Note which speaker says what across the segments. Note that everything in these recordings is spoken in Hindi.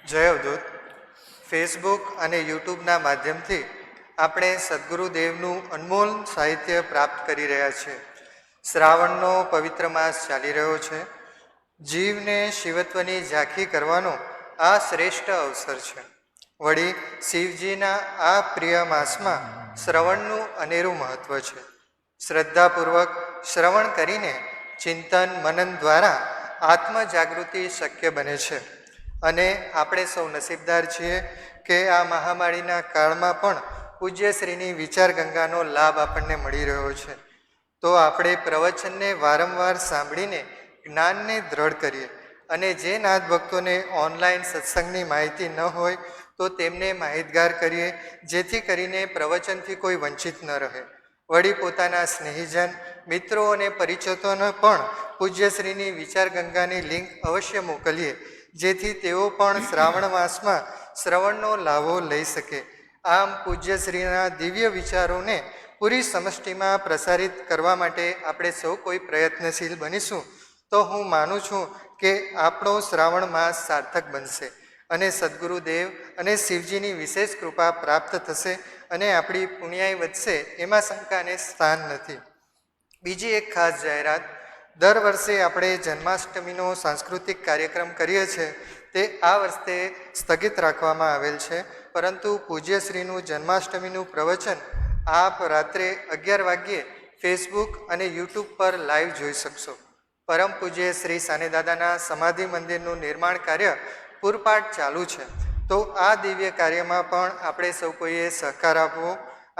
Speaker 1: જય અવધૂત. ફેસબુક અને યુટ્યુબના માધ્યમથી આપણે સદગુરુદેવનું અનમોલ સાહિત્ય પ્રાપ્ત કરી રહ્યા છીએ. શ્રાવણનો પવિત્ર માસ ચાલી રહ્યો છે. જીવને શિવત્વની ઝાંખી કરવાનો આ શ્રેષ્ઠ અવસર છે. વળી શિવજીના આ પ્રિય માસમાં શ્રવણનું અનેરું મહત્વ છે. શ્રદ્ધાપૂર્વક શ્રવણ કરીને ચિંતન મનન દ્વારા આત્મજાગૃતિ શક્ય બને છે. અને આપણે સૌ નસીબદાર છીએ કે આ મહામારીના કાળમાં પણ પૂજ્યશ્રીની વિચાર ગંગાનો લાભ આપણને મળી રહ્યો છે. તો આપણે પ્રવચનને વારંવાર સાંભળીને જ્ઞાનને દ્રઢ કરીએ અને જે નાથ ભક્તોને ઓનલાઈન સત્સંગની માહિતી ન હોય તો તેમને માહિતગાર કરીએ, જેથી કરીને પ્રવચનથી કોઈ વંચિત ન રહે. વળી પોતાના સ્નેહીજન મિત્રો અને પરિચિતોને પણ પૂજ્યશ્રીની વિચાર ગંગાની લિંક અવશ્ય મોકલીએ, જેથી તેઓ પણ શ્રાવણ માસમાં શ્રવણનો લાભો લઈ શકે. આમ પૂજ્યશ્રીના દિવ્ય વિચારોને પૂરી સમષ્ટિમાં પ્રસારિત કરવા માટે આપણે સૌ કોઈ પ્રયત્નશીલ બનીશું તો હું માનું છું કે આપણો શ્રાવણ માસ સાર્થક બનશે અને સદગુરુદેવ અને શિવજીની વિશેષ કૃપા પ્રાપ્ત થશે અને આપણી પુણ્યાઈ વધશે, એમાં શંકાને સ્થાન નથી. બીજી એક ખાસ જાહેરાત, દર વર્ષે આપણે જન્માષ્ટમીનો સાંસ્કૃતિક કાર્યક્રમ કરીએ છીએ તે આ વર્ષે સ્થગિત રાખવામાં આવેલ છે, પરંતુ પૂજ્યશ્રીનું જન્માષ્ટમીનું પ્રવચન આપ રાત્રે 11 વાગ્યે ફેસબુક અને યુટ્યુબ પર લાઈવ જોઈ શકશો. પરમ પૂજ્ય શ્રી સાનેદાદાના સમાધિ મંદિરનું નિર્માણ કાર્ય પૂરપાટ ચાલુ છે, તો આ દિવ્ય કાર્યમાં પણ આપણે સૌ કોઈએ સહકાર આપવો.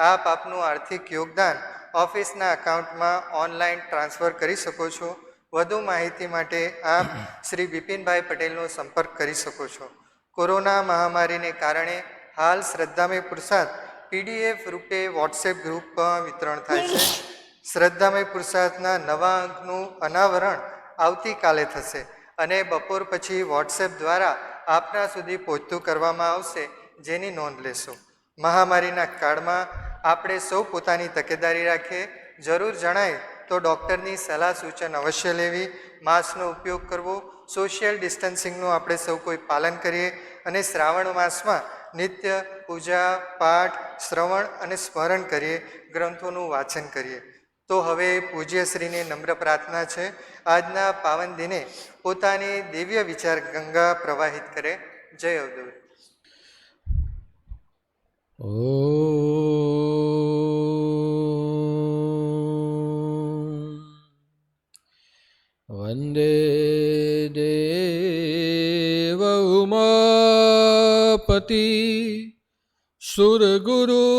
Speaker 1: આપ આપનું આર્થિક યોગદાન ઓફિસના એકાઉન્ટમાં ઓનલાઈન ટ્રાન્સફર કરી શકો છો. વધુ માહિતી માટે આપ શ્રી બિપિનભાઈ પટેલનો સંપર્ક કરી શકો છો. કોરોના મહામારીને કારણે હાલ શ્રદ્ધામય પુરુષાર્થ PDF રૂપે વોટ્સએપ ગ્રુપમાં વિતરણ થાય છે. શ્રદ્ધામય પુરુષાર્થના નવા અંકનું અનાવરણ આવતીકાલે થશે અને બપોર પછી વોટ્સએપ દ્વારા આપના સુધી પહોંચતું કરવામાં આવશે, જેની નોંધ લેશો. મહામારીના કાળમાં આપણે સૌ પોતાની તકેદારી રાખીએ. જરૂર જણાય તો ડૉક્ટરની સલાહ સૂચન અવશ્ય લેવી, માસ્કનો ઉપયોગ કરવો, સોશિયલ ડિસ્ટન્સિંગનું આપણે સૌ કોઈ પાલન કરીએ અને શ્રાવણ માસમાં નિત્ય પૂજા પાઠ શ્રવણ અને સ્મરણ કરીએ, ગ્રંથોનું વાંચન કરીએ. તો હવે પૂજ્યશ્રીને નમ્ર પ્રાર્થના છે, આજના પાવન દિને પોતાની દિવ્ય વિચાર ગંગા પ્રવાહિત કરે. જય અવધૂત.
Speaker 2: વંદે દેવ ઉમાપતિ સુરગુરુ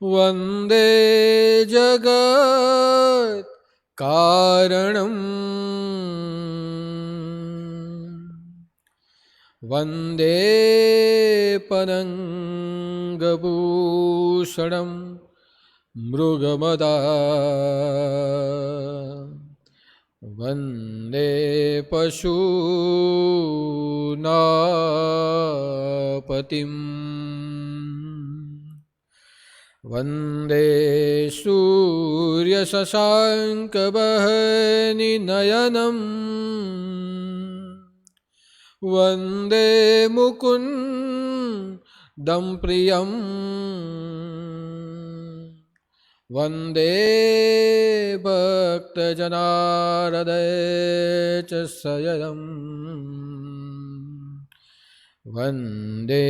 Speaker 2: વંદે જગત કારણમ વંદે પતંગભૂષણમ મૃગમદા વંદે પશુનાપતિમ વંદે સૂર્યશશાંકવહનિનયનમ વંદે મુકુંદં પ્રિયમ વંદે ભક્તજનાહૃદયચસયમ વંદે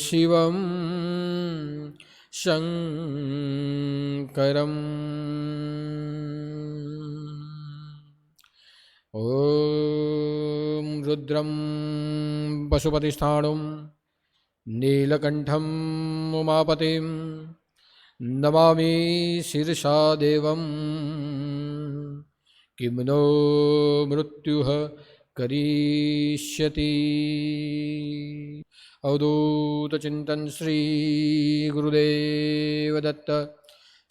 Speaker 2: શિવમ શંકરમ. ઓમ રુદ્રમ પશુપતિસ્થાણું નીલકંઠમ ઉમાપતિમ નમામિ શીર્ષા દેવમ કિમનો મૃત્યુઃ કરીષ્યતિ. અવધૂત ચિંતન શ્રી ગુરુદેવ દત્ત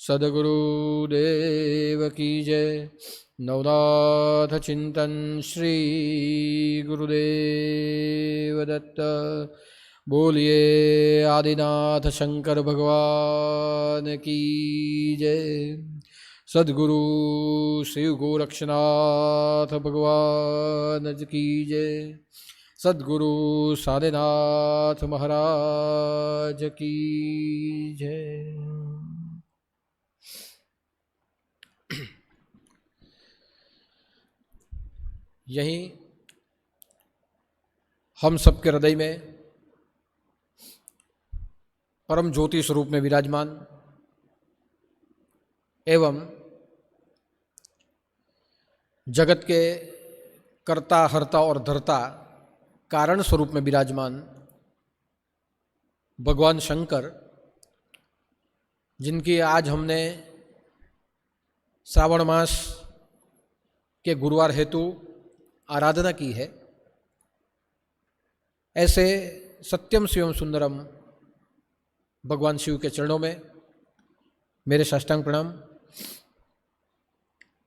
Speaker 2: સદગુરુદેવ કી જય. નવનાથ ચિંતન શ્રી ગુરુદેવ દત્ત. બોલીએ આદિનાથ શંકર ભગવાન કી જય. सद्गुरु श्री गोरक्षनाथ भगवान की जय। सद्गुरु साधेनाथ महाराज की जय। यहीं हम सबके हृदय में परम ज्योति स्वरूप में विराजमान एवं जगत के कर्ता हर्ता और धर्ता कारण स्वरूप में विराजमान भगवान शंकर, जिनकी आज हमने श्रावण मास के गुरुवार हेतु आराधना की है, ऐसे सत्यम शिवम सुंदरम भगवान शिव के चरणों में मेरे साष्टांग प्रणाम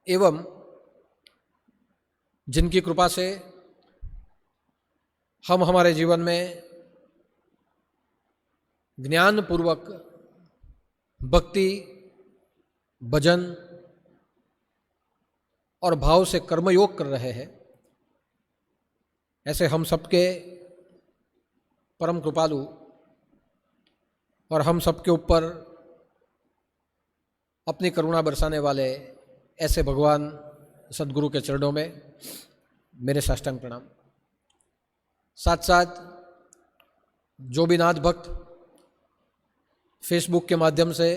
Speaker 2: एवं जिनकी कृपा से हम हमारे जीवन में ज्ञानपूर्वक भक्ति, भजन और भाव से कर्मयोग कर रहे हैं, ऐसे हम सबके परम कृपालु और हम सबके ऊपर अपनी करुणा बरसाने वाले ऐसे भगवान सद्गुरु के चरणों में मेरे साष्टांग प्रणाम। साथ साथ जो भी नाथ भक्त फेसबुक के माध्यम से,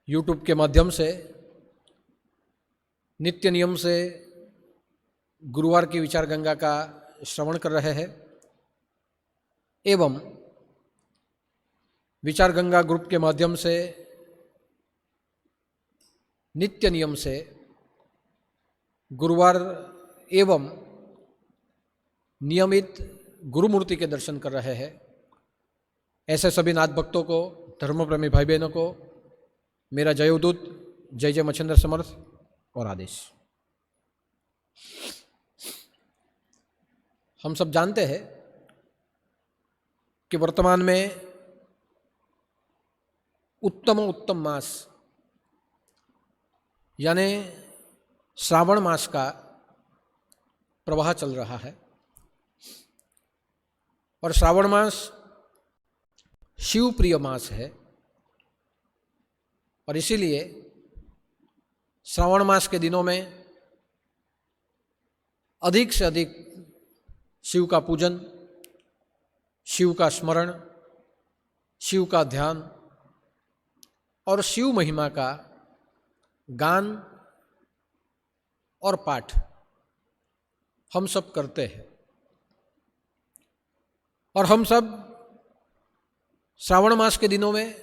Speaker 2: यूट्यूब के माध्यम से नित्य नियम से गुरुवार की विचार गंगा का श्रवण कर रहे हैं एवं विचार गंगा ग्रुप के माध्यम से नित्य नियम से गुरुवार एवं नियमित गुरुमूर्ति के दर्शन कर रहे हैं, ऐसे सभी नाथ भक्तों को, धर्मप्रेमी भाई बहनों को मेरा जय उदूत, जय जय मच्छिंद्र समर्थ और आदेश। हम सब जानते हैं कि वर्तमान में उत्तम मास यानी श्रावण मास का प्रवाह चल रहा है और श्रावण मास शिव प्रिय मास है और इसीलिए श्रावण मास के दिनों में अधिक से अधिक शिव का पूजन, शिव का स्मरण, शिव का ध्यान और शिव महिमा का गान और पाठ हम सब करते हैं और हम सब श्रावण मास के दिनों में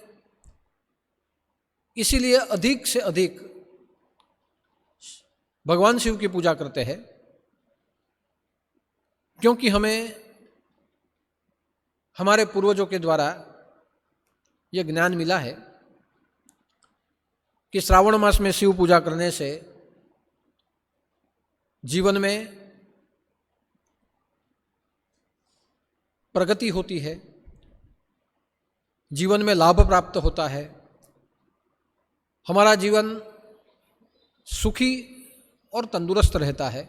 Speaker 2: इसीलिए अधिक से अधिक भगवान शिव की पूजा करते हैं, क्योंकि हमें हमारे पूर्वजों के द्वारा यह ज्ञान मिला है कि श्रावण मास में शिव पूजा करने से जीवन में प्रगति होती है, जीवन में लाभ प्राप्त होता है, हमारा जीवन सुखी और तंदुरुस्त रहता है,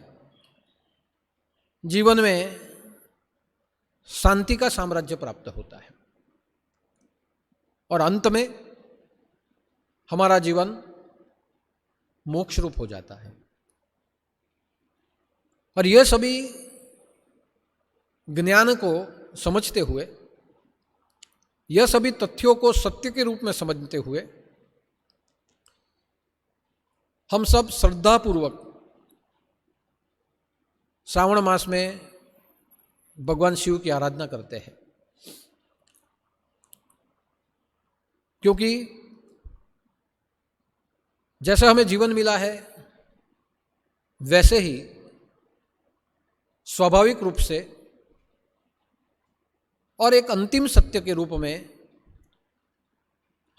Speaker 2: जीवन में शांति का साम्राज्य प्राप्त होता है और अंत में हमारा जीवन मोक्ष रूप हो जाता है। और यह सभी ज्ञान को समझते हुए, यह सभी तथ्यों को सत्य के रूप में समझते हुए हम सब श्रद्धापूर्वक श्रावण मास में भगवान शिव की आराधना करते हैं, क्योंकि जैसे हमें जीवन मिला है वैसे ही स्वाभाविक रूप से और एक अंतिम सत्य के रूप में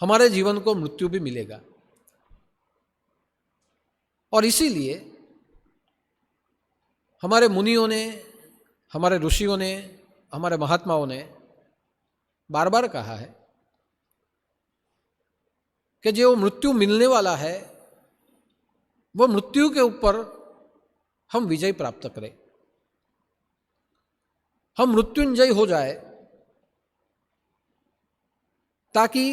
Speaker 2: हमारे जीवन को मृत्यु भी मिलेगा। और इसीलिए हमारे मुनियों ने, हमारे ऋषियों ने, हमारे महात्माओं ने बार बार कहा है कि जो मृत्यु मिलने वाला है वो मृत्यु के ऊपर हम विजय प्राप्त करें, हम मृत्युंजय हो जाए, ताकि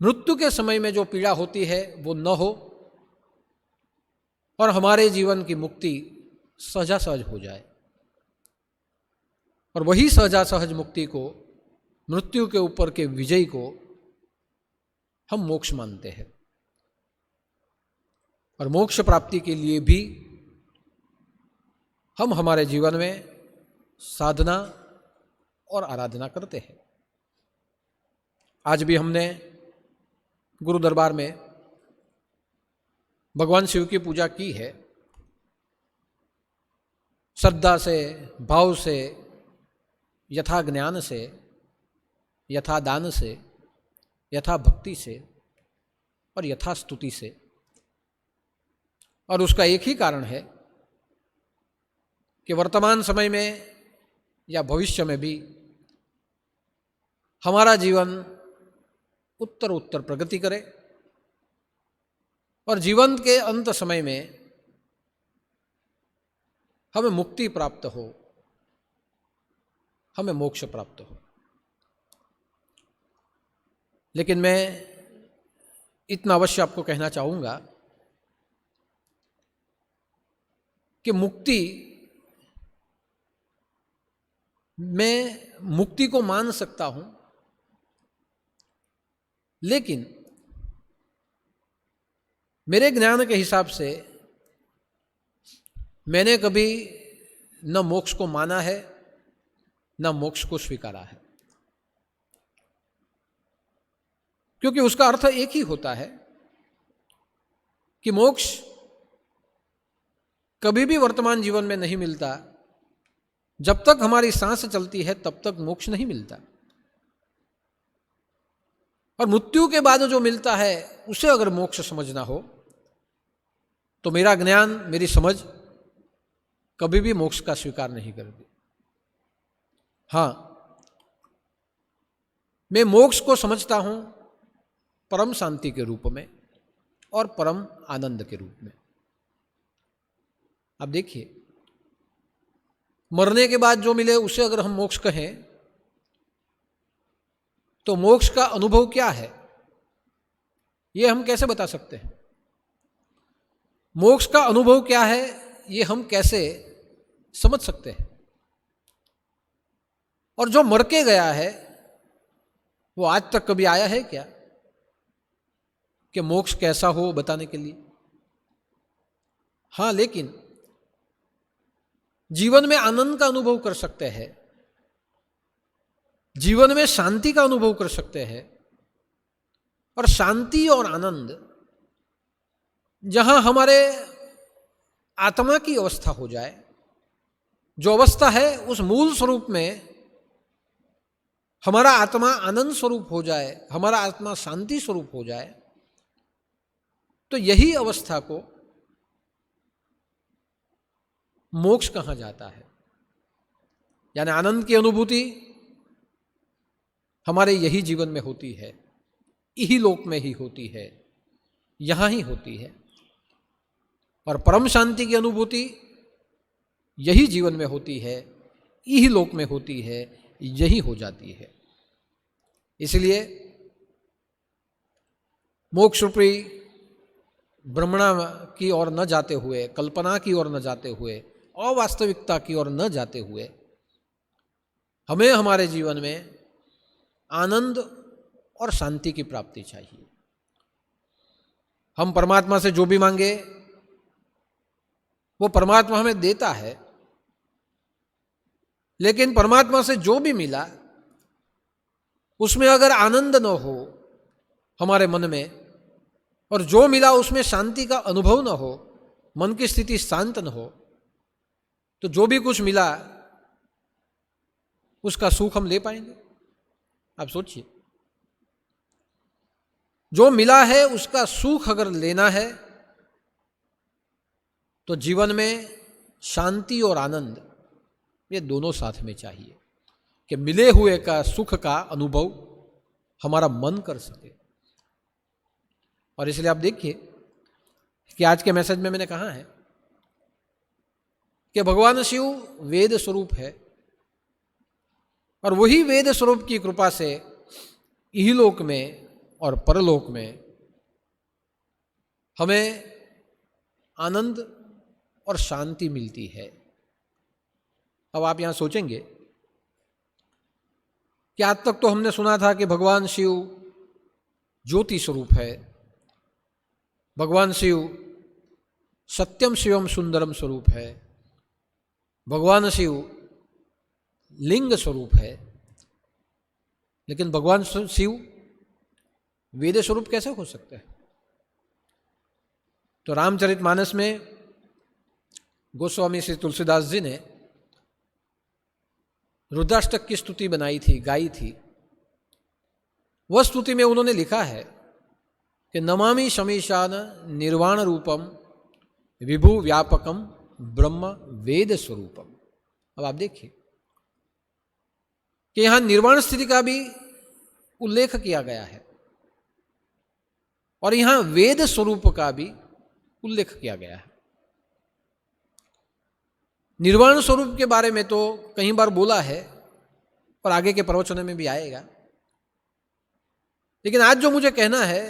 Speaker 2: मृत्यु के समय में जो पीड़ा होती है वो न हो और हमारे जीवन की मुक्ति सहजासहज हो जाए। और वही सहजासहज मुक्ति को, मृत्यु के ऊपर के विजय को हम मोक्ष मानते हैं। और मोक्ष प्राप्ति के लिए भी हम हमारे जीवन में साधना और आराधना करते हैं। आज भी हमने गुरु दरबार में भगवान शिव की पूजा की है, श्रद्धा से, भाव से, यथा ज्ञान से, यथा दान से, यथा भक्ति से और यथा स्तुति से। और उसका एक ही कारण है कि वर्तमान समय में या भविष्य में भी हमारा जीवन उत्तर उत्तर प्रगति करे और जीवन के अंत समय में हमें मुक्ति प्राप्त हो, हमें मोक्ष प्राप्त हो। लेकिन मैं इतना अवश्य आपको कहना चाहूँगा कि मैं मुक्ति को मान सकता हूँ, लेकिन मेरे ज्ञान के हिसाब से मैंने कभी न मोक्ष को माना है न मोक्ष को स्वीकारा है। क्योंकि उसका अर्थ एक ही होता है कि मोक्ष कभी भी वर्तमान जीवन में नहीं मिलता। जब तक हमारी सांस चलती है तब तक मोक्ष नहीं मिलता। और मृत्यु के बाद जो मिलता है उसे अगर मोक्ष समझना हो तो मेरा ज्ञान, मेरी समझ कभी भी मोक्ष का स्वीकार नहीं करती। हाँ, मैं मोक्ष को समझता हूं परम शांति के रूप में और परम आनंद के रूप में। अब देखिए, मरने के बाद जो मिले उसे अगर हम मोक्ष कहें तो मोक्ष का अनुभव क्या है, ये हम कैसे बता सकते हैं? मोक्ष का अनुभव क्या है, ये हम कैसे समझ सकते हैं? और जो मर के गया है वो आज तक कभी आया है क्या कि मोक्ष कैसा हो बताने के लिए? हाँ, लेकिन जीवन में आनंद का अनुभव कर सकते हैं, जीवन में शांति का अनुभव कर सकते हैं। और शांति और आनंद जहां हमारे आत्मा की अवस्था हो जाए, जो अवस्था है उस मूल स्वरूप में हमारा आत्मा आनंद स्वरूप हो जाए, हमारा आत्मा शांति स्वरूप हो जाए, तो यही अवस्था को मोक्ष कहा जाता है। यानी आनंद की अनुभूति हमारे यही जीवन में होती है, यही लोक में ही होती है, यहां ही होती है। और परम शांति की अनुभूति यही जीवन में होती है, यही लोक में होती है, यही हो जाती है। इसलिए मोक्ष रूपी ब्रह्मणा की ओर न जाते हुए, कल्पना की ओर न जाते हुए, अवास्तविकता की ओर न जाते हुए, हमें हमारे जीवन में आनंद और शांति की प्राप्ति चाहिए। हम परमात्मा से जो भी मांगे वो परमात्मा हमें देता है, लेकिन परमात्मा से जो भी मिला उसमें अगर आनंद न हो हमारे मन में, और जो मिला उसमें शांति का अनुभव न हो, मन की स्थिति शांत न हो, तो जो भी कुछ मिला उसका सुख हम ले पाएंगे? आप सोचिए, जो मिला है उसका सुख अगर लेना है तो जीवन में शांति और आनंद ये दोनों साथ में चाहिए कि मिले हुए का सुख का अनुभव हमारा मन कर सके। और इसलिए आप देखिए कि आज के मैसेज में मैंने कहा है कि भगवान शिव वेद स्वरूप है और वही वेद स्वरूप की कृपा से इहलोक में और परलोक में हमें आनंद और शांति मिलती है। अब आप यहां सोचेंगे कि आज तक तो हमने सुना था कि भगवान शिव ज्योति स्वरूप है, भगवान शिव सत्यम शिवम सुंदरम स्वरूप है, भगवान शिव लिंग स्वरूप है, लेकिन भगवान शिव वेद स्वरूप कैसे हो सकते हैं? तो रामचरितमानस में गोस्वामी श्री तुलसीदास जी ने रुद्राष्टक की स्तुति बनाई थी, गाई थी। वह स्तुति में उन्होंने लिखा है कि नमामि शमीशान निर्वाण रूपम विभु व्यापकम ब्रह्म वेद स्वरूपम। अब आप देखिए कि यहां निर्वाण स्थिति का भी उल्लेख किया गया है और यहां वेद स्वरूप का भी उल्लेख किया गया है। निर्वाण स्वरूप के बारे में तो कई बार बोला है और आगे के प्रवचन में भी आएगा, लेकिन आज जो मुझे कहना है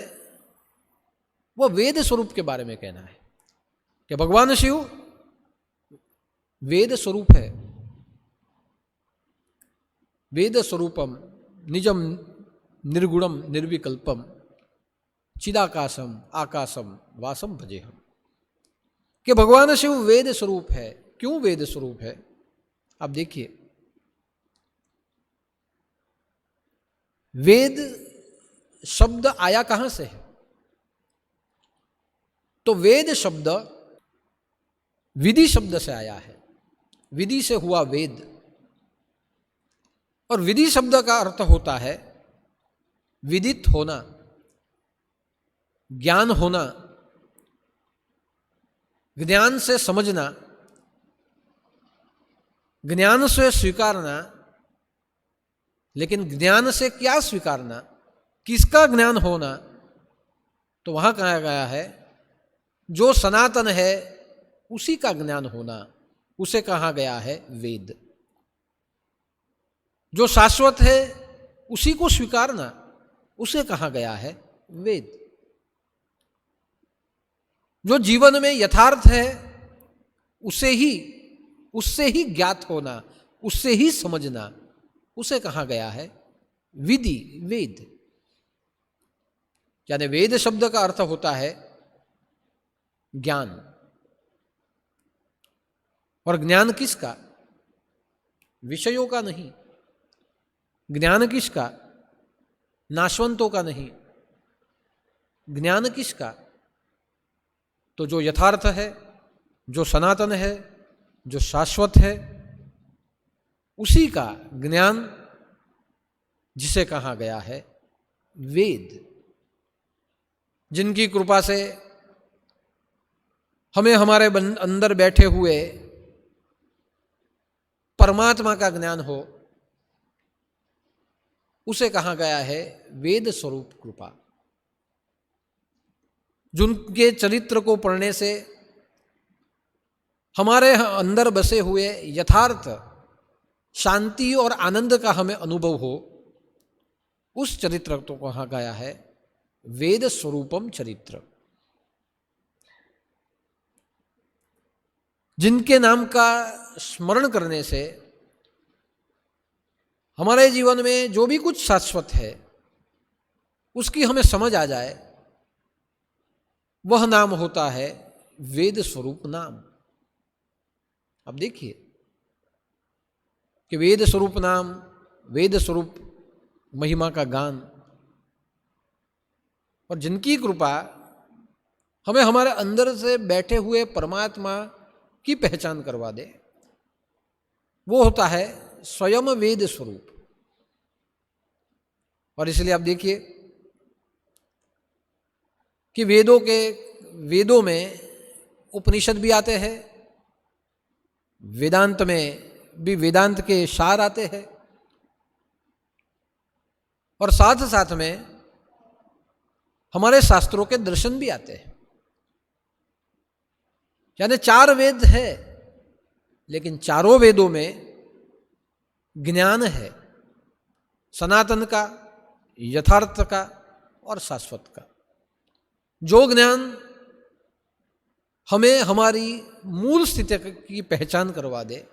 Speaker 2: वो वेद स्वरूप के बारे में कहना है कि भगवान शिव वेद स्वरूप है। वेद स्वरूपम निजम निर्गुणम निर्विकल्पम चिदाकाशम आकाशम वासम भजेहम। कि भगवान शिव वेद स्वरूप है। क्यों वेद स्वरूप है? आप देखिए, वेद शब्द आया कहां से है? तो वेद शब्द विधि शब्द से आया है। विधि से हुआ वेद, और विधि शब्द का अर्थ होता है विदित होना, ज्ञान होना, ज्ञान से समझना, ज्ञान से स्वीकारना। लेकिन ज्ञान से क्या स्वीकारना, किसका ज्ञान होना? तो वहां कहा गया है जो सनातन है उसी का ज्ञान होना, उसे कहा गया है वेद। जो शाश्वत है उसी को स्वीकारना, उसे कहा गया है वेद। जो जीवन में यथार्थ है उससे ही ज्ञात होना, उससे ही समझना, उसे कहा गया है विधि, वेद। यानी वेद शब्द का अर्थ होता है ज्ञान। और ज्ञान किसका? विषयों का नहीं। ज्ञान किसका? नाशवंतों का नहीं। ज्ञान किसका? तो जो यथार्थ है, जो सनातन है, जो शाश्वत है, उसी का ज्ञान, जिसे कहा गया है वेद। जिनकी कृपा से हमें हमारे अंदर बैठे हुए परमात्मा का ज्ञान हो, उसे कहा गया है वेद स्वरूप कृपा। जिनके चरित्र को पढ़ने से हमारे अंदर बसे हुए यथार्थ शांति और आनंद का हमें अनुभव हो, उस चरित्र को कहा गया है वेद स्वरूपम चरित्र। जिनके नाम का स्मरण करने से हमारे जीवन में जो भी कुछ शाश्वत है उसकी हमें समझ आ जाए, वह नाम होता है वेद स्वरूप नाम। अब देखिए कि वेद स्वरूप नाम, वेद स्वरूप महिमा का गान, और जिनकी कृपा हमें हमारे अंदर से बैठे हुए परमात्मा की पहचान करवा दे, वो होता है स्वयं वेद स्वरूप। और इसलिए आप देखिए कि वेदों में उपनिषद भी आते हैं, वेदांत में भी वेदांत के सार आते हैं, और साथ साथ में हमारे शास्त्रों के दर्शन भी आते हैं। यानी 4 वेद है, लेकिन चारों वेदों में ज्ञान है, सनातन का, यथार्थ का और शाश्वत का। जो ज्ञान हमें हमारी मूल स्थिति की पहचान करवा दे,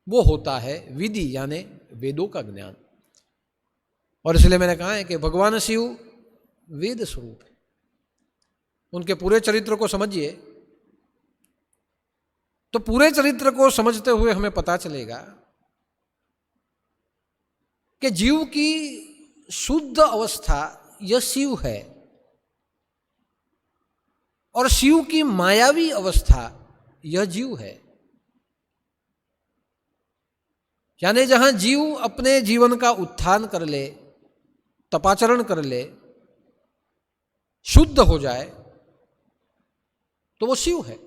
Speaker 2: वो होता है विधि यानी वेदों का ज्ञान। और इसलिए मैंने कहा है कि भगवान शिव वेद स्वरूप है। उनके पूरे चरित्र को समझिए तो पूरे चरित्र को समझते हुए हमें पता चलेगा कि जीव की शुद्ध अवस्था यह शिव है और शिव की मायावी अवस्था यह जीव है। यानी जहां जीव अपने जीवन का उत्थान कर ले, तपाचरण कर ले, शुद्ध हो जाए, तो वो शिव है।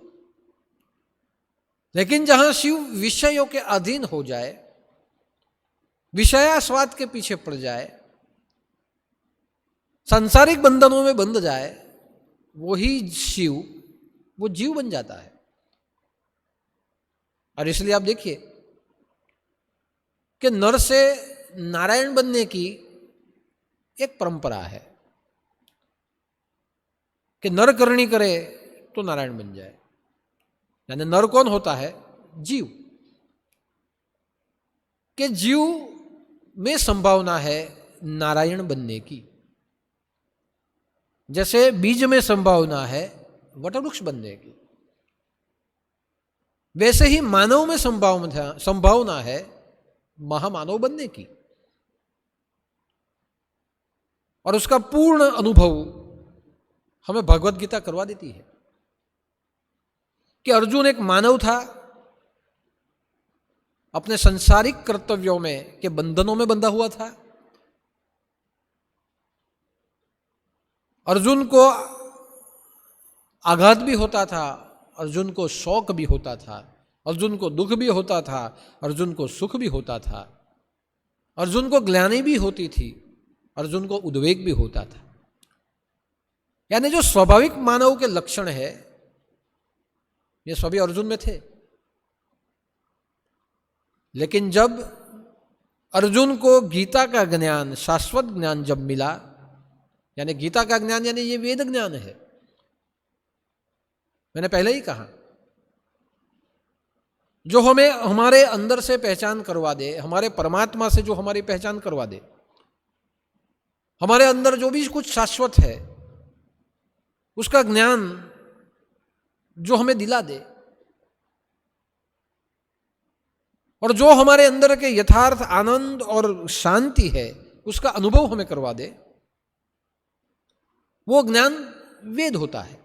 Speaker 2: लेकिन जहां शिव विषयों के अधीन हो जाए, विषयास्वाद के पीछे पड़ जाए, सांसारिक बंधनों में बंध जाए, वही शिव, वो जीव बन जाता है। और इसलिए आप देखिए कि नर से नारायण बनने की एक परंपरा है कि नर करनी करे तो नारायण बन जाए। यानी नर कौन होता है? जीव। कि जीव में संभावना है नारायण बनने की, जैसे बीज में संभावना है वटवृक्ष बनने की, वैसे ही मानव में संभावना है महामानव बनने की। और उसका पूर्ण अनुभव हमें भगवत गीता करवा देती है कि अर्जुन एक मानव था, अपने संसारिक कर्तव्यों में के बंधनों में बंधा हुआ था। अर्जुन को आघात भी होता था, अर्जुन को शौक भी होता था, अर्जुन को दुख भी होता था, अर्जुन को सुख भी होता था, अर्जुन को ग्लानि भी होती थी, अर्जुन को उद्वेग भी होता था। यानी जो स्वाभाविक मानव के लक्षण है, ये सभी अर्जुन में थे। लेकिन जब अर्जुन को गीता का ज्ञान, शाश्वत ज्ञान जब मिला, यानी गीता का ज्ञान यानी ये वेद ज्ञान है, मैंने पहले ही कहा, जो हमें हमारे अंदर से पहचान करवा दे, हमारे परमात्मा से जो हमारी पहचान करवा दे, हमारे अंदर जो भी कुछ शाश्वत है उसका ज्ञान जो हमें दिला दे, और जो हमारे अंदर के यथार्थ आनंद और शांति है उसका अनुभव हमें करवा दे, वो ज्ञान वेद होता है।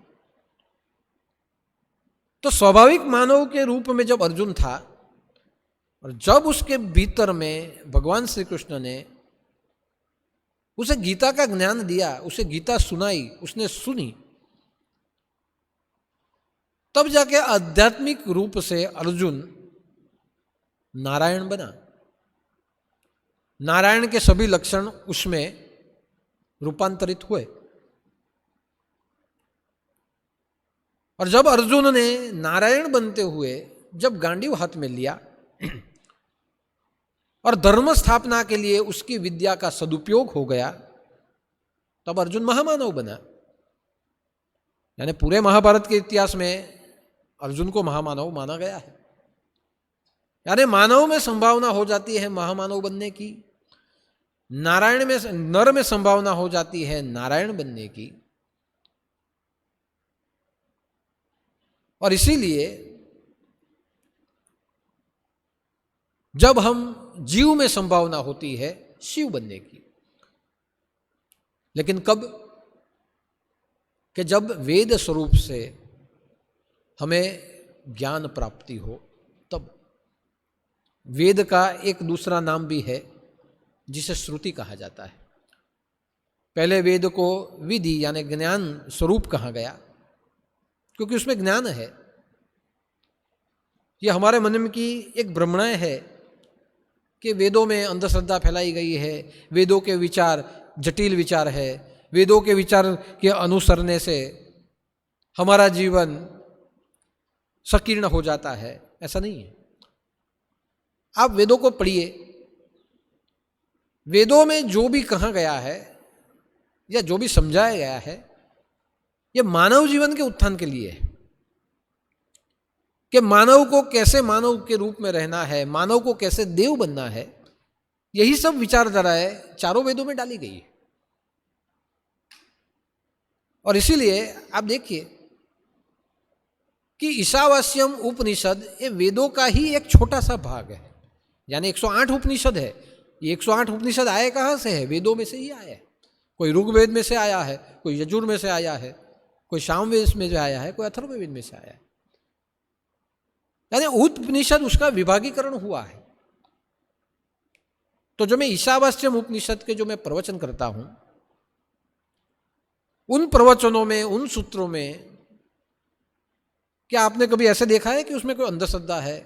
Speaker 2: तो स्वाभाविक मानव के रूप में जब अर्जुन था, और जब उसके भीतर में भगवान श्री कृष्ण ने उसे गीता का ज्ञान दिया, उसे गीता सुनाई, उसने सुनी, तब जाके आध्यात्मिक रूप से अर्जुन नारायण बना। नारायण के सभी लक्षण उसमें रूपांतरित हुए। और जब अर्जुन ने नारायण बनते हुए जब गांडीव हाथ में लिया और धर्म स्थापना के लिए उसकी विद्या का सदुपयोग हो गया, तब अर्जुन महामानव बना। यानी पूरे महाभारत के इतिहास में अर्जुन को महामानव माना गया है। यानी मानव में संभावना हो जाती है महामानव बनने की, नारायण में, नर में संभावना हो जाती है नारायण बनने की। और इसीलिए जब हम जीव में संभावना होती है शिव बनने की, लेकिन कब? कि जब वेद स्वरूप से हमें ज्ञान प्राप्ति हो, तब। वेद का एक दूसरा नाम भी है जिसे श्रुति कहा जाता है। पहले वेद को विधि यानी ज्ञान स्वरूप कहा गया, क्योंकि उसमें ज्ञान है। ये हमारे मन में की एक भ्रमणा है कि वेदों में अंधश्रद्धा फैलाई गई है, वेदों के विचार जटिल विचार है, वेदों के विचार के अनुसरने से हमारा जीवन संकीर्ण हो जाता है, ऐसा नहीं है। आप वेदों को पढ़िए, वेदों में जो भी कहा गया है या जो भी समझाया गया है, यह मानव जीवन के उत्थान के लिए है कि मानव को कैसे मानव के रूप में रहना है, मानव को कैसे देव बनना है। यही सब विचारधाराएं चारों वेदों में डाली गई है। और इसीलिए आप देखिए कि ईशावास्यम उपनिषद ये वेदों का ही एक छोटा सा भाग है। यानी 108 उपनिषद है। ये 108 उपनिषद आए कहाँ से है? वेदों में से ही आया है। कोई ऋग्वेद में से आया है, कोई यजुर में से आया है, कोई सामवेद में से आया है, कोई अथर्ववेद में से आया है। यानी उपनिषद उसका विभागीकरण हुआ है। तो जो मैं ईशावास्यम उपनिषद के जो मैं प्रवचन करता हूं, उन प्रवचनों में, उन सूत्रों में क्या आपने कभी ऐसे देखा है कि उसमें कोई अंधश्रद्धा है,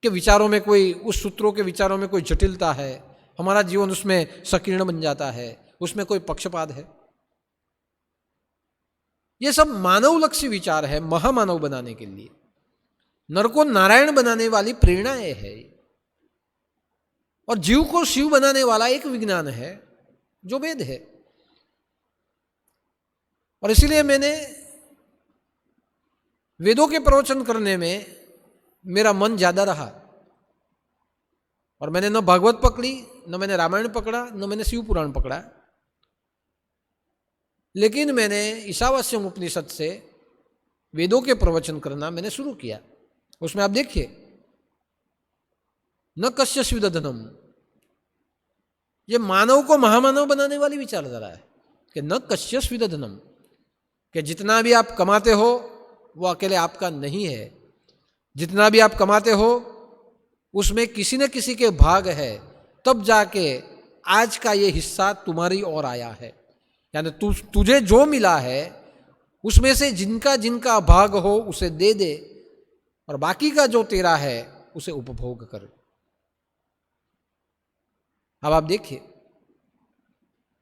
Speaker 2: कि विचारों में कोई, उस सूत्रों के विचारों में कोई जटिलता है, हमारा जीवन उसमें संकीर्ण बन जाता है, उसमें कोई पक्षपात है? ये सब मानवलक्षी विचार है, महामानव बनाने के लिए, नर को नारायण बनाने वाली प्रेरणाएं है। और जीव को शिव बनाने वाला एक विज्ञान है जो वेद है। और इसीलिए मैंने वेदों के प्रवचन करने में मेरा मन ज्यादा रहा। और मैंने न भागवत पकड़ी, न मैंने रामायण पकड़ा, न मैंने शिव पुराण पकड़ा, लेकिन मैंने ईशावास्यम उपनिषद से वेदों के प्रवचन करना मैंने शुरू किया। उसमें आप देखिए, न कस्य स्विदधनम, ये मानव को महामानव बनाने वाली विचारधारा है कि न कस्य स्विदधनम, कि जितना भी आप कमाते हो वो अकेले आपका नहीं है। जितना भी आप कमाते हो उसमें किसी न किसी के भाग है, तब जाके आज का ये हिस्सा तुम्हारी ओर आया है। यानी तुझे जो मिला है उसमें से जिनका जिनका भाग हो उसे दे दे, और बाकी का जो तेरा है उसे उपभोग कर। अब आप देखिए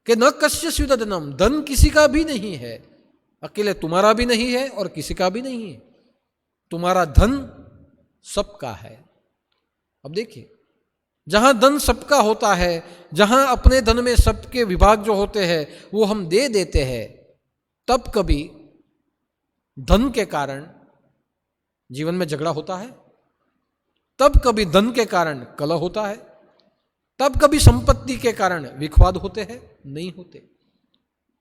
Speaker 2: कि न कस्य स्विदधनम, धन किसी का भी नहीं है, अकेले तुम्हारा भी नहीं है और किसी का भी नहीं है। तुम्हारा धन सबका है। अब देखिए, जहां धन सबका होता है, जहां अपने धन में सबके विभाग जो होते हैं वो हम दे देते हैं, तब कभी धन के कारण जीवन में झगड़ा होता है, तब कभी धन के कारण कलह होता है, तब कभी संपत्ति के कारण विवाद होते हैं? नहीं होते।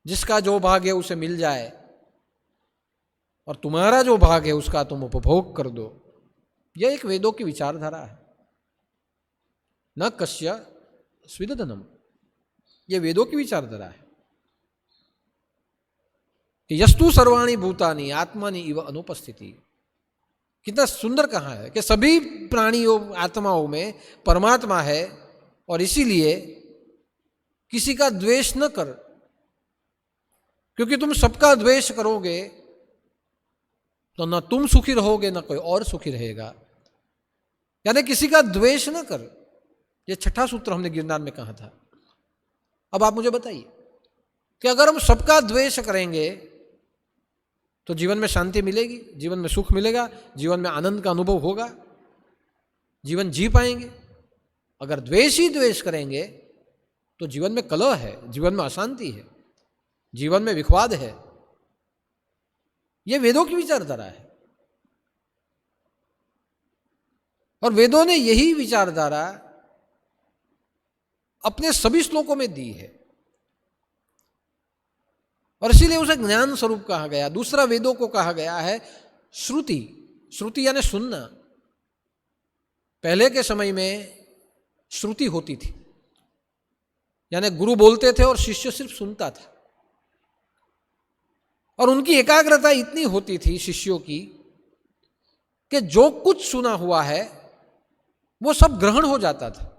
Speaker 2: जिसका जो भाग है उसे मिल जाए और तुम्हारा जो भाग है उसका तुम उपभोग कर दो। यह एक वेदों की विचारधारा है। न कस्य स्विदधनम, यह वेदों की विचारधारा है कि यस्तु सर्वाणि भूतानि आत्मानि इव अनुपस्थिति। कितना सुंदर कहा है कि सभी प्राणियों, आत्माओं में परमात्मा है, और इसीलिए किसी का द्वेष न कर, क्योंकि तुम सबका द्वेष करोगे तो न तुम सुखी रहोगे न कोई और सुखी रहेगा। यानी किसी का द्वेष न कर, यह छठा सूत्र हमने गिरनार में कहा था। अब आप मुझे बताइए कि अगर हम सबका द्वेष करेंगे तो जीवन में शांति मिलेगी, जीवन में सुख मिलेगा, जीवन में आनंद का अनुभव होगा, जीवन जी पाएंगे? अगर द्वेष ही द्वेष करेंगे तो जीवन में कलह है, जीवन में अशांति है, जीवन में विवाद है। यह वेदों की विचारधारा है। और वेदों ने यही विचारधारा अपने सभी श्लोकों में दी है, और इसीलिए उसे ज्ञान स्वरूप कहा गया। दूसरा, वेदों को कहा गया है श्रुति। श्रुति यानी सुनना। पहले के समय में श्रुति होती थी, यानी गुरु बोलते थे और शिष्य सिर्फ सुनता था, और उनकी एकाग्रता इतनी होती थी शिष्यों की कि जो कुछ सुना हुआ है वो सब ग्रहण हो जाता था।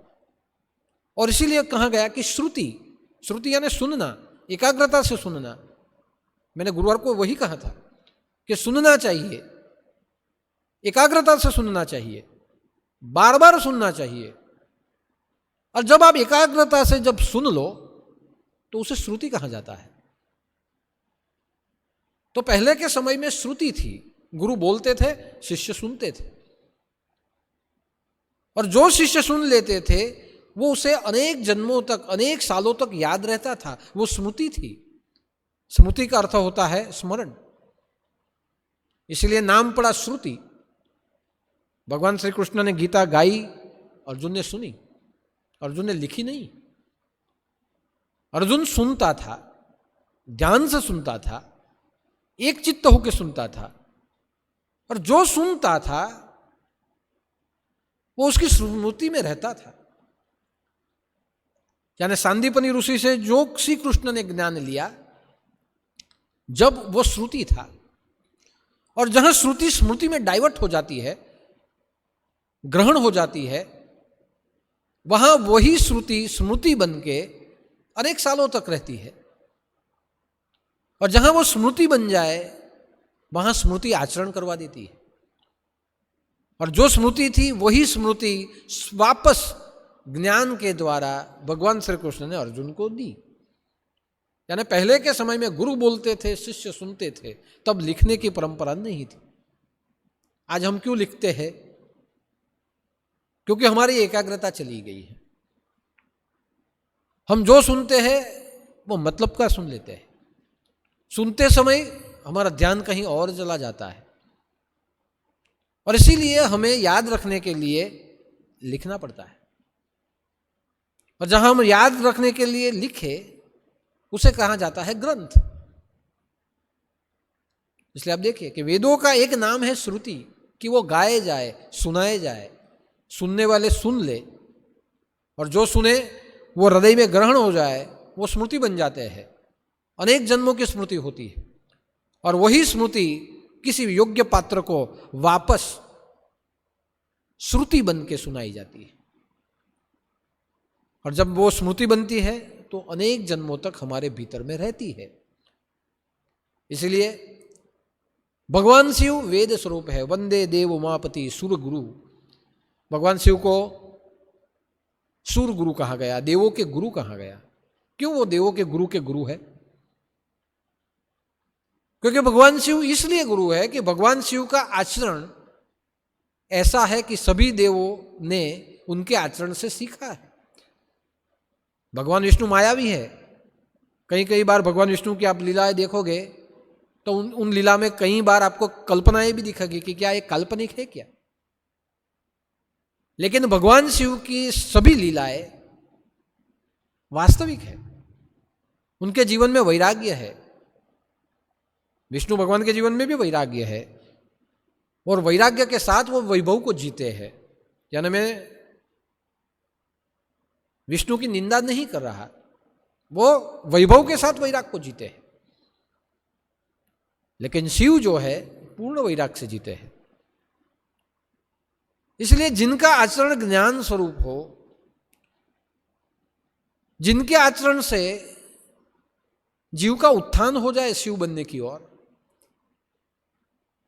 Speaker 2: और इसीलिए कहा गया कि श्रुति, श्रुति यानी सुनना, एकाग्रता से सुनना। मैंने गुरुवार को वही कहा था कि सुनना चाहिए, एकाग्रता से सुनना चाहिए, बार बार सुनना चाहिए। और जब आप एकाग्रता से जब सुन लो तो उसे श्रुति कहा जाता है। तो पहले के समय में श्रुति थी, गुरु बोलते थे, शिष्य सुनते थे, और जो शिष्य सुन लेते थे वो उसे अनेक जन्मों तक, अनेक सालों तक याद रहता था। वो स्मृति थी। स्मृति का अर्थ होता है स्मरण, इसलिए नाम पड़ा श्रुति। भगवान श्री कृष्ण ने गीता गाई, अर्जुन ने सुनी, अर्जुन ने लिखी नहीं। अर्जुन सुनता था, ध्यान से सुनता था, एक चित्त होकर सुनता था, और जो सुनता था वो उसकी स्मृति में रहता था। यानी सांदीपनी ऋषि से जो श्री कृष्ण ने ज्ञान लिया, जब वो श्रुति था, और जहां श्रुति स्मृति में डाइवर्ट हो जाती है, ग्रहण हो जाती है, वहां वही श्रुति स्मृति बन के अनेक सालों तक रहती है। और जहां वो स्मृति बन जाए, वहां स्मृति आचरण करवा देती है। और जो स्मृति थी वही स्मृति वापस ज्ञान के द्वारा भगवान श्री कृष्ण ने अर्जुन को दी। यानी पहले के समय में गुरु बोलते थे, शिष्य सुनते थे, तब लिखने की परंपरा नहीं थी। आज हम क्यों लिखते हैं? क्योंकि हमारी एकाग्रता चली गई है। हम जो सुनते हैं वो मतलब का सुन लेते हैं। सुनते समय हमारा ध्यान कहीं और चला जाता है, और इसीलिए हमें याद रखने के लिए लिखना पड़ता है। और जहां हम याद रखने के लिए लिखे, उसे कहा जाता है ग्रंथ। इसलिए आप देखिए कि वेदों का एक नाम है श्रुति, कि वो गाए जाए, सुनाए जाए, सुनने वाले सुन ले, और जो सुने वो हृदय में ग्रहण हो जाए, वो स्मृति बन जाते हैं। अनेक जन्मों की स्मृति होती है, और वही स्मृति किसी योग्य पात्र को वापस श्रुति बन के सुनाई जाती है। और जब वो स्मृति बनती है तो अनेक जन्मों तक हमारे भीतर में रहती है। इसलिए भगवान शिव वेद स्वरूप है। वंदे देव उमापति सुर गुरु। भगवान शिव को सुर गुरु कहा गया, देवों के गुरु कहा गया। क्यों वो देवों के गुरु है? क्योंकि भगवान शिव इसलिए गुरु है कि भगवान शिव का आचरण ऐसा है कि सभी देवों ने उनके आचरण से सीखा है। भगवान विष्णु मायावी है। कई बार भगवान विष्णु की आप लीलाएं देखोगे तो उन लीला में कई बार आपको कल्पनाएं भी दिखेगी कि क्या ये काल्पनिक है क्या। लेकिन भगवान शिव की सभी लीलाएं वास्तविक है। उनके जीवन में वैराग्य है। विष्णु भगवान के जीवन में भी वैराग्य है, और वैराग्य के साथ वो वैभव को जीते हैं। यानी मैं विष्णु की निंदा नहीं कर रहा, वो वैभव के साथ वैराग को जीते हैं। लेकिन शिव जो है पूर्ण वैराग से जीते हैं। इसलिए जिनका आचरण ज्ञान स्वरूप हो, जिनके आचरण से जीव का उत्थान हो जाए शिव बनने की ओर,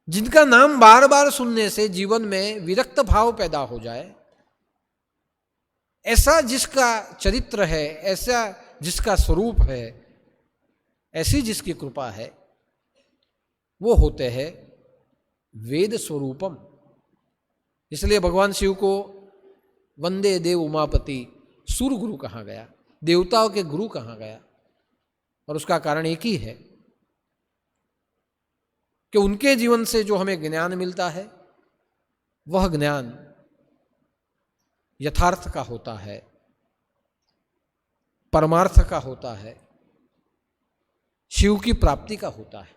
Speaker 2: जिनका नाम बार बार सुनने से जीवन में विरक्त भाव पैदा हो जाए, ऐसा जिसका चरित्र है, ऐसा जिसका स्वरूप है, ऐसी जिसकी कृपा है, वो होते हैं वेद स्वरूपम। इसलिए भगवान शिव को वंदे देव उमापति सूर गुरु कहा गया, देवताओं के गुरु कहा गया। और उसका कारण एक ही है कि उनके जीवन से जो हमें ज्ञान मिलता है, वह ज्ञान यथार्थ का होता है, परमार्थ का होता है, शिव की प्राप्ति का होता है।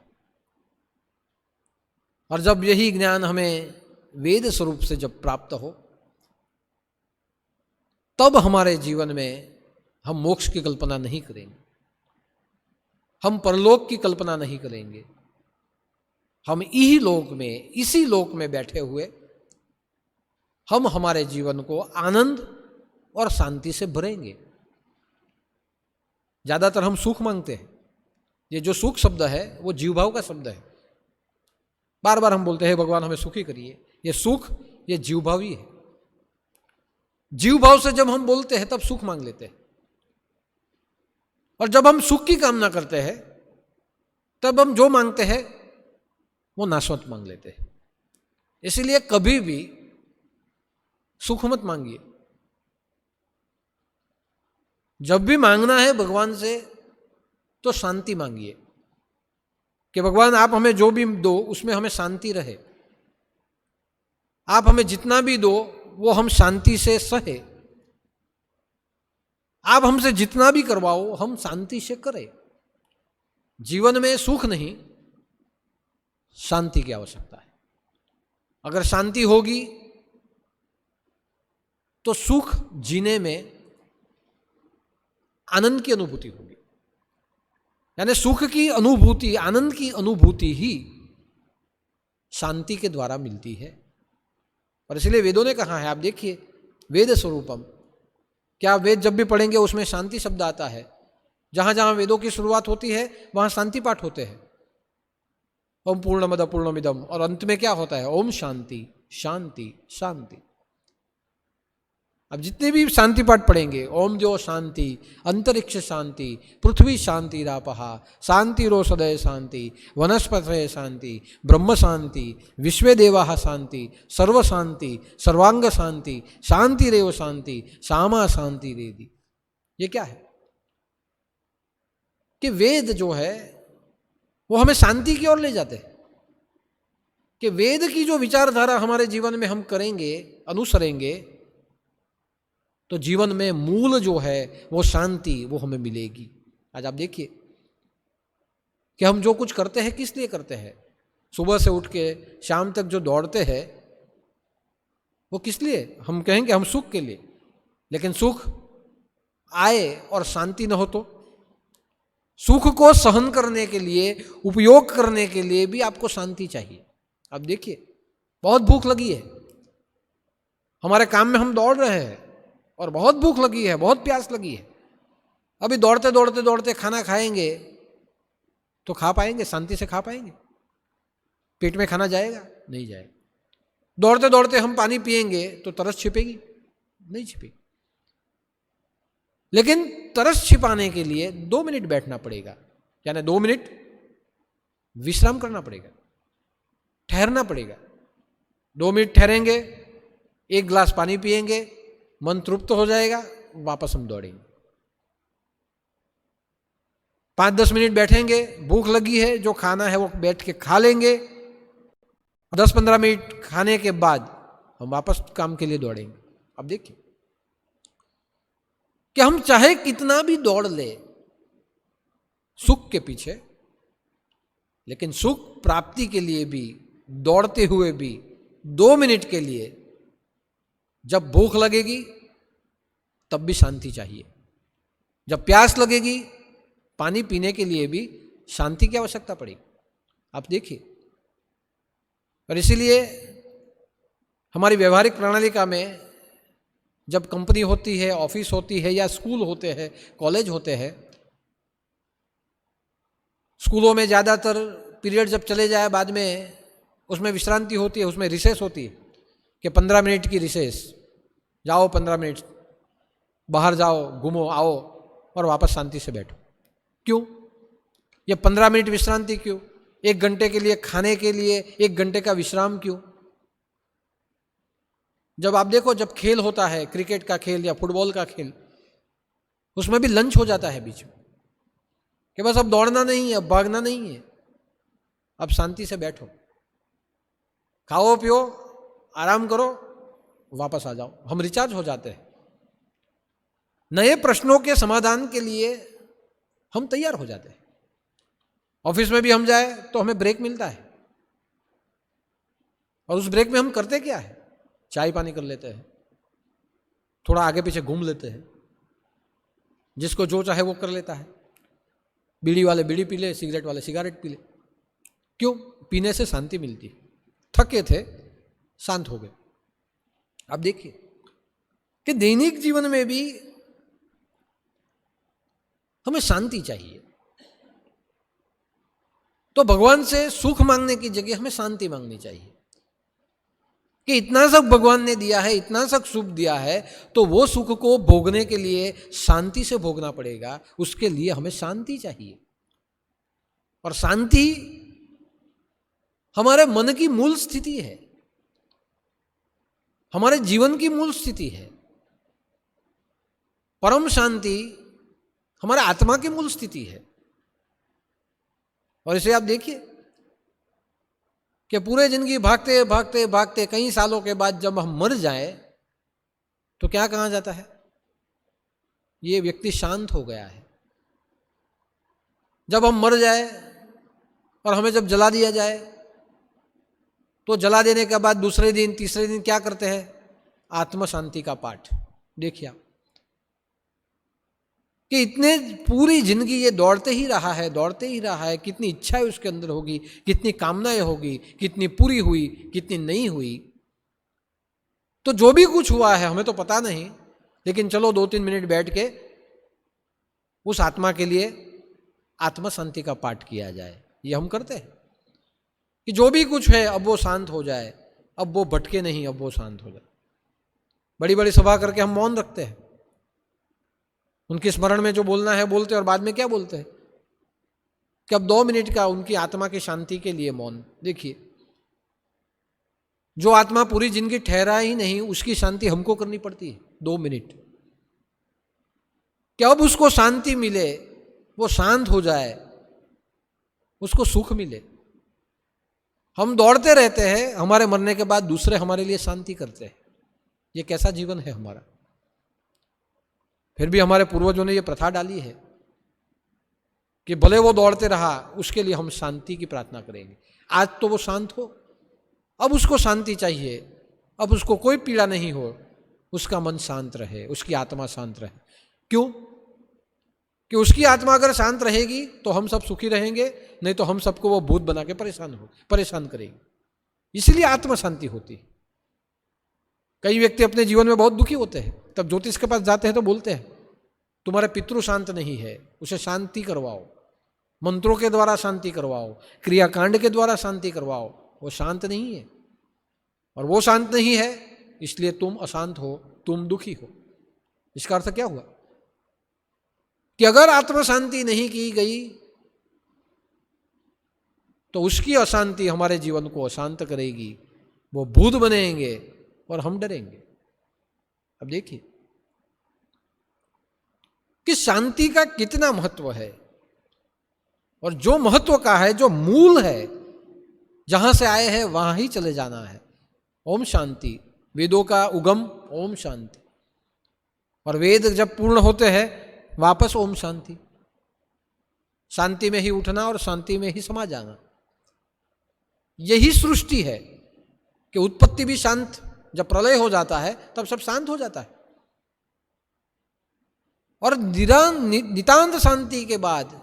Speaker 2: और जब यही ज्ञान हमें वेद स्वरूप से जब प्राप्त हो, तब हमारे जीवन में हम मोक्ष की कल्पना नहीं करेंगे, हम परलोक की कल्पना नहीं करेंगे। हम यही लोक में, इसी लोक में बैठे हुए हम हमारे जीवन को आनंद और शांति से भरेंगे। ज्यादातर हम सुख मांगते हैं। ये जो सुख शब्द है वो जीव भाव का शब्द है। बार बार हम बोलते हैं भगवान हमें सुखी करिए। ये सुख, ये जीव भावी है। जीव भाव से जब हम बोलते हैं तब सुख मांग लेते हैं, और जब हम सुख की कामना करते हैं तब हम जो मांगते हैं वो नाशवंत मांग लेते हैं। इसीलिए कभी भी सुख मत मांगिए। जब भी मांगना है भगवान से तो शांति मांगिए कि भगवान आप हमें जो भी दो उसमें हमें शांति रहे। आप हमें जितना भी दो वो हम शांति से सहे। आप हमसे जितना भी करवाओ हम शांति से करें। जीवन में सुख नहीं, शांति की आवश्यकता है। अगर शांति होगी तो सुख जीने में आनंद की अनुभूति होगी। यानी सुख की अनुभूति, आनंद की अनुभूति ही शांति के द्वारा मिलती है। और इसलिए वेदों ने कहा है, आप देखिए, वेद स्वरूपम, क्या वेद जब भी पढ़ेंगे उसमें शांति शब्द आता है। जहां जहां वेदों की शुरुआत होती है वहां शांति पाठ होते हैं। ओम पूर्णमद पूर्णमिदम, और अंत में क्या होता है? ओम शांति शांति शांति। अब जितने भी शांति पाठ पढ़ेंगे, ओम जो शांति, अंतरिक्ष शांति, पृथ्वी शांति रापहा, शांति रोषदय शांति, वनस्पतय शांति, ब्रह्म शांति, विश्वे देवाः शांति, सर्व शांति, सर्वांग शांति, शांति रेव शांति, सामा शांति रेदि। ये क्या है? कि वेद जो है वो हमें शांति की ओर ले जाते हैं। कि वेद की जो विचारधारा हमारे जीवन में हम करेंगे, अनुसरेंगे, तो जीवन में मूल जो है वो शांति वो हमें मिलेगी। आज आप देखिए कि हम जो कुछ करते हैं किस लिए करते हैं। सुबह से उठ के शाम तक जो दौड़ते हैं वो किस लिए? हम कहेंगे हम सुख के लिए, लेकिन सुख आए और शांति न हो तो? सुख को सहन करने के लिए, उपयोग करने के लिए भी आपको शांति चाहिए। अब देखिए, बहुत भूख लगी है, हमारे काम में हम दौड़ रहे हैं और बहुत भूख लगी है, बहुत प्यास लगी है। अभी दौड़ते दौड़ते दौड़ते खाना खाएंगे तो खा पाएंगे? शांति से खा पाएंगे? पेट में खाना जाएगा? नहीं जाएगा। दौड़ते दौड़ते हम पानी पिएंगे तो तरस छिपेगी? नहीं छिपेगी। लेकिन तरस छिपाने के लिए 2 मिनट बैठना पड़ेगा, यानी 2 मिनट विश्राम करना पड़ेगा, ठहरना पड़ेगा। 2 मिनट ठहरेंगे, 1 गिलास पानी पिएंगे, मन तृप्त हो जाएगा, वापस हम दौड़ेंगे। 5-10 मिनट बैठेंगे, भूख लगी है, जो खाना है वो बैठ के खा लेंगे। 10-15 मिनट खाने के बाद हम वापस काम के लिए दौड़ेंगे। अब देखिए कि हम चाहे कितना भी दौड़ ले सुख के पीछे, लेकिन सुख प्राप्ति के लिए भी, दौड़ते हुए भी 2 मिनट के लिए, जब भूख लगेगी तब भी शांति चाहिए। जब प्यास लगेगी, पानी पीने के लिए भी शांति की आवश्यकता पड़ेगी। आप देखिए, और इसीलिए हमारी व्यवहारिक प्रणालिका में जब कंपनी होती है, ऑफिस होती है, या स्कूल होते हैं, कॉलेज होते हैं, स्कूलों में ज़्यादातर पीरियड जब चले जाए बाद में उसमें विश्रांति होती है, उसमें रिसेस होती है कि 15 मिनट की रिसेस, जाओ 15 मिनट बाहर जाओ, घूमो, आओ और वापस शांति से बैठो। क्यों ये 15 मिनट विश्रांति? क्यों 1 घंटे के लिए खाने के लिए 1 घंटे का विश्राम क्यों? जब आप देखो, जब खेल होता है, क्रिकेट का खेल या फुटबॉल का खेल, उसमें भी लंच हो जाता है बीच में कि बस अब दौड़ना नहीं है, अब भागना नहीं है, अब शांति से बैठो, खाओ पियो, आराम करो, वापस आ जाओ। हम रिचार्ज हो जाते हैं। नए प्रश्नों के समाधान के लिए हम तैयार हो जाते हैं। ऑफिस में भी हम जाए तो हमें ब्रेक मिलता है, और उस ब्रेक में हम करते क्या है? चाय पानी कर लेते हैं, थोड़ा आगे पीछे घूम लेते हैं, जिसको जो चाहे वो कर लेता है। बीड़ी वाले बीड़ी पी ले, सिगरेट वाले सिगरेट पी ले। क्यों? पीने से शांति मिलती है। थके थे, शांत हो गए। अब देखिए कि दैनिक जीवन में भी हमें शांति चाहिए, तो भगवान से सुख मांगने की जगह हमें शांति मांगनी चाहिए कि इतना सब भगवान ने दिया है, इतना सब सुख दिया है, तो वो सुख को भोगने के लिए शांति से भोगना पड़ेगा। उसके लिए हमें शांति चाहिए, और शांति हमारे मन की मूल स्थिति है, हमारे जीवन की मूल स्थिति है। परम शांति हमारे आत्मा की मूल स्थिति है। और इसे आप देखिए कि पूरे जिंदगी भागते भागते भागते कई सालों के बाद जब हम मर जाए तो क्या कहा जाता है? ये व्यक्ति शांत हो गया है। जब हम मर जाए और हमें जब जला दिया जाए तो जला देने के बाद दूसरे दिन तीसरे दिन क्या करते हैं? आत्म शांति का पाठ। देखिए आप कि इतने पूरी जिंदगी ये दौड़ते ही रहा है, दौड़ते ही रहा है। कितनी इच्छाएं उसके अंदर होगी, कितनी कामनाएं होगी, कितनी पूरी हुई, कितनी नहीं हुई। तो जो भी कुछ हुआ है हमें तो पता नहीं, लेकिन चलो 2-3 मिनट बैठ के उस आत्मा के लिए आत्म शांति का पाठ किया जाए। ये हम करते हैं कि जो भी कुछ है अब वो शांत हो जाए, अब वो भटके नहीं, अब वो शांत हो जाए। बड़ी बड़ी सभा करके हम मौन रखते हैं, उनके स्मरण में जो बोलना है बोलते हैं, और बाद में क्या बोलते हैं कि अब 2 मिनट का उनकी आत्मा की शांति के लिए मौन। देखिए, जो आत्मा पूरी जिंदगी ठहरा ही नहीं उसकी शांति हमको करनी पड़ती है 2 मिनट, कि अब उसको शांति मिले, वो शांत हो जाए, उसको सुख मिले। हम दौड़ते रहते हैं, हमारे मरने के बाद दूसरे हमारे लिए शांति करते हैं। ये कैसा जीवन है हमारा? फिर भी हमारे पूर्वजों ने ये प्रथा डाली है कि भले वो दौड़ते रहा, उसके लिए हम शांति की प्रार्थना करेंगे। आज तो वो शांत हो, अब उसको शांति चाहिए, अब उसको कोई पीड़ा नहीं हो, उसका मन शांत रहे, उसकी आत्मा शांत रहे। क्यों? कि उसकी आत्मा अगर शांत रहेगी तो हम सब सुखी रहेंगे, नहीं तो हम सबको वो भूत बना के परेशान करेगी। इसलिए आत्मा शांति होती है। कई व्यक्ति अपने जीवन में बहुत दुखी होते हैं, तब ज्योतिष के पास जाते हैं तो बोलते हैं तुम्हारे पितृ शांत नहीं है, उसे शांति करवाओ, मंत्रों के द्वारा शांति करवाओ, क्रियाकांड के द्वारा शांति करवाओ। वो शांत नहीं है, और वो शांत नहीं है इसलिए तुम अशांत हो, तुम दुखी हो। इसका अर्थ क्या हुआ कि अगर आत्म शांति नहीं की गई तो उसकी अशांति हमारे जीवन को अशांत करेगी, वो भूत बनेंगे और हम डरेंगे। अब देखिए कि शांति का कितना महत्व है, और जो महत्व का है, जो मूल है, जहां से आए हैं वहां ही चले जाना है। ओम शांति, वेदों का उगम ओम शांति, और वेद जब पूर्ण होते हैं वापस ओम शांति। शांति में ही उठना और शांति में ही समा जाना। यही सृष्टि है कि उत्पत्ति भी शांत, जब प्रलय हो जाता है तब सब शांत हो जाता है, और नितांत शांति के बाद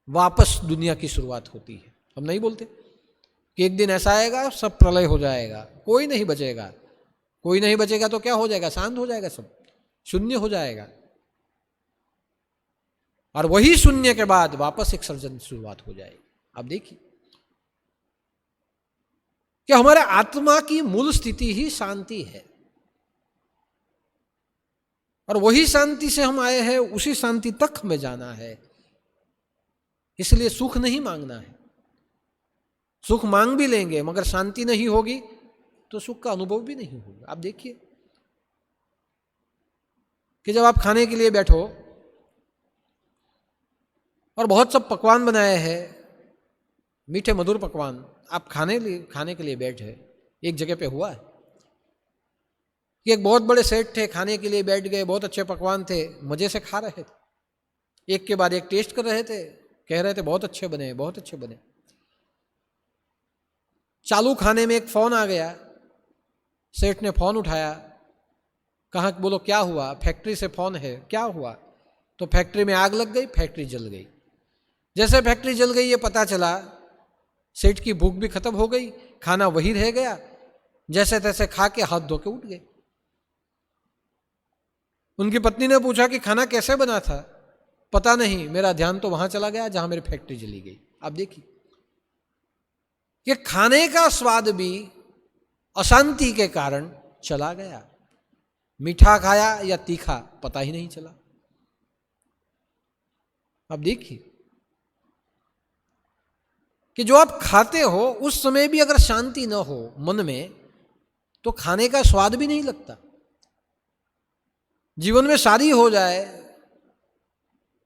Speaker 2: वापस दुनिया की शुरुआत होती है। हम नहीं बोलते कि एक दिन ऐसा आएगा सब प्रलय हो जाएगा, कोई नहीं बचेगा। कोई नहीं बचेगा तो क्या हो जाएगा? शांत हो जाएगा, सब शून्य हो जाएगा, और वही शून्य के बाद वापस एक सर्जन शुरुआत हो जाएगी। आप देखिए कि हमारे आत्मा की मूल स्थिति ही शांति है, और वही शांति से हम आए हैं, उसी शांति तक हमें जाना है। इसलिए सुख नहीं मांगना है। सुख मांग भी लेंगे मगर शांति नहीं होगी तो सुख का अनुभव भी नहीं होगा। आप देखिए कि जब आप खाने के लिए बैठो और बहुत सब पकवान बनाए हैं, मीठे मधुर पकवान, आप खाने के लिए बैठे, एक जगह पे हुआ है कि एक बहुत बड़े सेठ थे, खाने के लिए बैठ गए, बहुत अच्छे पकवान थे, मजे से खा रहे थे, एक के बाद एक टेस्ट कर रहे थे, कह रहे थे बहुत अच्छे बने, बहुत अच्छे बने। चालू खाने में एक फोन आ गया, सेठ ने फोन उठाया, कहा बोलो क्या हुआ? फैक्ट्री से फोन है, क्या हुआ? तो फैक्ट्री में आग लग गई, फैक्ट्री जल गई। जैसे फैक्ट्री जल गई ये पता चला, सेठ की भूख भी खत्म हो गई, खाना वही रह गया, जैसे तैसे खा के हाथ धो के उठ गए। उनकी पत्नी ने पूछा कि खाना कैसे बना था? पता नहीं, मेरा ध्यान तो वहां चला गया जहां मेरी फैक्ट्री जली गई। आप देखिए कि खाने का स्वाद भी अशांति के कारण चला गया। मीठा खाया या तीखा पता ही नहीं चला। अब देखिए कि जो आप खाते हो उस समय भी अगर शांति न हो मन में, तो खाने का स्वाद भी नहीं लगता। जीवन में शादी हो जाए,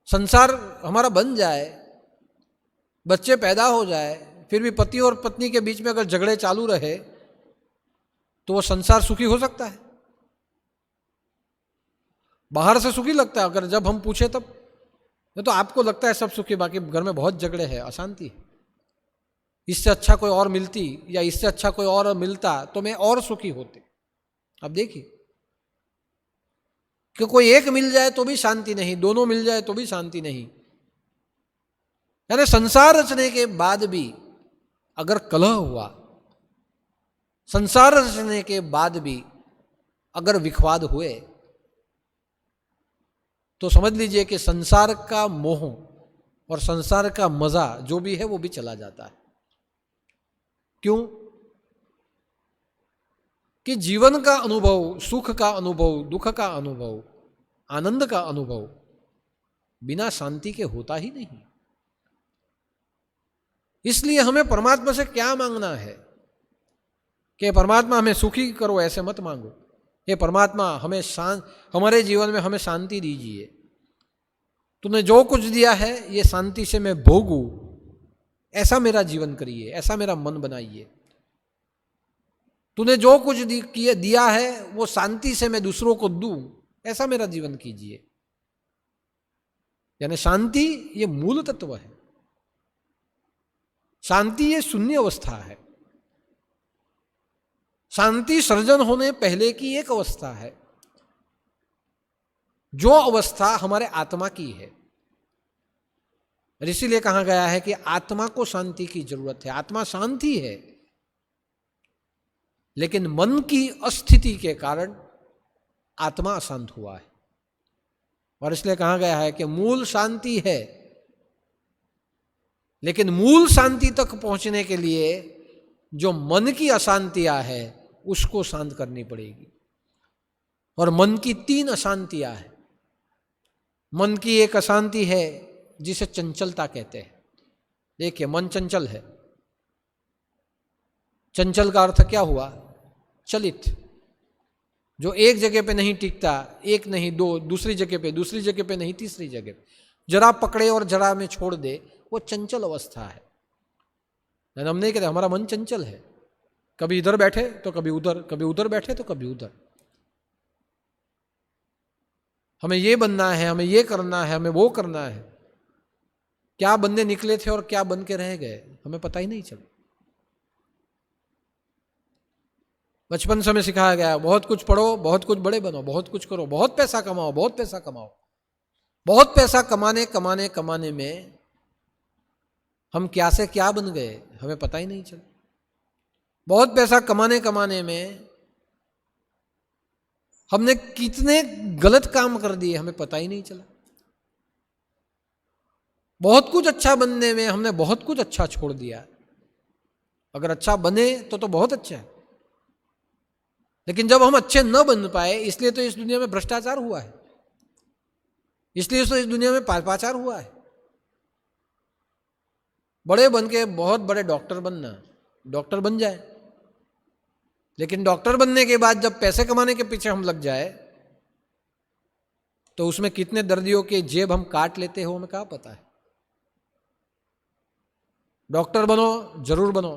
Speaker 2: संसार हमारा बन जाए, बच्चे पैदा हो जाए, फिर भी पति और पत्नी के बीच में अगर झगड़े चालू रहे तो वो संसार सुखी हो सकता है? बाहर से सुखी लगता है, अगर जब हम पूछे तब तो आपको लगता है सब सुखी, बाकी घर में बहुत झगड़े हैं, अशांति है। इससे अच्छा कोई और मिलती या इससे अच्छा कोई और मिलता तो मैं और सुखी होते। अब देखिए कि कोई एक मिल जाए तो भी शांति नहीं, दोनों मिल जाए तो भी शांति नहीं। यानी संसार रचने के बाद भी अगर कलह हुआ, संसार रचने के बाद भी अगर विखवाद हुए, तो समझ लीजिए कि संसार का मोह और संसार का मजा जो भी है वो भी चला जाता है। क्यों? कि जीवन का अनुभव, सुख का अनुभव, दुख का अनुभव, आनंद का अनुभव बिना शांति के होता ही नहीं। इसलिए हमें परमात्मा से क्या मांगना है कि परमात्मा हमें सुखी करो, ऐसे मत मांगो। ये परमात्मा हमें हमारे जीवन में हमें शांति दीजिए। तूने जो कुछ दिया है ये शांति से मैं भोगूं, ऐसा मेरा जीवन करिए, ऐसा मेरा मन बनाइए। तूने जो कुछ दिया है वो शांति से मैं दूसरों को दूं, ऐसा मेरा जीवन कीजिए। यानी शांति ये मूल तत्व है, शांति ये शून्य अवस्था है। शांति सृजन होने पहले की एक अवस्था है, जो अवस्था हमारे आत्मा की है। इसीलिए कहा गया है कि आत्मा को शांति की जरूरत है। आत्मा शांति है, लेकिन मन की अस्थिति के कारण आत्मा अशांत हुआ है। और इसलिए कहा गया है कि मूल शांति है, लेकिन मूल शांति तक पहुंचने के लिए जो मन की अशांतियां है उसको शांत करनी पड़ेगी। और मन की 3 अशांतियां हैं। मन की एक अशांति है जिसे चंचलता कहते हैं। देखिए, मन चंचल है। चंचल का अर्थ क्या हुआ? चलित, जो एक जगह पे नहीं टिकता, एक नहीं दो, दूसरी जगह पे नहीं तीसरी जगह पे, जरा पकड़े और जरा में छोड़ दे, वो चंचल अवस्था है। हम नहीं कहते हमारा मन चंचल है, कभी इधर बैठे तो कभी उधर, कभी उधर बैठे तो कभी उधर। हमें ये बनना है, हमें ये करना है, हमें वो करना है। क्या बनने निकले थे और क्या बन के रह गए हमें पता ही नहीं चला। बचपन से हमें सिखाया गया बहुत कुछ पढ़ो, बहुत कुछ बड़े बनो, बहुत कुछ करो, बहुत पैसा कमाओ, बहुत पैसा कमाओ। बहुत पैसा कमाने में हम क्या से क्या बन गए हमें पता ही नहीं चला। बहुत पैसा कमाने में हमने कितने गलत काम कर दिए हमें पता ही नहीं चला। बहुत कुछ अच्छा बनने में हमने बहुत कुछ अच्छा छोड़ दिया। अगर अच्छा बने तो बहुत अच्छा है, लेकिन जब हम अच्छे न बन पाए, इसलिए तो इस दुनिया में भ्रष्टाचार हुआ है, इसलिए तो इस दुनिया में पापाचार हुआ है। बड़े बन के बहुत बड़े डॉक्टर बनना, डॉक्टर बन जाए, लेकिन डॉक्टर बनने के बाद जब पैसे कमाने के पीछे हम लग जाए तो उसमें कितने दर्दियों के जेब हम काट लेते हो हमें क्या पता है। डॉक्टर बनो, जरूर बनो,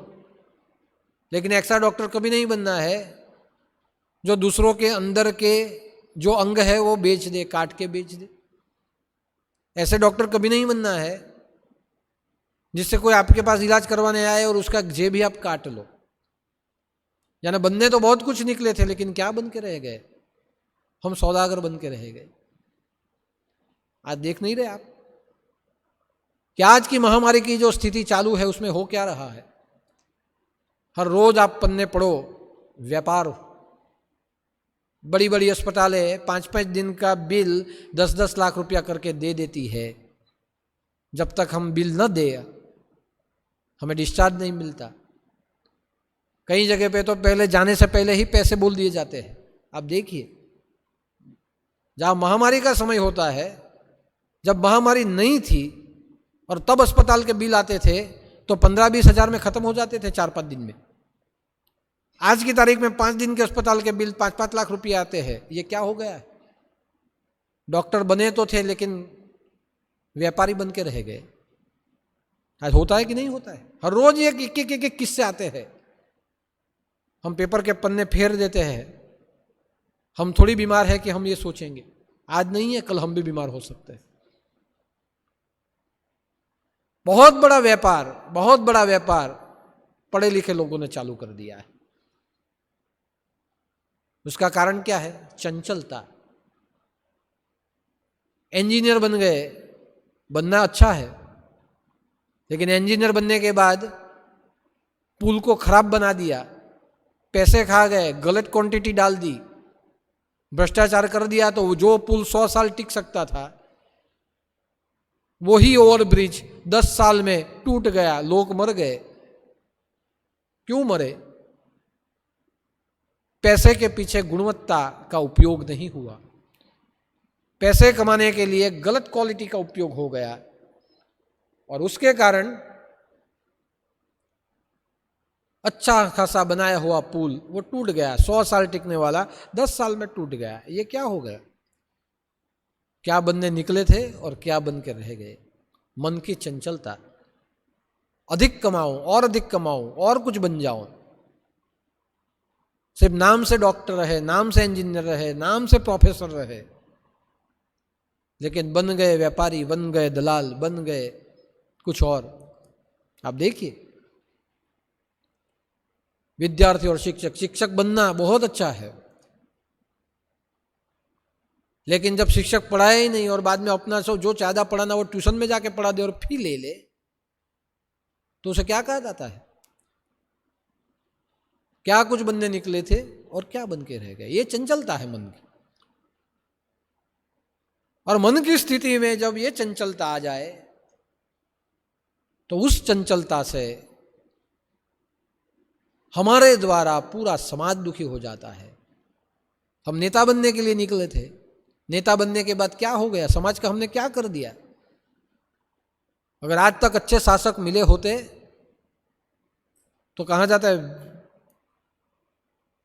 Speaker 2: लेकिन ऐसा डॉक्टर कभी नहीं बनना है जो दूसरों के अंदर के जो अंग है वो बेच दे, काट के बेच दे। ऐसे डॉक्टर कभी नहीं बनना है जिससे कोई आपके पास इलाज करवाने आए और उसका जेब ही आप काट लो। यानी बनने तो बहुत कुछ निकले थे, लेकिन क्या बन के रह गए? हम सौदागर बन के रह गए। आज देख नहीं रहे आप कि आज की महामारी की जो स्थिति चालू है उसमें हो क्या रहा है। हर रोज आप पन्ने पढ़ो, व्यापार, बड़ी बड़ी अस्पतालें 5-5 दिन का बिल 10-10 लाख रुपया करके दे देती है। जब तक हम बिल न दे हमें डिस्चार्ज नहीं मिलता। कई जगह पे तो पहले जाने से पहले ही पैसे बोल दिए जाते हैं। आप देखिए, जहाँ महामारी का समय होता है, जब महामारी नहीं थी और तब अस्पताल के बिल आते थे तो 15-20 हजार में खत्म हो जाते थे 4-5 दिन में। आज की तारीख में 5 दिन के अस्पताल के बिल 5-5 लाख रुपए आते हैं। ये क्या हो गया है? डॉक्टर बने तो थे लेकिन व्यापारी बन के रह गए। आज होता है कि नहीं होता है? हर रोज एक किस्से आते हैं। हम पेपर के पन्ने फेर देते हैं। हम थोड़ी बीमार है कि हम ये सोचेंगे आज नहीं है कल हम भी बीमार हो सकते हैं। बहुत बड़ा व्यापार पढ़े लिखे लोगों ने चालू कर दिया है। उसका कारण क्या है? चंचलता। इंजीनियर बन गए, बनना अच्छा है, लेकिन इंजीनियर बनने के बाद पुल को खराब बना दिया, पैसे खा गए, गलत क्वांटिटी डाल दी, भ्रष्टाचार कर दिया, तो जो पुल 100 साल टिक सकता था वही ओवरब्रिज 10 साल में टूट गया, लोग मर गए। क्यों मरे? पैसे के पीछे गुणवत्ता का उपयोग नहीं हुआ। पैसे कमाने के लिए गलत क्वालिटी का उपयोग हो गया और उसके कारण अच्छा खासा बनाया हुआ पुल वो टूट गया। 100 साल टिकने वाला 10 साल में टूट गया। ये क्या हो गया? क्या बनने निकले थे और क्या बन के रह गए? मन की चंचलता। अधिक कमाऊं और अधिक कमाऊं और कुछ बन जाऊं। सिर्फ नाम से डॉक्टर रहे, नाम से इंजीनियर रहे, नाम से प्रोफेसर रहे, लेकिन बन गए व्यापारी, बन गए दलाल, बन गए कुछ और। आप देखिए विद्यार्थी और शिक्षक बनना बहुत अच्छा है, लेकिन जब शिक्षक पढ़ाए ही नहीं और बाद में अपना जो ज्यादा पढ़ाना वो ट्यूशन में जाके पढ़ा दे और फी ले ले, तो उसे क्या कहा जाता है? क्या कुछ बनने निकले थे और क्या बन के रह गए? ये चंचलता है मन की। और मन की स्थिति में जब ये चंचलता आ जाए तो उस चंचलता से हमारे द्वारा पूरा समाज दुखी हो जाता है। हम नेता बनने के लिए निकले थे, नेता बनने के बाद क्या हो गया? समाज का हमने क्या कर दिया? अगर आज तक अच्छे शासक मिले होते तो कहा जाता है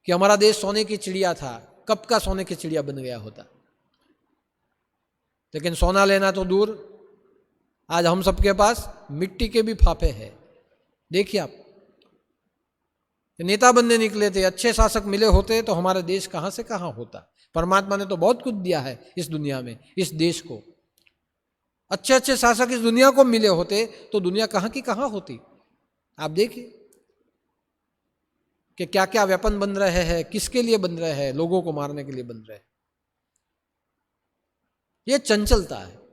Speaker 2: कि हमारा देश सोने की चिड़िया था, कब का सोने की चिड़िया बन गया होता। लेकिन सोना लेना तो दूर, आज हम सबके पास मिट्टी के भी फाफे हैं। देखिए आप, नेता बनने निकले थे, अच्छे शासक मिले होते तो हमारा देश कहां से कहां होता। परमात्मा ने तो बहुत कुछ दिया है इस दुनिया में, इस देश को। अच्छे अच्छे शासक इस दुनिया को मिले होते तो दुनिया कहां की कहां होती। आप देखिए कि क्या क्या वेपन बन रहे हैं, किसके लिए बन रहे हैं? लोगों को मारने के लिए बन रहे हैं। ये चंचलता है।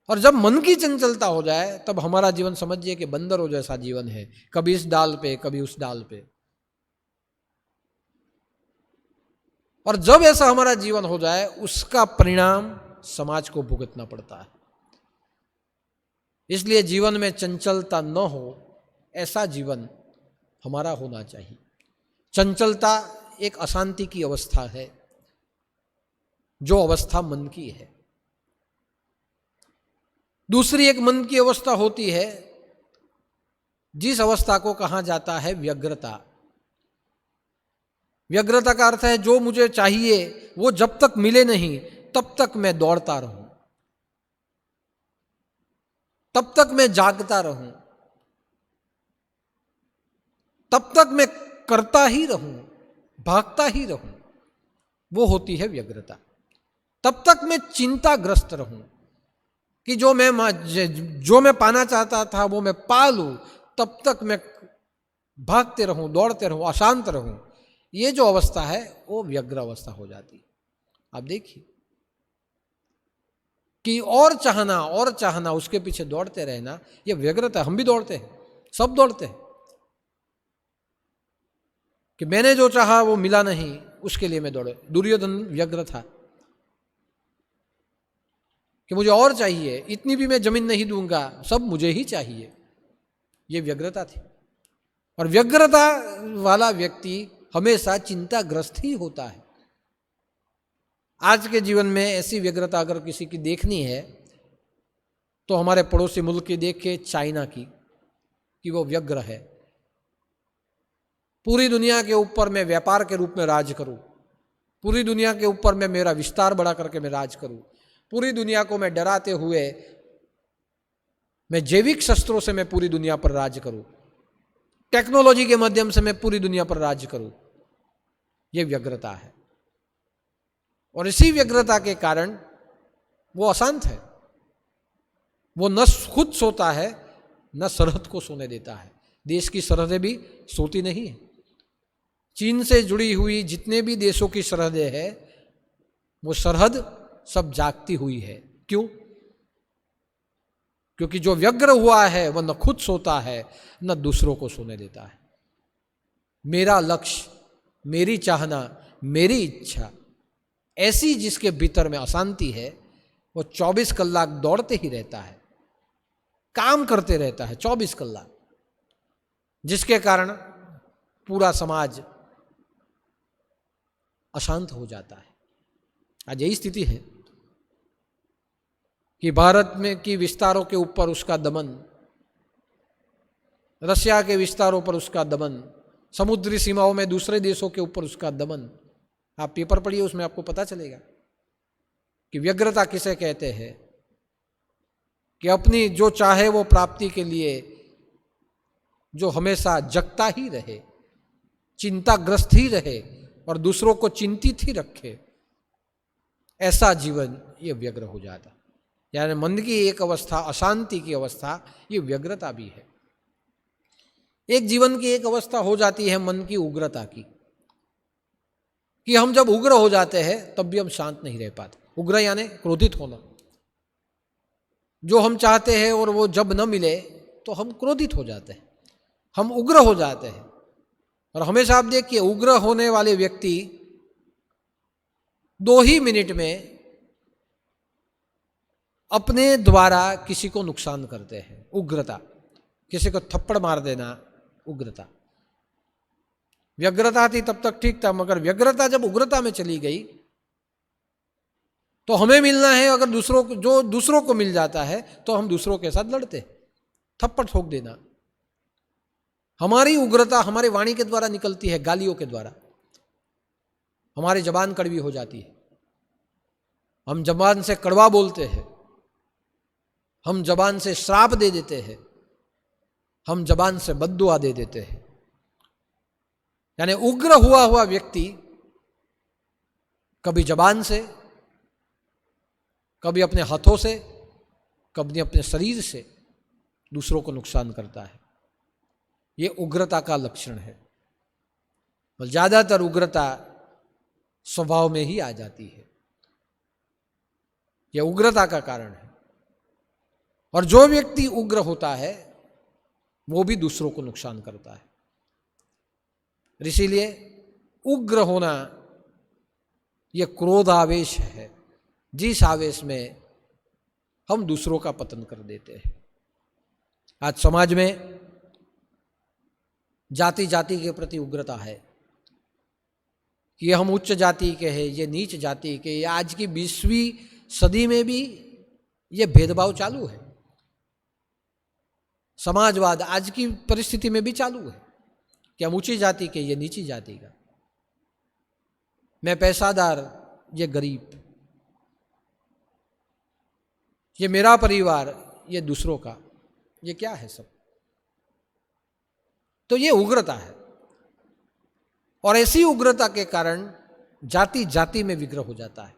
Speaker 2: और जब मन की चंचलता हो जाए तब हमारा जीवन समझिए कि बंदरों जैसा जीवन है, कभी इस डाल पे कभी उस डाल पे। और जब ऐसा हमारा जीवन हो जाए उसका परिणाम समाज को भुगतना पड़ता है। इसलिए जीवन में चंचलता न हो ऐसा जीवन हमारा होना चाहिए। चंचलता एक अशांति की अवस्था है, जो अवस्था मन की है। दूसरी एक मन की अवस्था होती है जिस अवस्था को कहा जाता है व्यग्रता। व्यग्रता का अर्थ है जो मुझे चाहिए वो जब तक मिले नहीं तब तक मैं दौड़ता रहूं, तब तक मैं जागता रहूं, तब तक मैं करता ही रहूं, भागता ही रहूं। वो होती है व्यग्रता। तब तक मैं चिंताग्रस्त रहूं कि जो मैं पाना चाहता था वो मैं पा लूं, तब तक मैं भागते रहूं, दौड़ते रहूं, अशांत रहूं। ये जो अवस्था है वो व्यग्र अवस्था हो जाती। आप देखिए कि और चाहना, उसके पीछे दौड़ते रहना, ये व्यग्रता। हम भी दौड़ते हैं, सब दौड़ते हैं कि मैंने जो चाहा वो मिला नहीं, उसके लिए मैं दौड़े। दुर्योधन व्यग्र था कि मुझे और चाहिए, इतनी भी मैं जमीन नहीं दूंगा, सब मुझे ही चाहिए। ये व्यग्रता थी। और व्यग्रता वाला व्यक्ति हमेशा चिंताग्रस्त ही होता है। आज के जीवन में ऐसी व्यग्रता अगर किसी की देखनी है तो हमारे पड़ोसी मुल्क की देखिए, चाइना की। कि वो व्यग्र है। पूरी दुनिया के ऊपर मैं व्यापार के रूप में राज करूं, पूरी दुनिया के ऊपर मैं मेरा विस्तार बढ़ा करके मैं राज करूं, पूरी दुनिया को मैं डराते हुए मैं जैविक शस्त्रों से मैं पूरी दुनिया पर राज करूं, टेक्नोलॉजी के माध्यम से मैं पूरी दुनिया पर राज करूं, यह व्यग्रता है। और इसी व्यग्रता के कारण वो अशांत है। वो न खुद सोता है, न सरहद को सोने देता है। देश की सरहदें भी सोती नहीं है। चीन से जुड़ी हुई जितने भी देशों की सरहदें हैं, वो सरहद सब जागती हुई है। क्यों? क्योंकि जो व्यग्र हुआ है वह न खुद सोता है, न दूसरों को सोने देता है। मेरा लक्ष्य, मेरी चाहना, मेरी इच्छा, ऐसी जिसके भीतर में अशांति है, वो 24 कलाक दौड़ते ही रहता है, काम करते रहता है 24 कलाक, जिसके कारण पूरा समाज अशांत हो जाता है। आज यही स्थिति है कि भारत में की विस्तारों के ऊपर उसका दमन, रशिया के विस्तारों पर उसका दमन, समुद्री सीमाओं में दूसरे देशों के ऊपर उसका दमन। आप पेपर पढ़िए, उसमें आपको पता चलेगा कि व्यग्रता किसे कहते हैं। कि अपनी जो चाहे वो प्राप्ति के लिए जो हमेशा जगता ही रहे, चिंताग्रस्त ही रहे और दूसरों को चिंतित ही रखे, ऐसा जीवन ये व्यग्र हो जाता। यानी मन की एक अवस्था, अशांति की अवस्था, ये व्यग्रता भी है। एक जीवन की एक अवस्था हो जाती है मन की उग्रता की, कि हम जब उग्र हो जाते हैं तब भी हम शांत नहीं रह पाते। उग्र यानी क्रोधित होना। जो हम चाहते हैं और वो जब न मिले तो हम क्रोधित हो जाते हैं, हम उग्र हो जाते हैं। और हमेशा आप देखिए, उग्र होने वाले व्यक्ति 2 ही मिनट में अपने द्वारा किसी को नुकसान करते हैं। उग्रता, किसी को थप्पड़ मार देना, उग्रता। व्यग्रता थी तब तक ठीक था, मगर व्यग्रता जब उग्रता में चली गई तो हमें मिलना है, अगर दूसरों को, जो दूसरों को मिल जाता है तो हम दूसरों के साथ लड़ते, थप्पड़ ठोक देना। हमारी उग्रता हमारी वाणी के द्वारा निकलती है, गालियों के द्वारा। हमारी जबान कड़वी हो जाती है, हम जबान से कड़वा बोलते हैं, हम जबान से श्राप दे देते हैं, हम जबान से बद्दुआ दे देते हैं। यानी उग्र हुआ व्यक्ति कभी जबान से, कभी अपने हाथों से, कभी अपने शरीर से दूसरों को नुकसान करता है। ये उग्रता का लक्षण है। और ज्यादातर उग्रता स्वभाव में ही आ जाती है, यह उग्रता का कारण है। और जो व्यक्ति उग्र होता है वो भी दूसरों को नुकसान करता है। इसीलिए उग्र होना यह क्रोध आवेश है, जिस आवेश में हम दूसरों का पतन कर देते हैं। आज समाज में जाति जाति के प्रति उग्रता है कि हम उच्च जाति के हैं, ये नीच जाति के। आज की 20वीं सदी में भी ये भेदभाव चालू है। समाजवाद आज की परिस्थिति में भी चालू है कि हम ऊंची जाति के, ये नीची जाति का, मैं पैसादार, ये गरीब, ये मेरा परिवार, ये दूसरों का। ये क्या है सब? तो ये उग्रता है। और ऐसी उग्रता के कारण जाति जाति में विग्रह हो जाता है,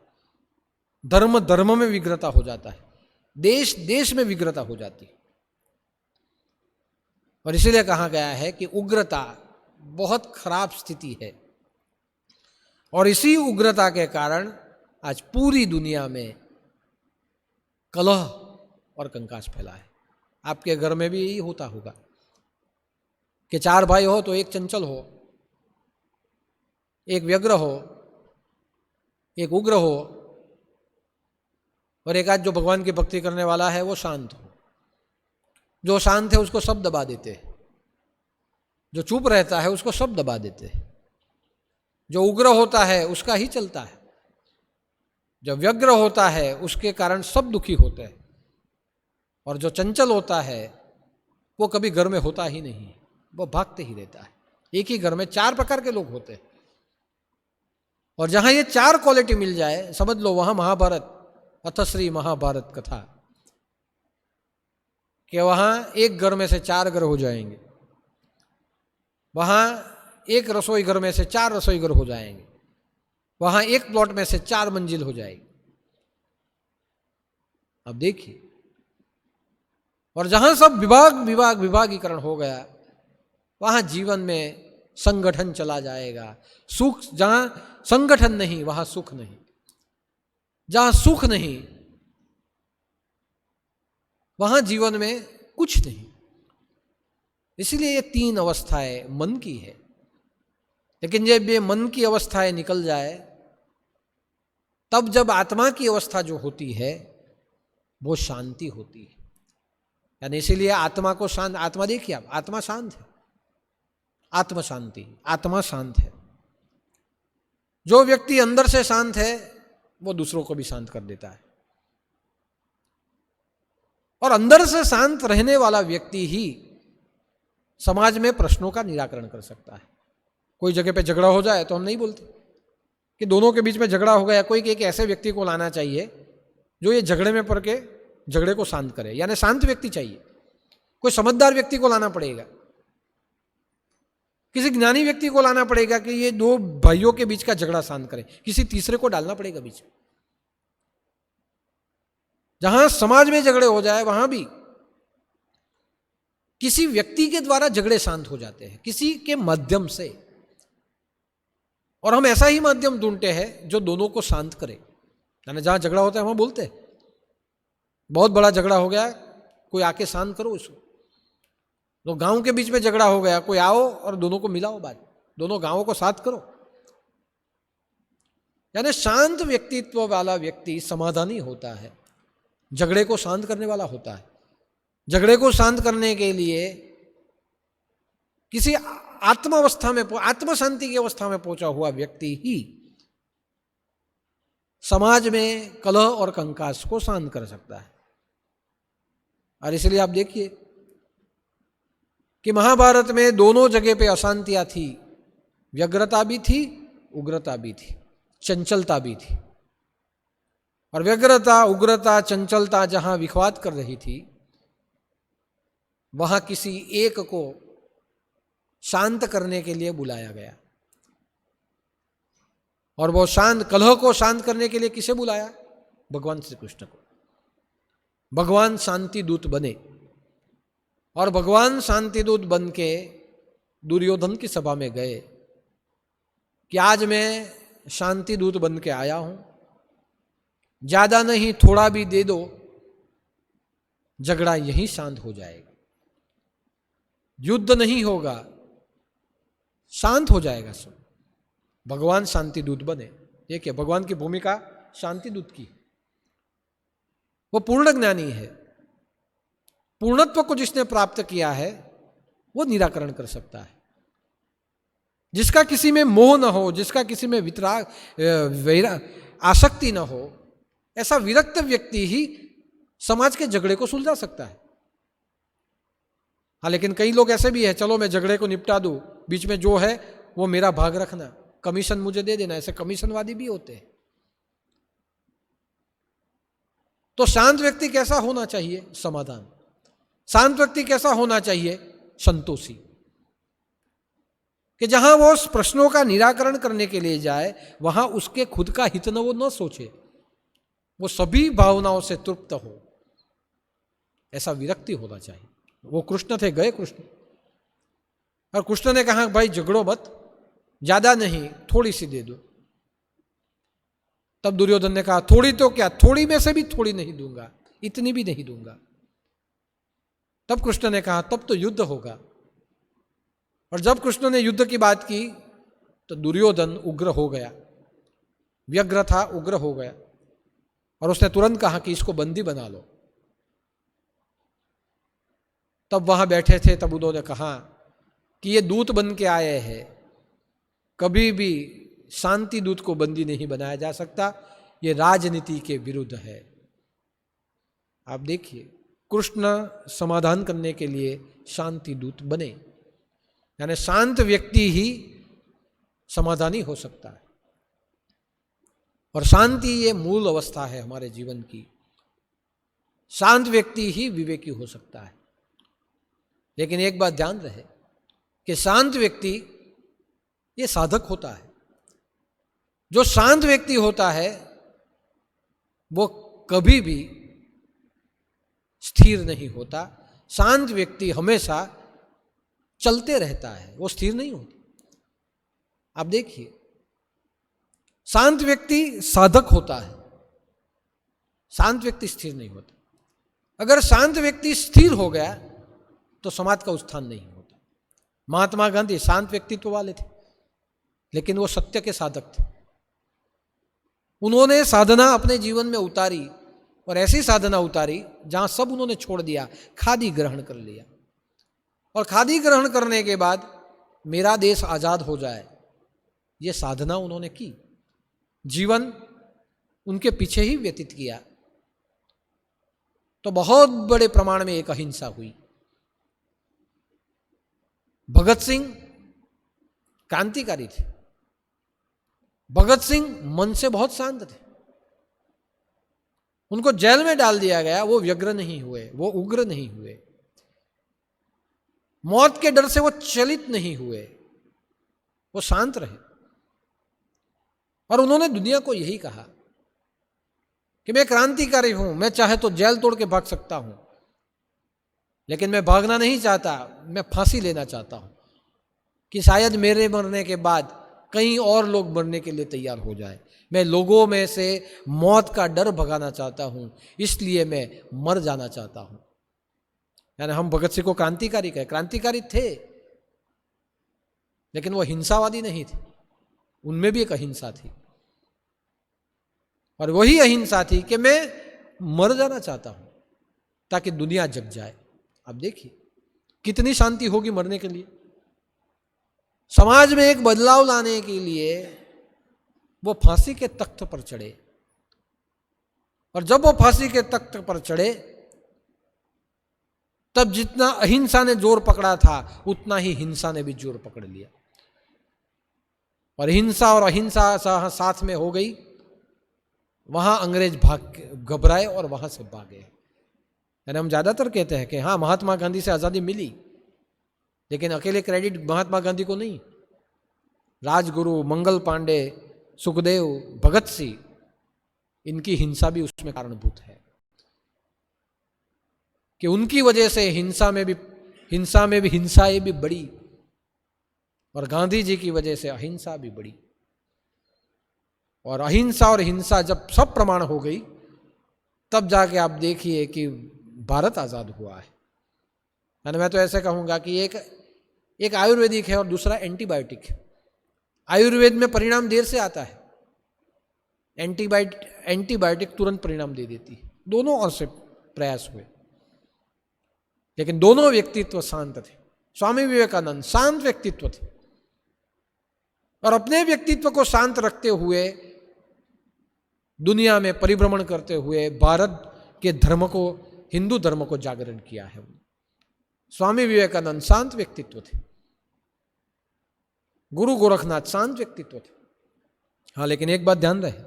Speaker 2: धर्म धर्म में विग्रता हो जाता है, देश देश में विग्रता हो जाती है। और इसीलिए कहा गया है कि उग्रता बहुत खराब स्थिति है। और इसी उग्रता के कारण आज पूरी दुनिया में कलह और कंकास फैला है। आपके घर में भी यही होता होगा कि 4 भाई हो तो एक चंचल हो, एक व्यग्र हो, एक उग्र हो, और एक आज जो भगवान की भक्ति करने वाला है वो शांत हो। जो शांत है उसको सब दबा देते हैं, जो चुप रहता है उसको सब दबा देते हैं। जो उग्र होता है उसका ही चलता है, जो व्यग्र होता है उसके कारण सब दुखी होते हैं, और जो चंचल होता है वो कभी घर में होता ही नहीं, वो भागते ही रहता है। एक ही घर में 4 प्रकार के लोग होते हैं, और जहां ये 4 क्वालिटी मिल जाए, समझ लो वहां महाभारत, अथश्री महाभारत कथा, कि वहां एक घर में से 4 घर हो जाएंगे, वहां एक रसोई घर में से 4 रसोई घर हो जाएंगे, वहां एक प्लॉट में से 4 मंजिल हो जाएगी। अब देखिए, और जहां सब विभागीकरण हो गया, वहां जीवन में संगठन चला जाएगा। सुख, जहां संगठन नहीं वहां सुख नहीं, जहां सुख नहीं वहां जीवन में कुछ नहीं। इसलिए ये 3 अवस्थाएं मन की है, लेकिन जब ये मन की अवस्थाएं निकल जाए, तब जब आत्मा की अवस्था जो होती है वो शांति होती है। यानी इसीलिए आत्मा को शांत, आत्मा देखिए आप, आत्मा शांत है, आत्म शांति, आत्मा शांत है। जो व्यक्ति अंदर से शांत है वो दूसरों को भी शांत कर देता है, और अंदर से शांत रहने वाला व्यक्ति ही समाज में प्रश्नों का निराकरण कर सकता है। कोई जगह पे झगड़ा हो जाए तो हम नहीं बोलते कि दोनों के बीच में झगड़ा हो गया, कोई एक ऐसे व्यक्ति को लाना चाहिए जो ये झगड़े में पड़ के झगड़े को शांत करे, यानी शांत व्यक्ति चाहिए। कोई समझदार व्यक्ति को लाना पड़ेगा, किसी ज्ञानी व्यक्ति को लाना पड़ेगा कि ये 2 भाइयों के बीच का झगड़ा शांत करे, किसी तीसरे को डालना पड़ेगा बीच में। जहां समाज में झगड़े हो जाए वहां भी किसी व्यक्ति के द्वारा झगड़े शांत हो जाते हैं, किसी के माध्यम से। और हम ऐसा ही माध्यम ढूंढते हैं जो दोनों को शांत करे। यानी जहां झगड़ा होता है वहां बोलते हैं, बहुत बड़ा झगड़ा हो गया, कोई आके शांत करो इसको। तो गांव के बीच में झगड़ा हो गया, कोई आओ और दोनों को मिलाओ, बात, दोनों गांवों को साथ करो। यानी शांत व्यक्तित्व वाला व्यक्ति समाधानी होता है, झगड़े को शांत करने वाला होता है। झगड़े को शांत करने के लिए किसी आत्मावस्था में, आत्म शांति की अवस्था में पहुंचा हुआ व्यक्ति ही समाज में कलह और कंकास को शांत कर सकता है। और इसलिए आप देखिए कि महाभारत में दोनों जगह पे अशांतियां थी, व्यग्रता भी थी, उग्रता भी थी, चंचलता भी थी। और व्यग्रता, उग्रता, चंचलता जहां विखवाद कर रही थी, वहां किसी एक को शांत करने के लिए बुलाया गया। और वो शांत, कलह को शांत करने के लिए किसे बुलाया? भगवान श्री कृष्ण को। भगवान शांति दूत बने, और भगवान शांति दूत बन के दुर्योधन की सभा में गए कि आज मैं शांति दूत बन के आया हूं, ज्यादा नहीं थोड़ा भी दे दो, झगड़ा यहीं शांत हो जाएगा, युद्ध नहीं होगा, शांत हो जाएगा सब। भगवान शांति दूत बने। देखिए, भगवान की भूमिका शांति दूत की। वो पूर्ण ज्ञानी है, पूर्णत्व को जिसने प्राप्त किया है वो निराकरण कर सकता है। जिसका किसी में मोह न हो, जिसका किसी में आसक्ति न हो, ऐसा विरक्त व्यक्ति ही समाज के झगड़े को सुलझा सकता है। हाँ, लेकिन कई लोग ऐसे भी है, चलो मैं झगड़े को निपटा दूं, बीच में जो है वो मेरा भाग रखना, कमीशन मुझे दे देना, ऐसे कमीशनवादी भी होते हैं। तो शांत व्यक्ति कैसा होना चाहिए? समाधान। शांत व्यक्ति कैसा होना चाहिए? संतोषी। कि जहां वो प्रश्नों का निराकरण करने के लिए जाए, वहां उसके खुद का हित न वो न सोचे, वो सभी भावनाओं से तृप्त हो, ऐसा विरक्ति होना चाहिए। वो कृष्ण थे, गए कृष्ण, और कृष्ण ने कहा भाई झगड़ो मत, ज्यादा नहीं थोड़ी सी दे दो। तब दुर्योधन ने कहा थोड़ी तो क्या, थोड़ी में से भी थोड़ी नहीं दूंगा, इतनी भी नहीं दूंगा। तब कृष्ण ने कहा तब तो युद्ध होगा। और जब कृष्ण ने युद्ध की बात की तो दुर्योधन उग्र हो गया, व्यग्र था, उग्र हो गया, और उसने तुरंत कहा कि इसको बंदी बना लो। तब वहां बैठे थे, तब उन्होंने कहा कि ये दूत बन के आए हैं, कभी भी शांति दूत को बंदी नहीं बनाया जा सकता, ये राजनीति के विरुद्ध है। आप देखिए, कृष्ण समाधान करने के लिए शांति दूत बने, यानी शांत व्यक्ति ही समाधानी हो सकता है। और शांति ये मूल अवस्था है हमारे जीवन की। शांत व्यक्ति ही विवेकी हो सकता है। लेकिन एक बात ध्यान रहे कि शांत व्यक्ति ये साधक होता है। जो शांत व्यक्ति होता है वो कभी भी स्थिर नहीं होता। शांत व्यक्ति हमेशा चलते रहता है, वो स्थिर नहीं होता। आप देखिए, शांत व्यक्ति साधक होता है, शांत व्यक्ति स्थिर नहीं होता। अगर शांत व्यक्ति स्थिर हो गया तो समाज का उत्थान नहीं होता। महात्मा गांधी शांत व्यक्तित्व वाले थे, लेकिन वो सत्य के साधक थे। उन्होंने साधना अपने जीवन में उतारी, और ऐसी साधना उतारी जहां सब उन्होंने छोड़ दिया, खादी ग्रहण कर लिया। और खादी ग्रहण करने के बाद मेरा देश आजाद हो जाए, ये साधना उन्होंने की। जीवन उनके पीछे ही व्यतीत किया। तो बहुत बड़े प्रमाण में एक अहिंसा हुई। भगत सिंह क्रांतिकारी थे। भगत सिंह मन से बहुत शांत थे। उनको जेल में डाल दिया गया, वो व्यग्र नहीं हुए, वो उग्र नहीं हुए। मौत के डर से वो चलित नहीं हुए, वो शांत रहे। और उन्होंने दुनिया को यही कहा कि मैं क्रांतिकारी हूं, मैं चाहे तो जेल तोड़ के भाग सकता हूं, लेकिन मैं भागना नहीं चाहता, मैं फांसी लेना चाहता हूं कि शायद मेरे मरने के बाद कई और लोग मरने के लिए तैयार हो जाए। मैं लोगों में से मौत का डर भगाना चाहता हूं, इसलिए मैं मर जाना चाहता हूं। यानी हम भगत सिंह को क्रांतिकारी कहे, क्रांतिकारी थे, लेकिन वो हिंसावादी नहीं थे। उनमें भी एक अहिंसा थी, और वही अहिंसा थी कि मैं मर जाना चाहता हूं ताकि दुनिया जग जाए। अब देखिए कितनी शांति होगी मरने के लिए। समाज में एक बदलाव लाने के लिए वो फांसी के तख्त पर चढ़े, और जब वो फांसी के तख्त पर चढ़े तब जितना अहिंसा ने जोर पकड़ा था उतना ही हिंसा ने भी जोर पकड़ लिया, और हिंसा और अहिंसा साथ में हो गई। वहां अंग्रेज घबराए और वहां से भागे। यानी हम ज्यादातर कहते हैं कि हाँ महात्मा गांधी से आजादी मिली, लेकिन अकेले क्रेडिट महात्मा गांधी को नहीं। राजगुरु, मंगल पांडे, सुखदेव, भगत सिंह, इनकी हिंसा भी उसमें कारणभूत है कि उनकी वजह से हिंसा में भी हिंसाएं भी बढ़ी, और गांधी जी की वजह से अहिंसा भी बढ़ी। और अहिंसा और हिंसा जब सब प्रमाण हो गई, तब जाके आप देखिए कि भारत आजाद हुआ है। यानी मैं तो ऐसे कहूंगा कि एक आयुर्वेदिक है और दूसरा एंटीबायोटिक है। आयुर्वेद में परिणाम देर से आता है, एंटीबायोटिक तुरंत परिणाम दे देती है। दोनों ओर से प्रयास हुए, लेकिन दोनों व्यक्तित्व शांत थे। स्वामी विवेकानंद शांत व्यक्तित्व थे, और अपने व्यक्तित्व को शांत रखते हुए दुनिया में परिभ्रमण करते हुए भारत के धर्म को, हिंदू धर्म को जागरण किया है। स्वामी विवेकानंद शांत व्यक्तित्व थे। गुरु गोरखनाथ शांत व्यक्तित्व थे। हाँ, लेकिन एक बात ध्यान रहे,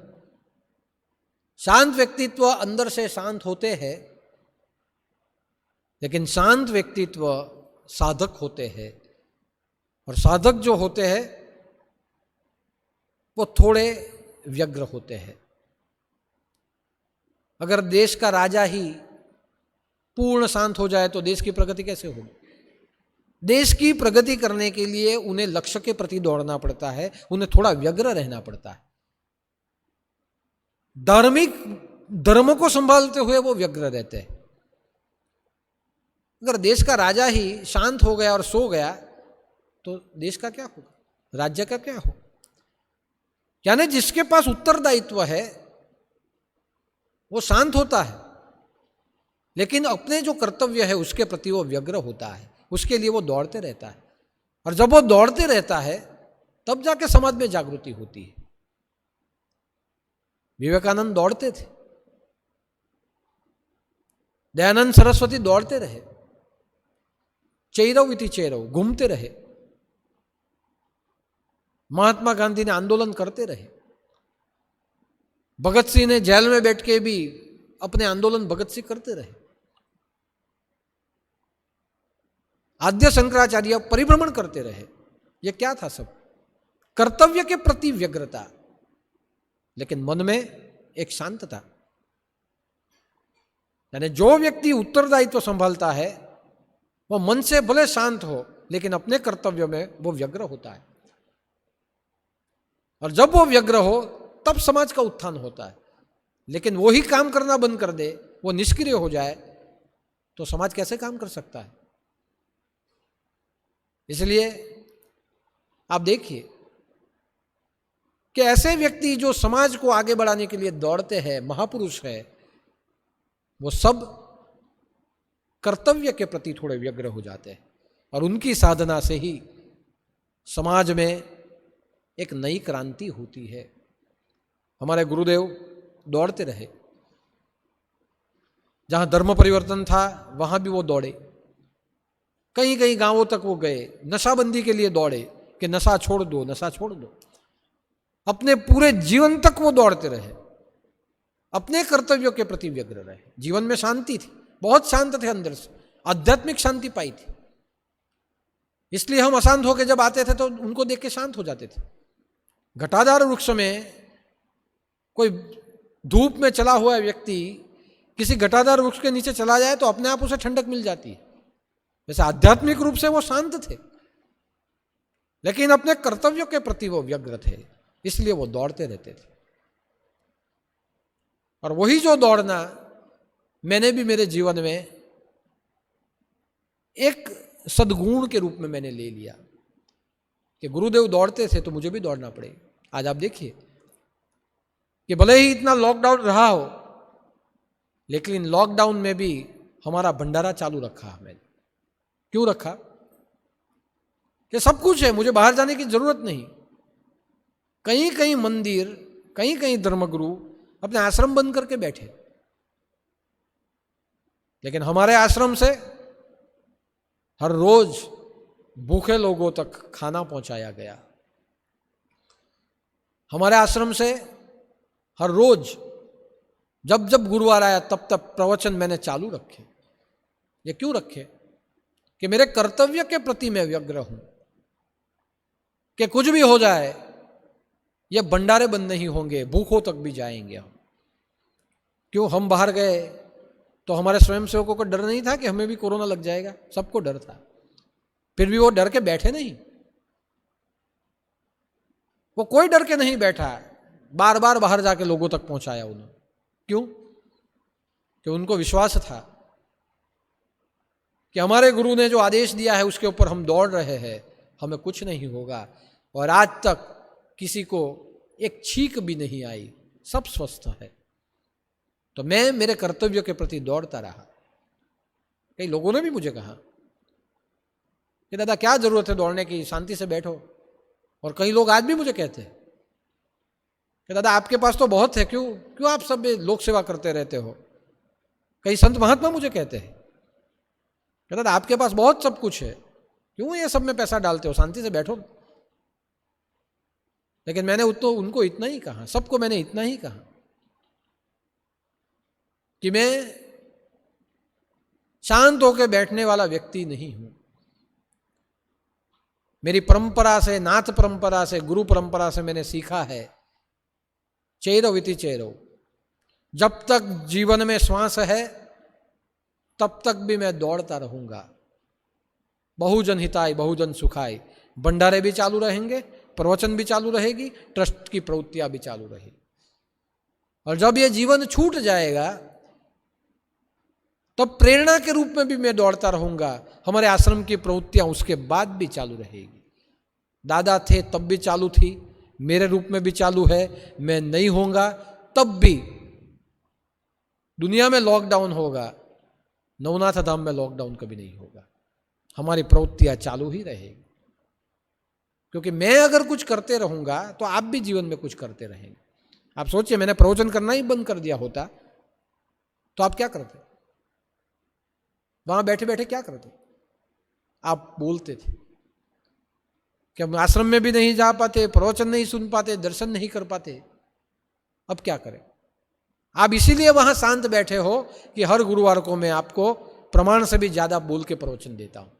Speaker 2: शांत व्यक्तित्व अंदर से शांत होते हैं, लेकिन शांत व्यक्तित्व साधक होते हैं, और साधक जो होते हैं वो थोड़े व्यग्र होते हैं। अगर देश का राजा ही पूर्ण शांत हो जाए तो देश की प्रगति कैसे होगी? देश की प्रगति करने के लिए उन्हें लक्ष्य के प्रति दौड़ना पड़ता है, उन्हें थोड़ा व्यग्र रहना पड़ता है। धार्मिक धर्म को संभालते हुए वो व्यग्र रहते हैं। अगर देश का राजा ही शांत हो गया और सो गया तो देश का क्या होगा, राज्य का क्या होगा? यानी जिसके पास उत्तरदायित्व है वो शांत होता है, लेकिन अपने जो कर्तव्य है उसके प्रति वो व्यग्र होता है, उसके लिए वो दौड़ते रहता है। और जब वो दौड़ते रहता है तब जाके समाज में जागृति होती है। विवेकानंद दौड़ते थे, दयानंद सरस्वती दौड़ते रहे, चैरव इति चैरव, घूमते रहे। महात्मा गांधी ने आंदोलन करते रहे। भगत सिंह ने जेल में बैठ के भी अपने आंदोलन भगत सिंह करते रहे। आद्य शंकराचार्य परिभ्रमण करते रहे। ये क्या था? सब कर्तव्य के प्रति व्यग्रता, लेकिन मन में एक शांतता। यानी जो व्यक्ति उत्तरदायित्व संभालता है वो मन से भले शांत हो, लेकिन अपने कर्तव्य में वो व्यग्र होता है। और जब वो व्यग्र हो तब समाज का उत्थान होता है। लेकिन वो ही काम करना बंद कर दे, वो निष्क्रिय हो जाए, तो समाज कैसे काम कर सकता है? इसलिए आप देखिए कि ऐसे व्यक्ति जो समाज को आगे बढ़ाने के लिए दौड़ते हैं, महापुरुष है, वो सब कर्तव्य के प्रति थोड़े व्यग्र हो जाते हैं। और उनकी साधना से ही समाज में एक नई क्रांति होती है। हमारे गुरुदेव दौड़ते रहे। जहां धर्म परिवर्तन था वहां भी वो दौड़े। कई कई गांवों तक वो गए, नशाबंदी के लिए दौड़े कि नशा छोड़ दो, नशा छोड़ दो। अपने पूरे जीवन तक वो दौड़ते रहे, अपने कर्तव्यों के प्रति व्यग्र रहे। जीवन में शांति थी, बहुत शांत थे अंदर से, आध्यात्मिक शांति पाई थी। इसलिए हम अशांत होकर जब आते थे तो उनको देख के शांत हो जाते थे। घटाधार वृक्ष में कोई धूप में चला हुआ व्यक्ति किसी घटाधार वृक्ष के नीचे चला जाए तो अपने आप उसे ठंडक मिल जाती है। वैसे आध्यात्मिक रूप से वो शांत थे, लेकिन अपने कर्तव्यों के प्रति वो व्यग्र थे, इसलिए वो दौड़ते रहते थे। और वही जो दौड़ना मैंने भी मेरे जीवन में एक सद्गुण के रूप में मैंने ले लिया कि गुरुदेव दौड़ते थे तो मुझे भी दौड़ना पड़ेगा। आज आप देखिए कि भले ही इतना लॉकडाउन रहा हो, लेकिन लॉकडाउन में भी हमारा भंडारा चालू रखा हमने। क्यों रखा? कि सब कुछ है, मुझे बाहर जाने की जरूरत नहीं। कहीं कहीं मंदिर, कहीं कहीं धर्मगुरु अपने आश्रम बंद करके बैठे, लेकिन हमारे आश्रम से हर रोज भूखे लोगों तक खाना पहुंचाया गया। हमारे आश्रम से हर रोज जब जब गुरुवार आया तब तब प्रवचन मैंने चालू रखे। ये क्यों रखे? कि मेरे कर्तव्य के प्रति मैं व्यग्र हूं कि कुछ भी हो जाए ये भंडारे बंद नहीं होंगे, भूखों तक भी जाएंगे हम। क्यों? हम बाहर गए तो हमारे स्वयंसेवकों को डर नहीं था कि हमें भी कोरोना लग जाएगा? सबको डर था, फिर भी वो डर के बैठे नहीं। वो कोई डर के नहीं बैठा, बार बार बाहर जाके लोगों तक पहुंचाया उन्होंने। क्यों? कि उनको विश्वास था कि हमारे गुरु ने जो आदेश दिया है उसके ऊपर हम दौड़ रहे हैं, हमें कुछ नहीं होगा। और आज तक किसी को एक छींक भी नहीं आई, सब स्वस्थ है। तो मैं मेरे कर्तव्य के प्रति दौड़ता रहा। कई लोगों ने भी मुझे कहा कि दादा क्या जरूरत है दौड़ने की, शांति से बैठो। और कई लोग आज भी मुझे कहते हैं कि दादा आपके पास तो बहुत है, क्यों आप सब लोक सेवा करते रहते हो। कई संत महात्मा मुझे कहते हैं कि दादा आपके पास बहुत सब कुछ है, क्यों ये सब में पैसा डालते हो, शांति से बैठो। लेकिन मैंने उनको इतना ही कहा, सबको मैंने इतना ही कहा कि मैं शांत होकर बैठने वाला व्यक्ति नहीं हूं। मेरी परंपरा से, नाथ परंपरा से, गुरु परंपरा से मैंने सीखा है चैरव इति चैरव। जब तक जीवन में श्वास है तब तक भी मैं दौड़ता रहूंगा। बहुजन हिताय बहुजन सुखाय, भंडारे भी चालू रहेंगे, प्रवचन भी चालू रहेगी, ट्रस्ट की प्रवृत्तियां भी चालू रहेगी। और जब ये जीवन छूट जाएगा तब प्रेरणा के रूप में भी मैं दौड़ता रहूंगा। हमारे आश्रम की प्रवृत्तियां उसके बाद भी चालू रहेगी। दादा थे तब भी चालू थी, मेरे रूप में भी चालू है। मैं नहीं होऊंगा तब भी दुनिया में लॉकडाउन होगा, नवनाथ धाम में लॉकडाउन कभी नहीं होगा। हमारी प्रवृत्तियां चालू ही रहेगी, क्योंकि मैं अगर कुछ करते रहूंगा तो आप भी जीवन में कुछ करते रहेंगे। आप सोचिए, मैंने प्रवचन करना ही बंद कर दिया होता तो आप क्या करते? वहां बैठे बैठे क्या करते? आप बोलते थे कि हम आश्रम में भी नहीं जा पाते, प्रवचन नहीं सुन पाते, दर्शन नहीं कर पाते। अब क्या करें? आप इसीलिए वहां शांत बैठे हो कि हर गुरुवार को मैं आपको प्रमाण से भी ज्यादा बोल के प्रवचन देता हूं।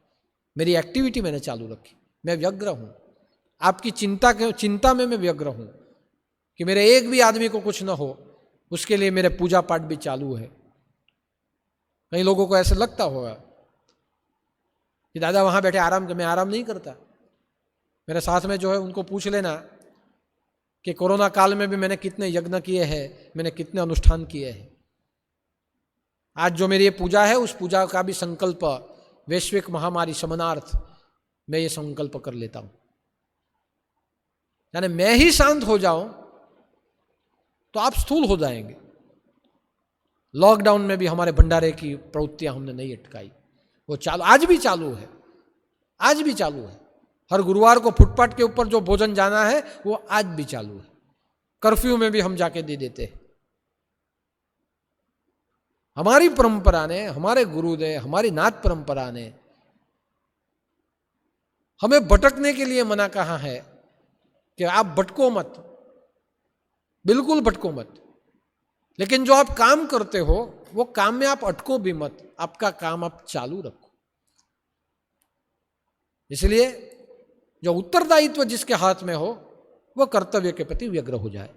Speaker 2: मेरी एक्टिविटी मैंने चालू रखी, मैं व्यग्र हूं, आपकी चिंता में मैं व्यग्र हूं कि मेरे एक भी आदमी को कुछ ना हो, उसके लिए मेरे पूजा पाठ भी चालू है। कई लोगों को ऐसे लगता होगा कि दादा वहां बैठे आराम कर, मैं आराम नहीं करता। मेरे साथ में जो है उनको पूछ लेना कि कोरोना काल में भी मैंने कितने यज्ञ किए हैं, मैंने कितने अनुष्ठान किए हैं। आज जो मेरी ये पूजा है, उस पूजा का भी संकल्प वैश्विक महामारी शमनार्थ मैं ये संकल्प कर लेता हूं। यानी मैं ही शांत हो जाऊं तो आप स्थूल हो जाएंगे। लॉकडाउन में भी हमारे भंडारे की प्रवृत्तियां हमने नहीं अटकाई, वो चालू, आज भी चालू है, आज भी चालू है। हर गुरुवार को फुटपाथ के ऊपर जो भोजन जाना है वो आज भी चालू है। कर्फ्यू में भी हम जाके दे देते हैं। हमारी परंपरा ने, हमारे गुरु ने, हमारी नाथ परंपरा ने हमें भटकने के लिए मना कहा है कि आप भटको मत, बिल्कुल भटको मत। लेकिन जो आप काम करते हो वो काम में आप अटको भी मत, आपका काम आप चालू रखो। इसलिए जो उत्तरदायित्व जिसके हाथ में हो वो कर्तव्य के प्रति व्यग्र हो जाए,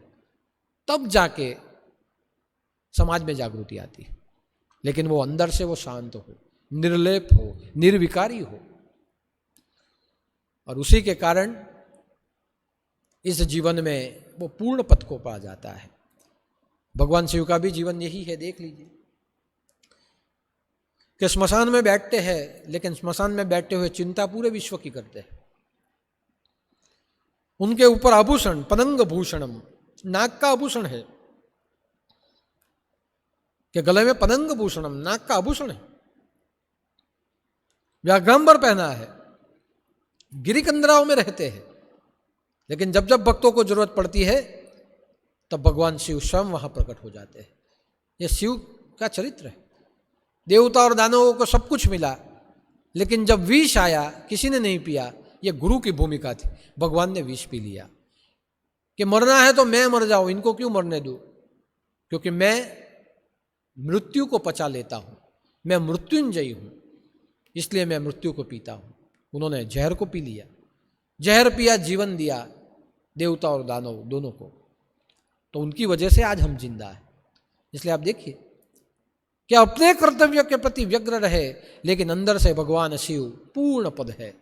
Speaker 2: तब जाके समाज में जागृति आती है। लेकिन वो अंदर से वो शांत हो, निर्लेप हो, निर्विकारी हो। और उसी के कारण इस जीवन में वो पूर्ण पद को पा जाता है। भगवान शिव का भी जीवन यही है, देख लीजिए कि स्मशान में बैठते हैं, लेकिन स्मशान में बैठते हुए चिंता पूरे विश्व की करते हैं। उनके ऊपर आभूषण पतंग भूषणम, नाक का आभूषण है कि गले में पतंग भूषणम, नाक का आभूषण है, व्याघ्रांबर पहना है, गिरिकंदराओं में रहते हैं। लेकिन जब जब भक्तों को जरूरत पड़ती है तब भगवान शिव स्वयं वहां प्रकट हो जाते हैं। यह शिव का चरित्र है। देवता और दानवों को सब कुछ मिला, लेकिन जब विष आया किसी ने नहीं पिया। यह गुरु की भूमिका थी। भगवान ने विष पी लिया कि मरना है तो मैं मर जाऊं, इनको क्यों मरने दूं, क्योंकि मैं मृत्यु को पचा लेता हूं, मैं मृत्युंजयी हूं, इसलिए मैं मृत्यु को पीता हूं। उन्होंने जहर को पी लिया, जहर पिया, जीवन दिया देवता और दानव दोनों को। तो उनकी वजह से आज हम जिंदा हैं। इसलिए आप देखिए कि अपने कर्तव्य के प्रति व्यग्र रहे, लेकिन अंदर से भगवान शिव पूर्ण पद है।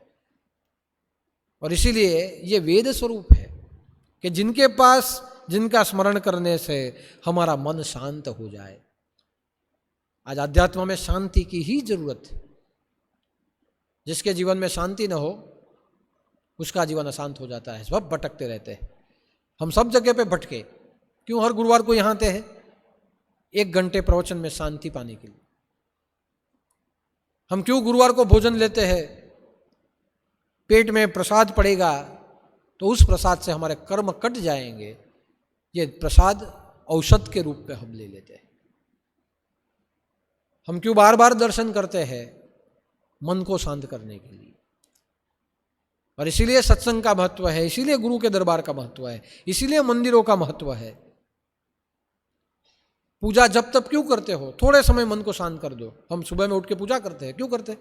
Speaker 2: और इसीलिए ये वेद स्वरूप है कि जिनके पास, जिनका स्मरण करने से हमारा मन शांत हो जाए। आज अध्यात्म में शांति की ही जरूरत है। जिसके जीवन में शांति न हो उसका जीवन अशांत हो जाता है। सब भटकते रहते हैं। हम सब जगह पे भटके क्यों? हर गुरुवार को यहाँ आते हैं 1 घंटे प्रवचन में शांति पाने के लिए। हम क्यों गुरुवार को भोजन लेते हैं? पेट में प्रसाद पड़ेगा तो उस प्रसाद से हमारे कर्म कट जाएंगे। ये प्रसाद औषध के रूप में हम ले लेते हैं। हम क्यों बार बार दर्शन करते हैं? मन को शांत करने के लिए। और इसीलिए सत्संग का महत्व है, इसीलिए गुरु के दरबार का महत्व है, इसीलिए मंदिरों का महत्व है। पूजा जब तब क्यों करते हो? थोड़े समय मन को शांत कर दो। हम सुबह में उठ के पूजा करते हैं, क्यों करते हैं?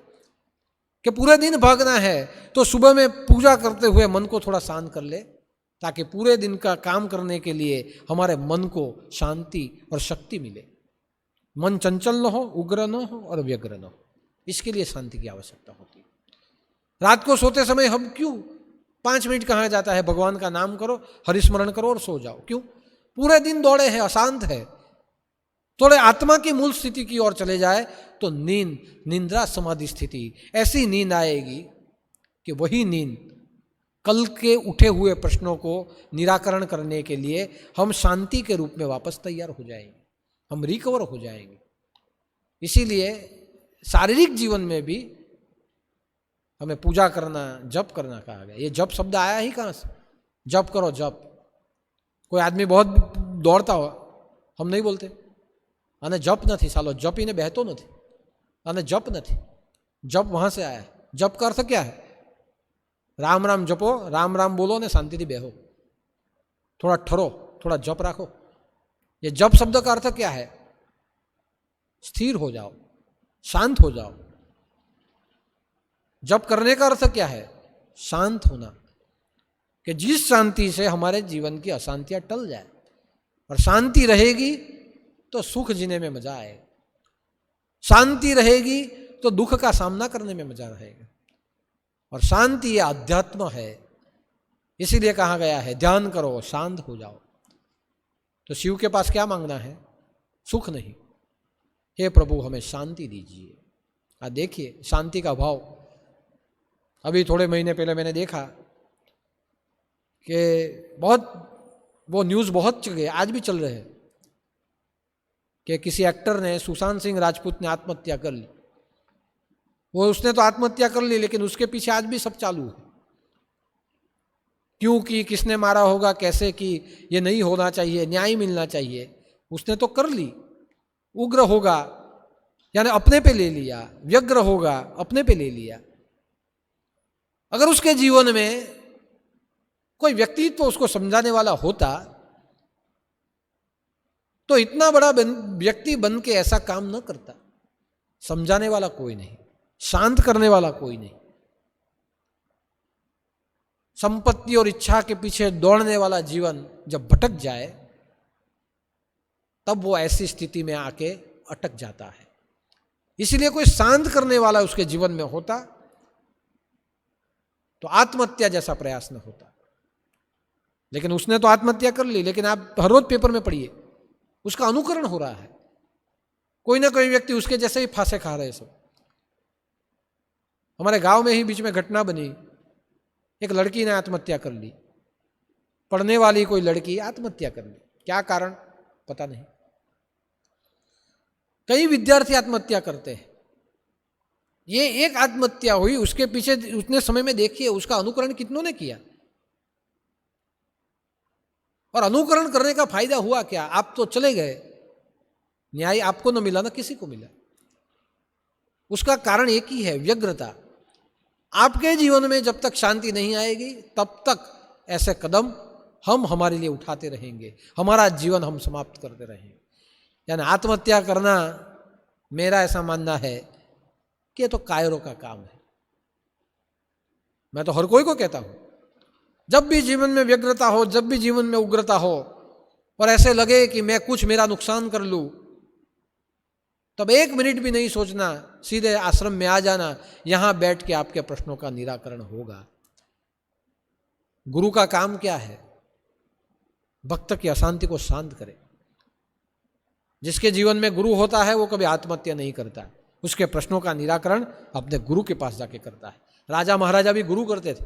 Speaker 2: कि पूरे दिन भागना है तो सुबह में पूजा करते हुए मन को थोड़ा शांत कर ले, ताकि पूरे दिन का काम करने के लिए हमारे मन को शांति और शक्ति मिले। मन चंचल न हो, उग्र न हो और व्यग्र न हो। इसके लिए शांति की आवश्यकता होती है। रात को सोते समय हम क्यों 5 मिनट कहा जाता है भगवान का नाम करो, हरिस्मरण करो और सो जाओ? क्यों? पूरे दिन दौड़े हैं, अशांत है। थोड़े आत्मा की मूल स्थिति की ओर चले जाए तो निंद्रा समाधि स्थिति, ऐसी नींद आएगी कि वही नींद कल के उठे हुए प्रश्नों को निराकरण करने के लिए हम शांति के रूप में वापस तैयार हो जाएंगे, हम रिकवर हो जाएंगे। इसीलिए शारीरिक जीवन में भी हमें पूजा करना, जप करना कहा गया। ये जप शब्द आया ही कहाँ से? जप करो, जप। कोई आदमी बहुत दौड़ता हो, हम नहीं बोलते आने जप नहीं सालो, जप ही ने बहतो नहीं। અને જપ નથી. જપ વહાં સે આયા. જપ का अर्थ क्या है? राम राम जपो, राम राम बोलो ने शांति थी बेहो, थोड़ा ठहरो, थोड़ा जप राखो. ये जप शब्द का अर्थ क्या है? स्थिर हो जाओ, शांत हो जाओ. जप करने का अर्थ क्या है? शांत होना, कि जिस शांति से हमारे जीवन की अशांतियां टल जाए. और शांति रहेगी तो सुख जीने में मजा आएगा. शांति रहेगी तो दुख का सामना करने में मजा रहेगा. और शांति ये अध्यात्म है. इसीलिए कहा गया है ध्यान करो, शांत हो जाओ. तो शिव के पास क्या मांगना है? सुख नहीं. हे प्रभु हमें शांति दीजिए. देखिए शांति का भाव. अभी थोड़े महीने पहले मैंने देखा कि बहुत वो न्यूज़ बहुत चले, आज भी चल रहे हैं, कि किसी एक्टर ने, सुशांत सिंह राजपूत ने आत्महत्या कर ली. वो उसने तो आत्महत्या कर ली, लेकिन उसके पीछे आज भी सब चालू है. क्यों की, किसने मारा होगा, कैसे की, ये नहीं होना चाहिए, न्याय मिलना चाहिए. उसने तो कर ली. उग्र होगा यानी अपने पे ले लिया, व्यग्र होगा अपने पे ले लिया. अगर उसके जीवन में कोई व्यक्तित्व उसको समझाने वाला होता तो इतना बड़ा व्यक्ति बन के ऐसा काम न करता. समझाने वाला कोई नहीं, शांत करने वाला कोई नहीं. संपत्ति और इच्छा के पीछे दौड़ने वाला जीवन जब भटक जाए तब वो ऐसी स्थिति में आके अटक जाता है. इसलिए कोई शांत करने वाला उसके जीवन में होता तो आत्महत्या जैसा प्रयास न होता. लेकिन उसने तो आत्महत्या कर ली. लेकिन आप हर रोज पेपर में पढ़िए, उसका अनुकरण हो रहा है. कोई ना कोई व्यक्ति उसके जैसे ही फांसे खा रहे सब. हमारे गांव में ही बीच में घटना बनी, एक लड़की ने आत्महत्या कर ली. पढ़ने वाली कोई लड़की आत्महत्या कर ली. क्या कारण पता नहीं. कई विद्यार्थी आत्महत्या करते हैं. ये एक आत्महत्या हुई, उसके पीछे उतने समय में देखिए उसका अनुकरण कितनों ने किया. और अनुकरण करने का फायदा हुआ क्या? आप तो चले गए, न्याय आपको न मिला, ना किसी को मिला. उसका कारण एक ही है, व्यग्रता. आपके जीवन में जब तक शांति नहीं आएगी तब तक ऐसे कदम हम हमारे लिए उठाते रहेंगे, हमारा जीवन हम समाप्त करते रहेंगे. यानी आत्महत्या करना, मेरा ऐसा मानना है कि ये तो कायरों का काम है. मैं तो हर कोई को कहता हूं, जब भी जीवन में व्यग्रता हो, जब भी जीवन में उग्रता हो और ऐसे लगे कि मैं कुछ मेरा नुकसान कर लूं, तब 1 मिनट भी नहीं सोचना, सीधे आश्रम में आ जाना. यहां बैठ के आपके प्रश्नों का निराकरण होगा. गुरु का काम क्या है? भक्त की अशांति को शांत करे. जिसके जीवन में गुरु होता है वो कभी आत्महत्या नहीं करता. उसके प्रश्नों का निराकरण अपने गुरु के पास जाके करता है. राजा महाराजा भी गुरु करते थे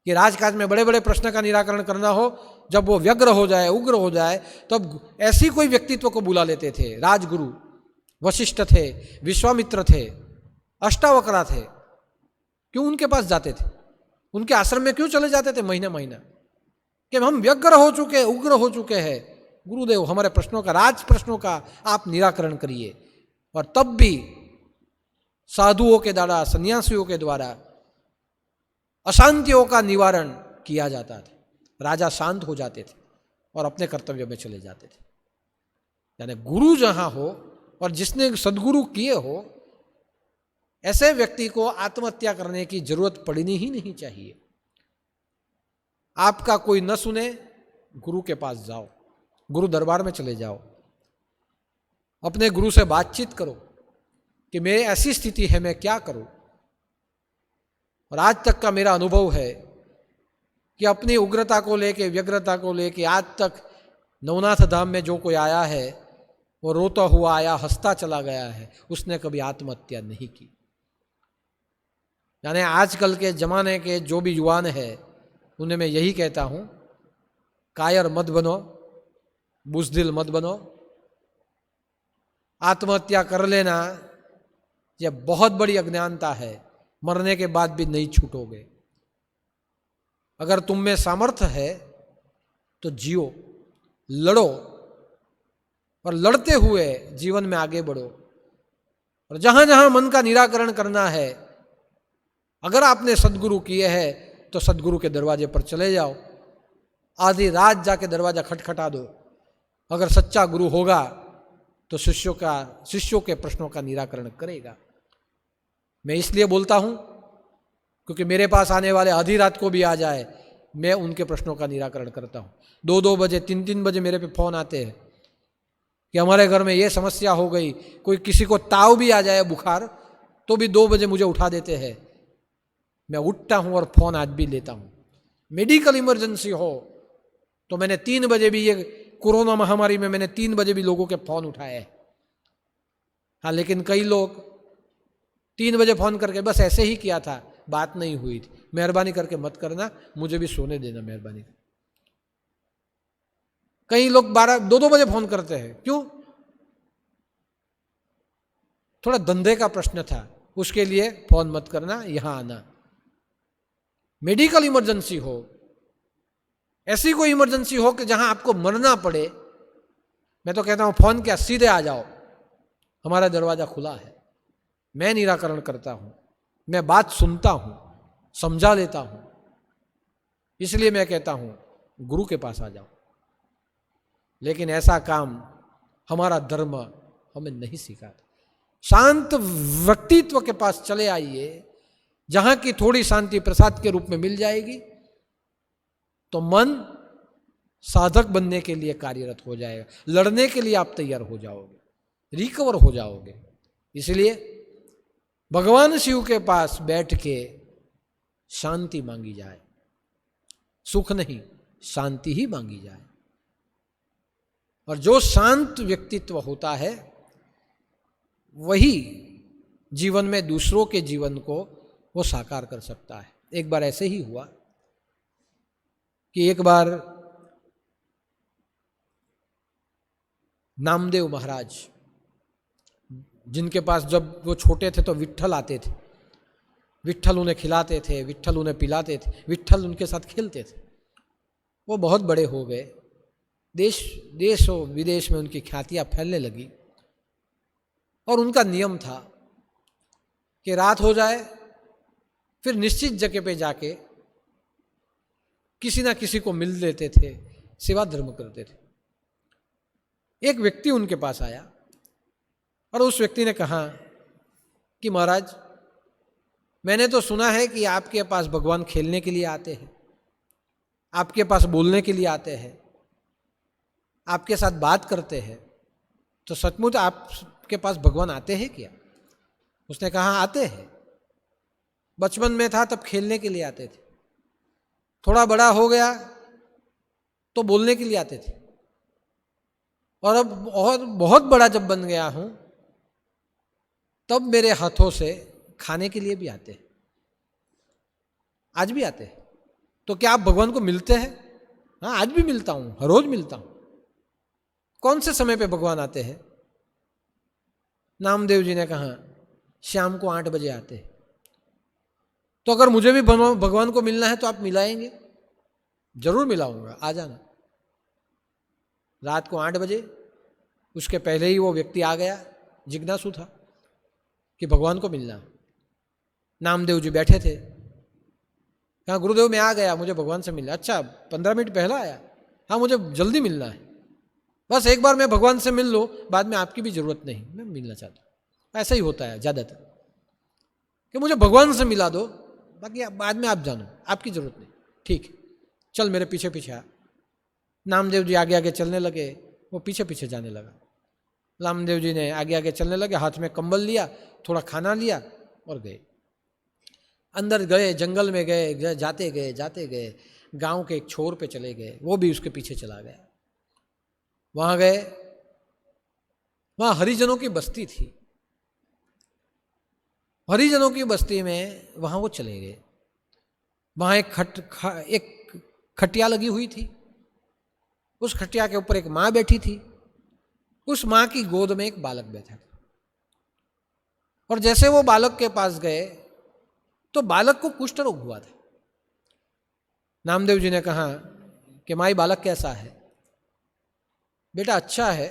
Speaker 2: कि राजकाज में बड़े बड़े प्रश्न का निराकरण करना हो, जब वो व्यग्र हो जाए, उग्र हो जाए, तब ऐसी कोई व्यक्तित्व को बुला लेते थे. राजगुरु वशिष्ठ थे, विश्वामित्र थे, अष्टावक्रा थे. क्यों उनके पास जाते थे? उनके आश्रम में क्यों चले जाते थे महीना महीना? कि हम व्यग्र हो चुके, उग्र हो चुके हैं, गुरुदेव हमारे प्रश्नों का, राज प्रश्नों का आप निराकरण करिए. और तब भी साधुओं के द्वारा, सन्यासियों के द्वारा अशांतियों का निवारण किया जाता था. राजा शांत हो जाते थे और अपने कर्तव्य में चले जाते थे. यानी गुरु जहां हो और जिसने सदगुरु किए हो, ऐसे व्यक्ति को आत्महत्या करने की जरूरत पड़नी ही नहीं चाहिए. आपका कोई न सुने, गुरु के पास जाओ, गुरु दरबार में चले जाओ, अपने गुरु से बातचीत करो कि मेरी ऐसी स्थिति है, मैं क्या करूं. और आज तक का मेरा अनुभव है कि अपनी उग्रता को लेके, व्यग्रता को लेके, आज तक नवनाथ धाम में जो कोई आया है वो रोता हुआ आया, हंसता चला गया है. उसने कभी आत्महत्या नहीं की. यानी आजकल के जमाने के जो भी युवान है उन्हें मैं यही कहता हूं, कायर मत बनो, बुज़दिल मत बनो. आत्महत्या कर लेना यह बहुत बड़ी अज्ञानता है. मरने के बाद भी नहीं छूटोगे. अगर तुम में सामर्थ्य है तो जियो, लड़ो और लड़ते हुए जीवन में आगे बढ़ो. और और जहां जहां मन का निराकरण करना है, अगर आपने सद्गुरु किए हैं तो सद्गुरु के दरवाजे पर चले जाओ, आधी रात जाके दरवाजा खटखटा दो। अगर सच्चा गुरु होगा तो शिष्यों के प्रश्नों का निराकरण करेगा। मैं इसलिए बोलता हूं क्योंकि मेरे पास आने वाले आधी रात को भी आ जाए, मैं उनके प्रश्नों का निराकरण करता हूं। 2-2 बजे 3-3 बजे मेरे पे फोन आते हैं कि हमारे घर में ये समस्या हो गई। कोई किसी को ताव भी आ जाए, बुखार, तो भी 2 बजे मुझे उठा देते हैं। मैं उठता हूं और फोन आज भी लेता हूं। मेडिकल इमरजेंसी हो तो मैंने 3 बजे भी, ये कोरोना महामारी में मैंने 3 बजे भी लोगों के फोन उठाए हैं। हाँ, लेकिन कई लोग 3 बजे फोन करके बस ऐसे ही किया था, बात नहीं हुई थी। मेहरबानी करके मत करना, मुझे भी सोने देना मेहरबानी कर। कई लोग 2-2 बजे फोन करते हैं, क्यों? थोड़ा धंधे का प्रश्न था, उसके लिए फोन मत करना, यहां आना। मेडिकल इमरजेंसी हो, ऐसी कोई इमरजेंसी हो कि जहां आपको मरना पड़े, मैं तो कहता हूं फोन क्या, सीधे आ जाओ, हमारा दरवाजा खुला है। मैं निराकरण करता हूं, मैं बात सुनता हूं, समझा लेता हूं। इसलिए मैं कहता हूं गुरु के पास आ जाओ। लेकिन ऐसा काम हमारा धर्म हमें नहीं सिखाता। शांत व्यक्तित्व के पास चले आइए, जहां की थोड़ी शांति प्रसाद के रूप में मिल जाएगी तो मन साधक बनने के लिए कार्यरत हो जाएगा। लड़ने के लिए आप तैयार हो जाओगे, रिकवर हो जाओगे। इसलिए भगवान शिव के पास बैठ के शांति मांगी जाए, सुख नहीं, शांति ही मांगी जाए। और जो शांत व्यक्तित्व होता है वही जीवन में दूसरों के जीवन को वो साकार कर सकता है। एक बार ऐसे ही हुआ कि एक बार नामदेव महाराज, जिनके पास जब वो छोटे थे तो विट्ठल आते थे, विट्ठल उन्हें खिलाते थे, विट्ठल उन्हें पिलाते थे, विट्ठल उनके साथ खेलते थे। वो बहुत बड़े हो गए, देश और विदेश में उनकी ख्यातियाँ फैलने लगी। और उनका नियम था कि रात हो जाए फिर निश्चित जगह पे जाके किसी ना किसी को मिल लेते थे, सेवा धर्म करते थे। एक व्यक्ति उनके पास आया और उस व्यक्ति ने कहा कि महाराज, मैंने तो सुना है कि आपके पास भगवान खेलने के लिए आते हैं, आपके पास बोलने के लिए आते हैं, आपके साथ बात करते हैं, तो सचमुच आपके पास भगवान आते हैं क्या? उसने कहा आते हैं। बचपन में था तब खेलने के लिए आते थे, थोड़ा बड़ा हो गया तो बोलने के लिए आते थे, और अब बहुत बड़ा जब बन गया हूं तब मेरे हाथों से खाने के लिए भी आते हैं, आज भी आते हैं। तो क्या आप भगवान को मिलते हैं? हाँ, आज भी मिलता हूं, हर रोज मिलता हूं। कौन से समय पे भगवान आते हैं? नामदेव जी ने कहा शाम को 8 बजे आते हैं। तो अगर मुझे भी भगवान को मिलना है तो आप मिलाएंगे? जरूर मिलाऊंगा, आ जाना। रात को 8 बजे, उसके पहले ही वो व्यक्ति आ गया, जिज्ञासु था कि भगवान को मिलना। नामदेव जी बैठे थे, कहा गुरुदेव मैं आ गया, मुझे भगवान से मिलना। अच्छा, 15 मिनट पहला आया? हाँ, मुझे जल्दी मिलना है, बस एक बार मैं भगवान से मिल लो, बाद में आपकी भी जरूरत नहीं, मैं मिलना चाहता हूँ। ऐसा ही होता है ज़्यादातर कि मुझे भगवान से मिला दो, बाकी बाद में आप जानो, आपकी जरूरत नहीं। ठीक, चल मेरे पीछे पीछे आ। नामदेव जी आगे आगे चलने लगे, वो पीछे पीछे जाने लगा। नामदेव जी ने आगे आगे चलने लगे, हाथ में कंबल लिया, थोड़ा खाना लिया और गए। अंदर गए, जंगल में गए, जाते गए, गांव के एक छोर पे चले गए, वो भी उसके पीछे चला गया। वहां गए, वहां हरिजनों की बस्ती थी। हरिजनों की बस्ती में वहां वो चले गए। वहां एक खटिया लगी हुई थी, उस खटिया के ऊपर एक माँ बैठी थी, उस माँ की गोद में एक बालक बैठा था। और जैसे वो बालक के पास गए तो बालक को कुष्ठ रोग हुआ था। नामदेव जी ने कहा कि माई बालक कैसा है? बेटा अच्छा है,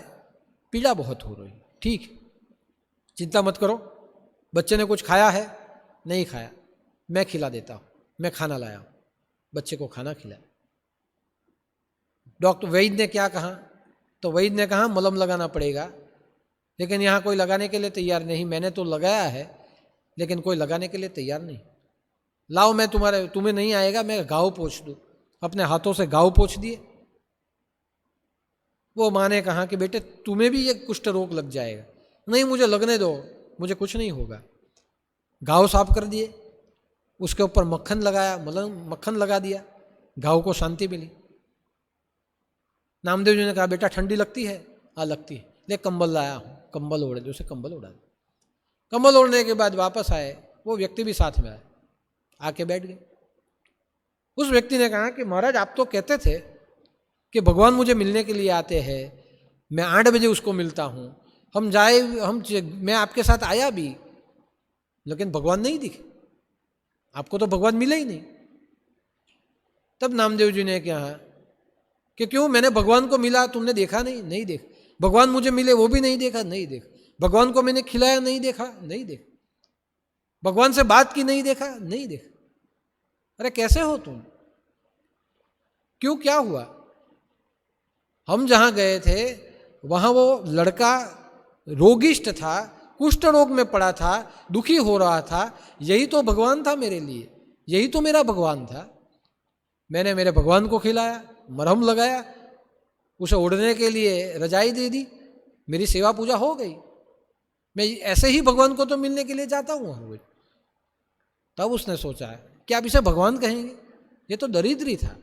Speaker 2: पीड़ा बहुत हो रही। ठीक, चिंता मत करो, बच्चे ने कुछ खाया है, नहीं खाया, मैं खिला देता हूँ, मैं खाना लाया हूँ, बच्चे को खाना खिलाया। डॉक्टर वैद्य ने क्या कहा, तो वैद्य ने कहा मलहम लगाना पड़ेगा, लेकिन यहाँ कोई लगाने के लिए तैयार नहीं। मैंने तो लगाया है लेकिन कोई लगाने के लिए तैयार नहीं। लाओ मैं तुम्हें नहीं आएगा, मैं घाव पोंछ दूँ। अपने हाथों से घाव पोंछ दिए। वो माँ ने कहा कि बेटे तुम्हें भी ये कुष्ठ रोग लग जाएगा। नहीं, मुझे लगने दो, मुझे कुछ नहीं होगा। घाव साफ कर दिए, उसके ऊपर मक्खन लगाया, मक्खन लगा दिया, घाव को शांति मिली। नामदेव जी ने कहा बेटा ठंडी लगती है? हाँ लगती है, ले कंबल लाया हूँ, कंबल ओढ़ दे। उसे कंबल ओढ़ा दिया। कंबल ओढ़ने के बाद वापस आए, वो व्यक्ति भी साथ में आए, आके बैठ गए। उस व्यक्ति ने कहा कि महाराज आप तो कहते थे कि भगवान मुझे मिलने के लिए आते हैं, मैं 8 बजे उसको मिलता हूँ, मैं आपके साथ आया भी, लेकिन भगवान नहीं दिखे, आपको तो भगवान मिले ही नहीं। तब नामदेव जी ने कहा कि क्यों, मैंने भगवान को मिला, तुमने देखा नहीं? नहीं देख। भगवान मुझे मिले, वो भी नहीं देखा? नहीं देख। भगवान को मैंने खिलाया, नहीं देखा? नहीं देख। भगवान से बात की, नहीं देखा? नहीं देख। अरे कैसे हो तुम? क्यों, क्या हुआ? हम जहां गए थे वहां वो लड़का रोगिष्ट था, कुष्ठ रोग में पड़ा था, दुखी हो रहा था। यही तो भगवान था मेरे लिए, यही तो मेरा भगवान था। मैंने मेरे भगवान को खिलाया, मरहम लगाया, उसे ओढ़ने के लिए रजाई दे दी, मेरी सेवा पूजा हो गई। मैं ऐसे ही भगवान को तो मिलने के लिए जाता हूँ हर रोज। तब उसने सोचा कि आप इसे भगवान कहेंगे, ये तो दरिद्री था।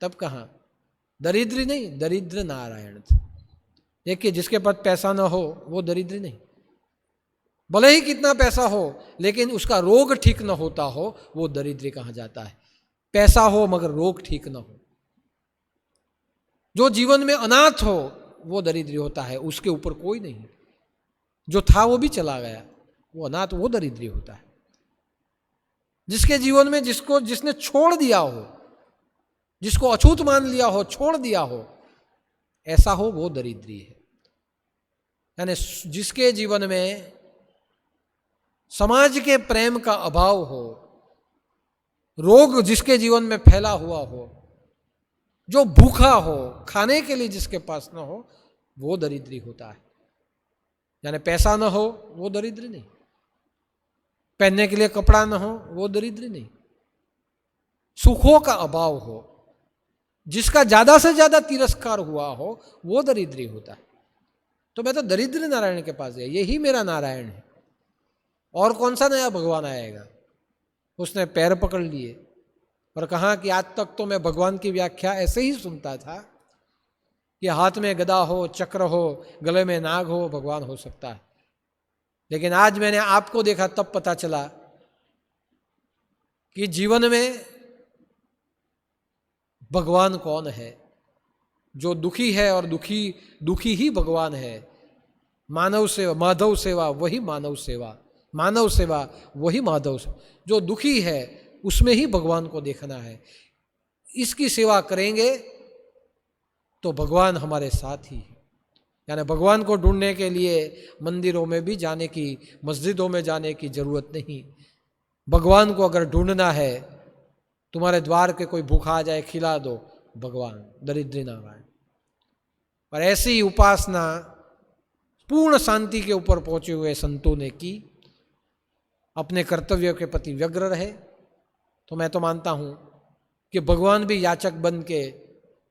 Speaker 2: तब कहा दरिद्री नहीं, दरिद्र नारायण था। देखिए जिसके पास पैसा ना हो वो दरिद्री नहीं, भले ही कितना पैसा हो लेकिन उसका रोग ठीक न होता हो वो दरिद्री कहा जाता है। पैसा हो मगर रोग ठीक न हो, जो जीवन में अनाथ हो वो दरिद्री होता है, उसके ऊपर कोई नहीं। जो था वो भी चला गया, वो अनाथ, वो दरिद्री होता है। जिसके जीवन में जिसने छोड़ दिया हो, जिसको अछूत मान लिया हो, छोड़ दिया हो, ऐसा हो वो दरिद्री है। यानी जिसके जीवन में समाज के प्रेम का अभाव हो, रोग जिसके जीवन में फैला हुआ हो, जो भूखा हो, खाने के लिए जिसके पास न हो, वो दरिद्री होता है। यानी पैसा न हो वो दरिद्री नहीं, पहनने के लिए कपड़ा न हो वो दरिद्री नहीं, सुखों का अभाव हो, जिसका ज्यादा से ज्यादा तिरस्कार हुआ हो वो दरिद्री होता है। तो मैं तो दरिद्र नारायण के पास गया, यही मेरा नारायण है, और कौन सा नया भगवान आएगा। उसने पैर पकड़ लिए और कहा कि आज तक तो मैं भगवान की व्याख्या ऐसे ही सुनता था कि हाथ में गदा हो, चक्र हो, गले में नाग हो, भगवान हो सकता है। लेकिन आज मैंने आपको देखा तब पता चला कि जीवन में भगवान कौन है। जो दुखी है और दुखी ही भगवान है। मानव सेवा, माधव सेवा वही मानव सेवा, मानव सेवा वही माधव सेवा। जो दुखी है उसमें ही भगवान को देखना है। इसकी सेवा करेंगे तो भगवान हमारे साथ ही है। यानी भगवान को ढूंढने के लिए मंदिरों में भी जाने की, मस्जिदों में जाने की जरूरत नहीं। भगवान को अगर ढूंढना है, तुम्हारे द्वार के कोई भूखा आ जाए खिला दो, भगवान दरिद्री नारायण। और ऐसी उपासना पूर्ण शांति के ऊपर पहुंचे हुए संतों ने की, अपने कर्तव्यों के प्रति व्यग्र रहे। तो मैं तो मानता हूं कि भगवान भी याचक बन के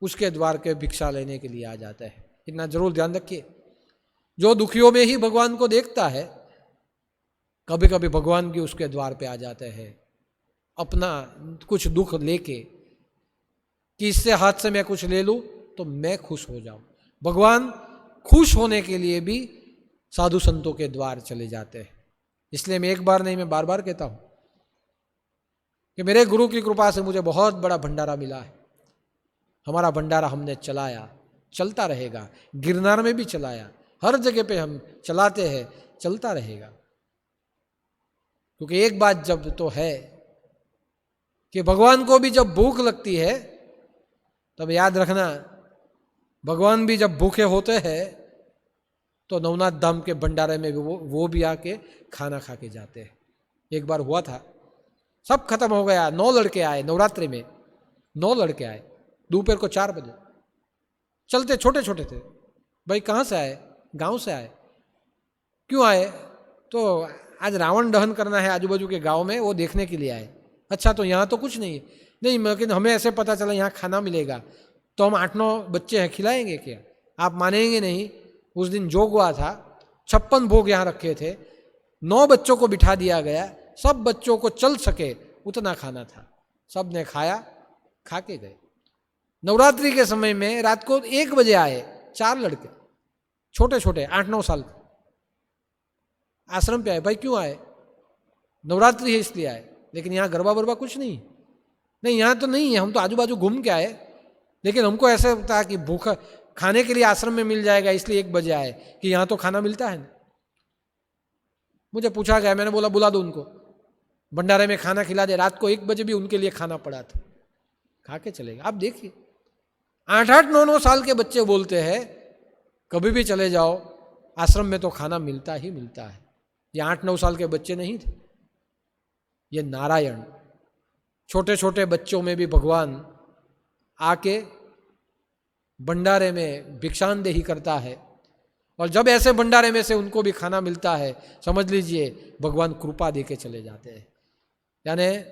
Speaker 2: उसके द्वार के भिक्षा लेने के लिए आ जाता है। इतना जरूर ध्यान रखिए, जो दुखियों में ही भगवान को देखता है, कभी कभी भगवान भी उसके द्वार पे आ जाते हैं अपना कुछ दुख लेके, कि इससे हाथ से मैं कुछ ले लूं तो मैं खुश हो जाऊं। भगवान खुश होने के लिए भी साधु संतों के द्वार चले जाते हैं। इसलिए मैं एक बार नहीं, मैं बार बार कहता हूं कि मेरे गुरु की कृपा से मुझे बहुत बड़ा भंडारा मिला है। हमारा भंडारा हमने चलाया, चलता रहेगा। गिरनार में भी चलाया, हर जगह पे हम चलाते हैं, चलता रहेगा। क्योंकि एक बात जब तो है कि भगवान को भी जब भूख लगती है, तब याद रखना भगवान भी जब भूखे होते हैं तो नवनाथ धाम के भंडारे में वो भी आके खाना खा के जाते हैं। एक बार हुआ था, सब खत्म हो गया, 9 लड़के आए नवरात्रि में, 9 लड़के आए दोपहर को 4 बजे, चलते छोटे छोटे थे। भाई कहाँ से आए? गांव से आए। क्यों आए? तो आज रावण दहन करना है आजू बाजू के गांव में, वो देखने के लिए आए। अच्छा, तो यहाँ तो कुछ नहीं? नहीं, लेकिन हमें ऐसे पता चला यहाँ खाना मिलेगा, तो हम 8-9 बच्चे हैं, खिलाएंगे क्या? आप मानेंगे नहीं, उस दिन जोग हुआ था, 56 भोग यहाँ रखे थे, 9 बच्चों को बिठा दिया गया, सब बच्चों को चल सके उतना खाना था, सब ने खाया, खा के गए। नवरात्रि के समय में रात को 1 बजे आए 4 लड़के, छोटे छोटे 8-9 साल के, आश्रम पे आए। भाई क्यों आए? नवरात्रि है इसलिए आए। लेकिन यहाँ गरबा बरबा कुछ नहीं? नहीं, यहाँ तो नहीं है, हम तो आजू बाजू घूम के आए, लेकिन हमको ऐसा था कि भूखा खाने के लिए आश्रम में मिल जाएगा, इसलिए 1 बजे आए कि यहाँ तो खाना मिलता है ना। मुझे पूछा गया, मैंने बोला बुला दो उनको, भंडारे में खाना खिला दे। रात को 1 बजे भी उनके लिए खाना पड़ा था, खा के चले गए। आप देखिए, 8-8, 9-9 साल के बच्चे बोलते हैं कभी भी चले जाओ आश्रम में तो खाना मिलता ही मिलता है। ये 8-9 साल के बच्चे नहीं थे, ये नारायण। छोटे छोटे बच्चों में भी भगवान आके भंडारे में भिक्षांदेही करता है, और जब ऐसे भंडारे में से उनको भी खाना मिलता है, समझ लीजिए भगवान कृपा दे के चले जाते हैं। यानी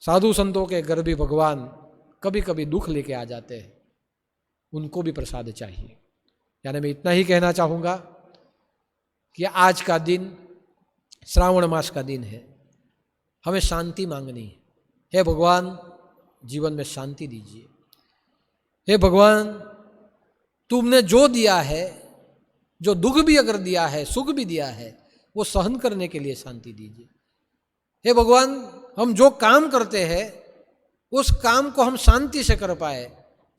Speaker 2: साधु संतों के घर भी भगवान कभी कभी दुख लेके आ जाते हैं, उनको भी प्रसाद चाहिए। यानी मैं इतना ही कहना चाहूँगा कि आज का दिन श्रावण मास का दिन है, हमें शांति मांगनी है। हे भगवान, जीवन में शांति दीजिए। हे भगवान, तुमने जो दिया है, जो दुख भी अगर दिया है, सुख भी दिया है, वो सहन करने के लिए शांति दीजिए। हे भगवान, हम जो काम करते हैं उस काम को हम शांति से कर पाए,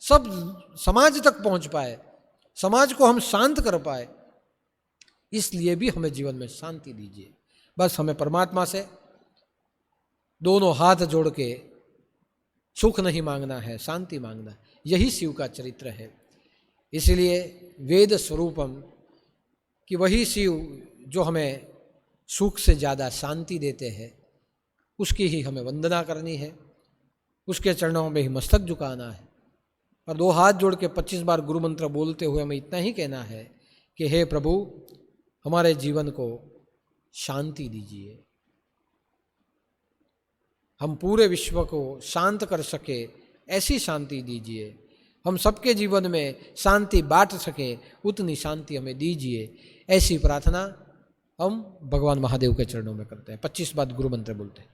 Speaker 2: सब समाज तक पहुंच पाए, समाज को हम शांत कर पाए, इसलिए भी हमें जीवन में शांति दीजिए। बस हमें परमात्मा से दोनों हाथ जोड़ के सुख नहीं मांगना है, शांति मांगना है। यही शिव का चरित्र है। इसलिए वेद स्वरूपम, कि वही शिव जो हमें सुख से ज़्यादा शांति देते हैं, उसकी ही हमें वंदना करनी है, उसके चरणों में ही मस्तक झुकाना है, और 2 हाथ जोड़ के 25 बार गुरु मंत्र बोलते हुए हमें इतना ही कहना है कि हे प्रभु, हमारे जीवन को शांति दीजिए, हम पूरे विश्व को शांत कर सके ऐसी शांति दीजिए, हम सबके जीवन में शांति बांट सके उतनी शांति हमें दीजिए। ऐसी प्रार्थना हम भगवान महादेव के चरणों में करते हैं। 25 बार गुरु मंत्र बोलते हैं।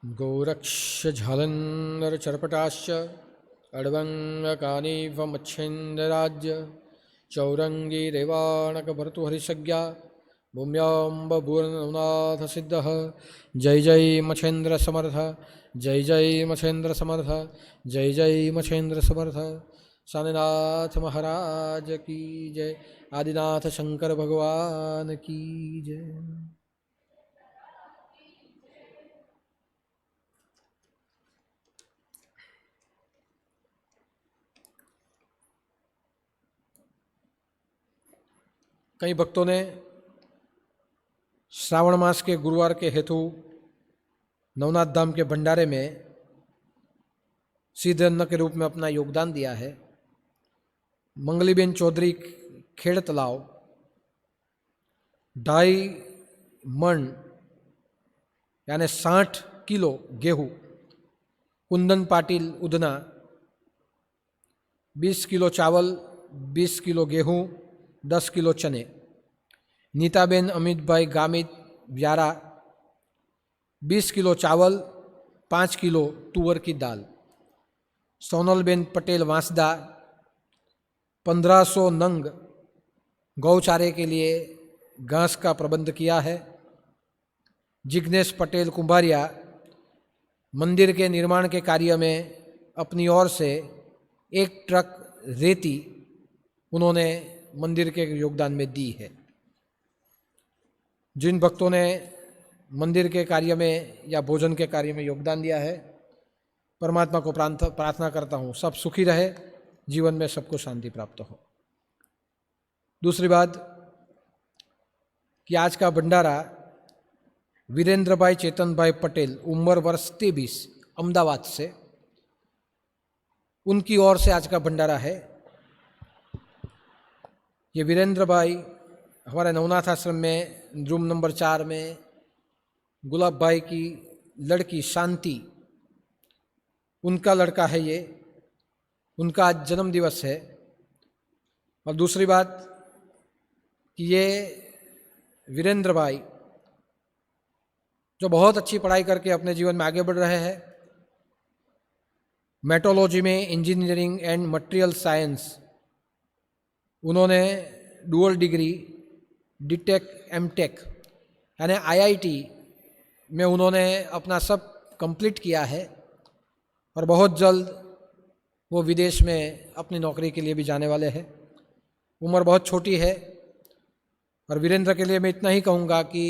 Speaker 2: गोरक्षझलन्धरचर्पटाश्च अड्वङ्गकानीवमच्छेन्द्रराज्य चौरङ्गीरेवाणकभर्तुहरिसज्ञा भूम्याम्बभूर्नाथसिद्धः। जय जय मच्छेन्द्र समर्थ, जय जय मच्छेन्द्र समर्थ, जय जय मच्छेन्द्र समर्थ। स्वामीनाथ महाराज की जय, आदिनाथ शंकर भगवान की जय। कई भक्तों ने श्रावण मास के गुरुवार के हेतु नवनाथ धाम के भंडारे में सीधे अन्न के रूप में अपना योगदान दिया है। मंगलीबेन चौधरी, खेड़ तलाव, 2.5 मन यानी 60 किलो गेहूँ। कुंदन पाटिल, उधना, 20 किलो चावल, 20 किलो गेहूँ, 10 किलो चने। नीताबेन अमित भाई गामित, व्यारा, 20 किलो चावल, 5 किलो तुअर की दाल। सोनलबेन पटेल वांसदा 1500 नंग गौचारे के लिए घास का प्रबंध किया है। जिग्नेश पटेल कुंभारिया मंदिर के निर्माण के कार्य में अपनी ओर से 1 ट्रक रेती उन्होंने मंदिर के योगदान में दी है। जिन भक्तों ने मंदिर के कार्य में या भोजन के कार्य में योगदान दिया है, परमात्मा को प्रार्थना करता हूँ सब सुखी रहे, जीवन में सबको शांति प्राप्त हो। दूसरी बात कि आज का भंडारा वीरेंद्र भाई चेतन भाई पटेल, उम्र वर्ष 23, अहमदाबाद से, उनकी ओर से आज का भंडारा है। ये वीरेंद्र भाई हमारे नवनाथ आश्रम में रूम नंबर 4 में गुलाब भाई की लड़की शांति, उनका लड़का है ये, उनका आज जन्म दिवस है। और दूसरी बात कि ये वीरेंद्र भाई जो बहुत अच्छी पढ़ाई करके अपने जीवन में आगे बढ़ रहे हैं, मेट्रोलॉजी में इंजीनियरिंग एंड मटेरियल साइंस उन्होंने डुअल डिग्री डीटेक एमटेक यानी आईआईटी में उन्होंने अपना सब कंप्लीट किया है और बहुत जल्द वो विदेश में अपनी नौकरी के लिए भी जाने वाले हैं। उम्र बहुत छोटी है और वीरेंद्र के लिए मैं इतना ही कहूँगा कि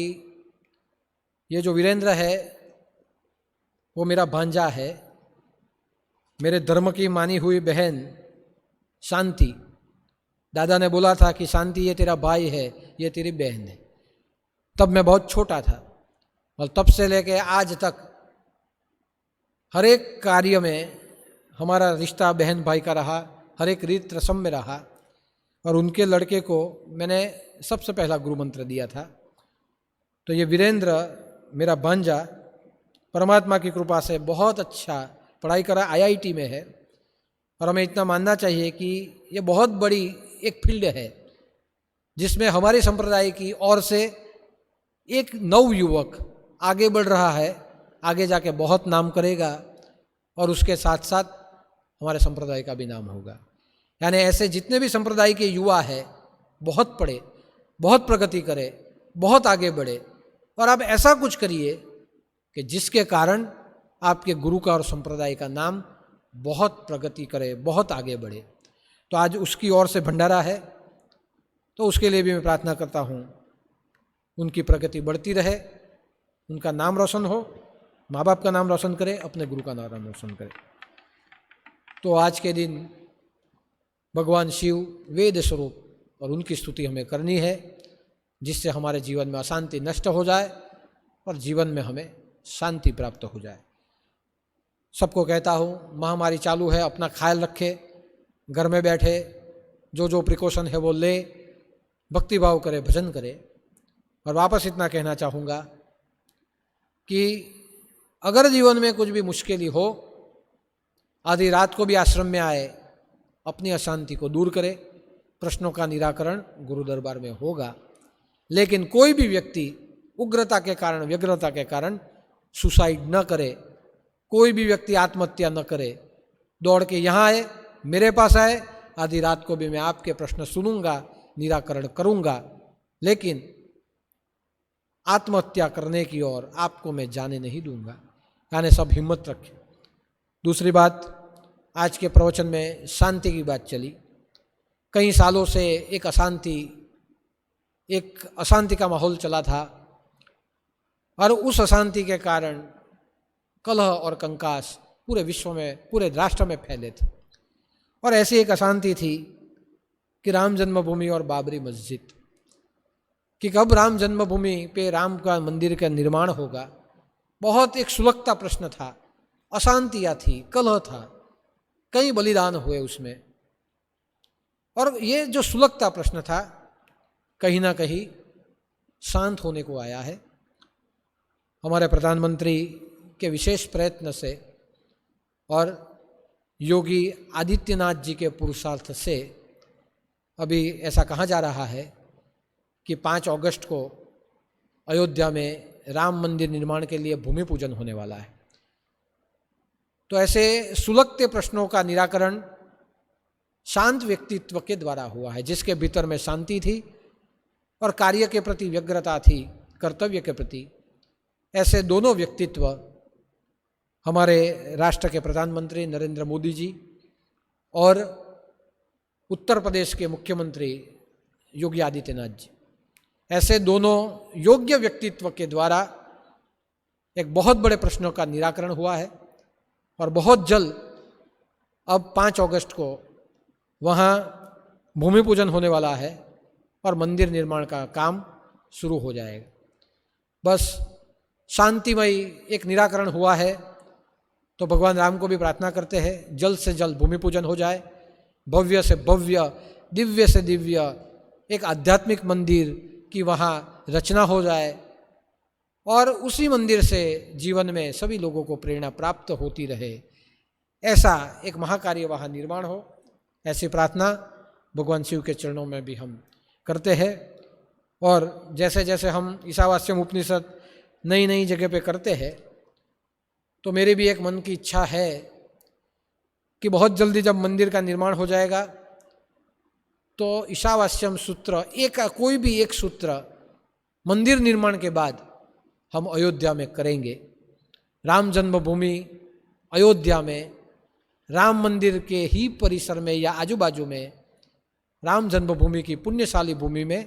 Speaker 2: ये जो वीरेंद्र है वो मेरा भांजा है, मेरे धर्म की मानी हुई बहन शांति। दादा ने बोला था कि शांति ये तेरा भाई है, ये तेरी बहन है। तब मैं बहुत छोटा था और तब से लेके आज तक हर एक कार्य में हमारा रिश्ता बहन भाई का रहा, हर एक रीत रस्म में रहा। और उनके लड़के को मैंने सबसे पहला गुरु मंत्र दिया था। तो ये वीरेंद्र मेरा भांजा परमात्मा की कृपा से बहुत अच्छा पढ़ाई करा, आईआईटी में है। और हमें इतना मानना चाहिए कि ये बहुत बड़ी एक फील्ड है जिसमें हमारे संप्रदाय की ओर से एक नव युवक आगे बढ़ रहा है, आगे जाके बहुत नाम करेगा और उसके साथ साथ हमारे संप्रदाय का भी नाम होगा। यानी ऐसे जितने भी संप्रदाय के युवा है बहुत पढ़े, बहुत प्रगति करे, बहुत आगे बढ़े और आप ऐसा कुछ करिए कि जिसके कारण आपके गुरु का और संप्रदाय का नाम बहुत प्रगति करे, बहुत आगे बढ़े। तो आज उसकी ओर से भंडारा है, तो उसके लिए भी मैं प्रार्थना करता हूँ उनकी प्रगति बढ़ती रहे, उनका नाम रोशन हो, माँ बाप का नाम रोशन करे, अपने गुरु का नाम रोशन करे। तो आज के दिन भगवान शिव वेद स्वरूप और उनकी स्तुति हमें करनी है, जिससे हमारे जीवन में अशांति नष्ट हो जाए और जीवन में हमें शांति प्राप्त हो जाए। सबको कहता हूँ महामारी चालू है, अपना ख्याल रखे, घर में बैठे जो जो प्रिकॉशन है वो ले, भक्ति भाव करे, भजन करे। और वापस इतना कहना चाहूँगा कि अगर जीवन में कुछ भी मुश्किल हो, आधी रात को भी आश्रम में आए, अपनी अशांति को दूर करे, प्रश्नों का निराकरण गुरु दरबार में होगा। लेकिन कोई भी व्यक्ति उग्रता के कारण, व्यग्रता के कारण सुसाइड न करे, कोई भी व्यक्ति आत्महत्या न करे। दौड़ के यहाँ आए, मेरे पास आए, आधी रात को भी मैं आपके प्रश्न सुनूंगा, निराकरण करूंगा, लेकिन आत्महत्या करने की ओर आपको मैं जाने नहीं दूंगा। यानी सब हिम्मत रखें। दूसरी बात, आज के प्रवचन में शांति की बात चली। कई सालों से एक अशांति का माहौल चला था और उस अशांति के कारण कलह और कंकास पूरे विश्व में, पूरे राष्ट्र में फैले थे। और ऐसी एक अशांति थी कि राम जन्मभूमि और बाबरी मस्जिद, कि कब राम जन्मभूमि पे राम का मंदिर का निर्माण होगा। बहुत एक सुलगता प्रश्न था, अशांतियाँ थी, कलह था, कई बलिदान हुए उसमें। और ये जो सुलगता प्रश्न था कहीं ना कहीं शांत होने को आया है। हमारे प्रधानमंत्री के विशेष प्रयत्न से और योगी आदित्यनाथ जी के पुरुषार्थ से अभी ऐसा कहा जा रहा है कि 5 अगस्त को अयोध्या में राम मंदिर निर्माण के लिए भूमि पूजन होने वाला है। तो ऐसे सुलगते प्रश्नों का निराकरण शांत व्यक्तित्व के द्वारा हुआ है, जिसके भीतर में शांति थी और कार्य के प्रति व्यग्रता थी, कर्तव्य के प्रति। ऐसे दोनों व्यक्तित्व हमारे राष्ट्र के प्रधानमंत्री नरेंद्र मोदी जी और उत्तर प्रदेश के मुख्यमंत्री योगी आदित्यनाथ जी, ऐसे दोनों योग्य व्यक्तित्व के द्वारा एक बहुत बड़े प्रश्नों का निराकरण हुआ है। और बहुत जल्द अब 5 अगस्त को वहाँ भूमि पूजन होने वाला है और मंदिर निर्माण का काम शुरू हो जाएगा। बस शांतिमय एक निराकरण हुआ है, तो भगवान राम को भी प्रार्थना करते हैं जल्द से जल्द भूमि पूजन हो जाए, भव्य से भव्य, दिव्य से दिव्य एक आध्यात्मिक मंदिर की वहाँ रचना हो जाए और उसी मंदिर से जीवन में सभी लोगों को प्रेरणा प्राप्त होती रहे, ऐसा एक महाकार्य वहाँ निर्माण हो। ऐसी प्रार्थना भगवान शिव के चरणों में भी हम करते हैं। और जैसे जैसे हम ईशावास्यम उपनिषद नई नई जगह पे करते हैं, तो मेरी भी एक मन की इच्छा है कि बहुत जल्दी जब मंदिर का निर्माण हो जाएगा तो ईशावास्यम सूत्र कोई भी एक सूत्र मंदिर निर्माण के बाद हम अयोध्या में करेंगे। राम जन्मभूमि अयोध्या में राम मंदिर के ही परिसर में या आजू बाजू में राम जन्मभूमि की पुण्यशाली भूमि में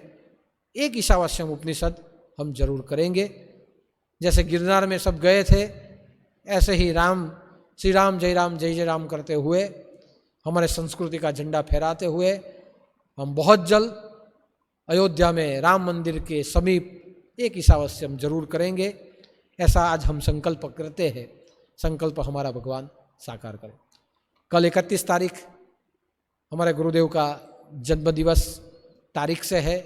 Speaker 2: एक ईशावास्यम उपनिषद हम जरूर करेंगे। जैसे गिरनार में सब गए थे, ऐसे ही श्री राम जय राम करते हुए, हमारे संस्कृति का झंडा फहराते हुए हम बहुत जल्द अयोध्या में राम मंदिर के समीप एक ईशावास्यम जरूर करेंगे। ऐसा आज हम संकल्प करते हैं। संकल्प हमारा भगवान साकार करें। कल 31 तारीख हमारे गुरुदेव का जन्म दिवस तारीख से है,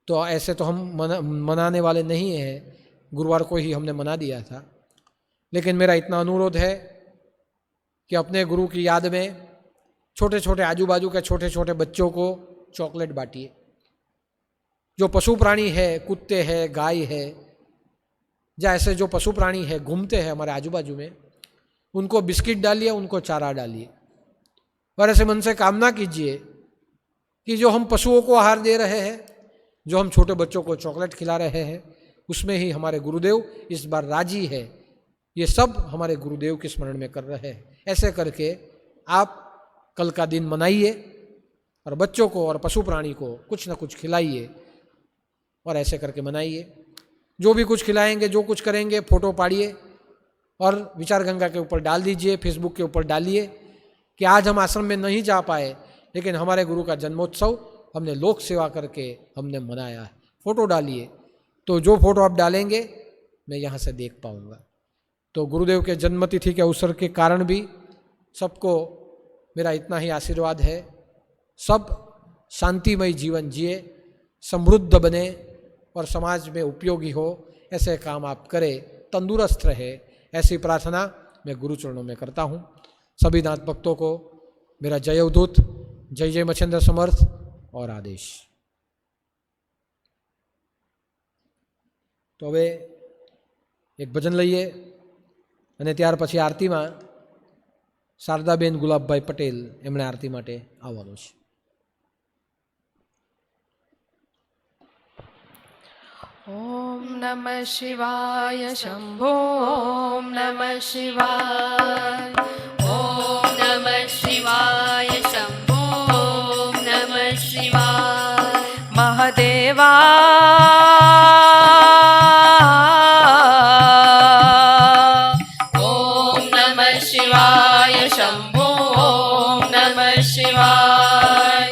Speaker 2: तो ऐसे तो हम मनाने वाले नहीं हैं, गुरुवार को ही हमने मना दिया था। लेकिन मेरा इतना अनुरोध है कि अपने गुरु की याद में छोटे छोटे आजू बाजू के छोटे छोटे बच्चों को चॉकलेट बांटिए। जो पशु प्राणी है, कुत्ते हैं, गाय है, या ऐसे जो पशु प्राणी है घूमते हैं हमारे आजू बाजू में, उनको बिस्किट डालिए, उनको चारा डालिए। और ऐसे मन से कामना कीजिए कि जो हम पशुओं को आहार दे रहे हैं, जो हम छोटे बच्चों को चॉकलेट खिला रहे हैं, उसमें ही हमारे गुरुदेव इस बार राजी है। ये सब हमारे गुरुदेव के स्मरण में कर रहे हैं। ऐसे करके आप कल का दिन मनाइए और बच्चों को और पशु प्राणी को कुछ न कुछ खिलाइए और ऐसे करके मनाइए। जो भी कुछ खिलाएंगे, जो कुछ करेंगे, फोटो पाड़िए और विचार गंगा के ऊपर डाल दीजिए, फेसबुक के ऊपर डालिए कि आज हम आश्रम में नहीं जा पाए, लेकिन हमारे गुरु का जन्मोत्सव हमने लोक सेवा करके हमने मनाया है। फोटो डालिए, तो जो फोटो आप डालेंगे मैं यहाँ से देख पाऊँगा। तो गुरुदेव के जन्मतिथि के अवसर के कारण भी सबको मेरा इतना ही आशीर्वाद है। सब शांतिमय जीवन जिए, समृद्ध बने और समाज में उपयोगी हो, ऐसे काम आप करें, तंदुरुस्त रहे, ऐसी प्रार्थना मैं गुरु चरणों में करता हूँ। सभी नाथ भक्तों को मेरा जय अवधूत, जय जय मच्छिंद्र समर्थ और आदेश। तो હવે એક ભજન લઈએ અને ત્યાર પછી આરતીમાં શારદાબેન ગુલાબભાઈ પટેલ એમણે આરતી માટે આવવાનું છે।
Speaker 3: ओम नमः शिवाय शंभो, ओम नमः शिवाय, ओम नमः शिवाय शंभो, ओम नमः शिवाय। महादेवा ओम नमः शिवाय शंभो, ओम नमः शिवाय,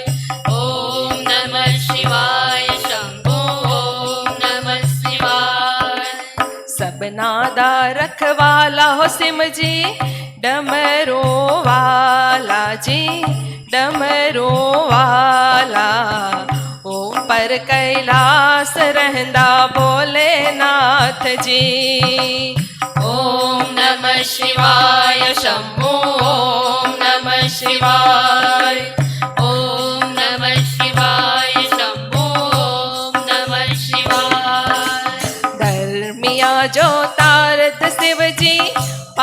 Speaker 3: ओम नमः शिवाय शंभो, ओम नमः शिवाय। सबनादा रखवाला हो सिम जी, डमरो वाला जी, डमरो वाला। ओम पर कैलाश रहंदा भोलेनाथ जी। ओम नमः शिवाय शंभो, ओम नमः शिवाय, ओम नमः शिवाय शंभो, ओम नमः शिवाय। धर्मिया जो तारत शिव जी,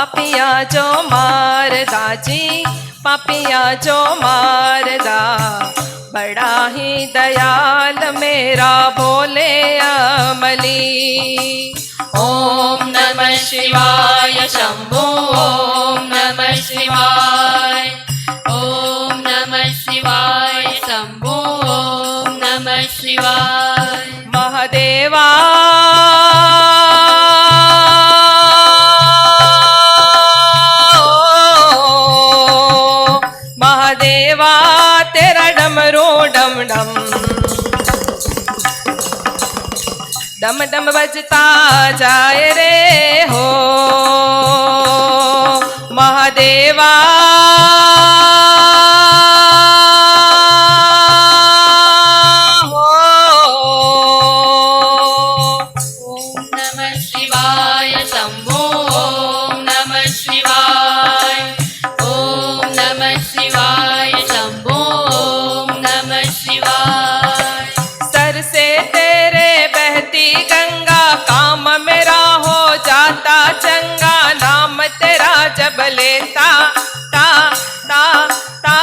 Speaker 4: पापिया जो मारदा जी, पापिया जो मारदा, बड़ा ही दयाल मेरा भोले अमली।
Speaker 3: ॐ नमः शिवाय शम्भो ॐ नमः शिवाय, ॐ नमः शिवाय शम्भो ॐ नमः शिवाय।
Speaker 4: महादेवा महादेवा तेरा डमरू डम डम डम डम बजता जाए रे हो महादेवा।
Speaker 3: ॐ नमः शिवाय शम्भो ॐ नमः शिवाय, ॐ नमः शिवाय शम्भो ॐ नमः शिवाय।
Speaker 4: सर से तेरे बहती गंगा, काम मेरा हो जाता चंगा, नाम तेरा जब लेता ता ता ता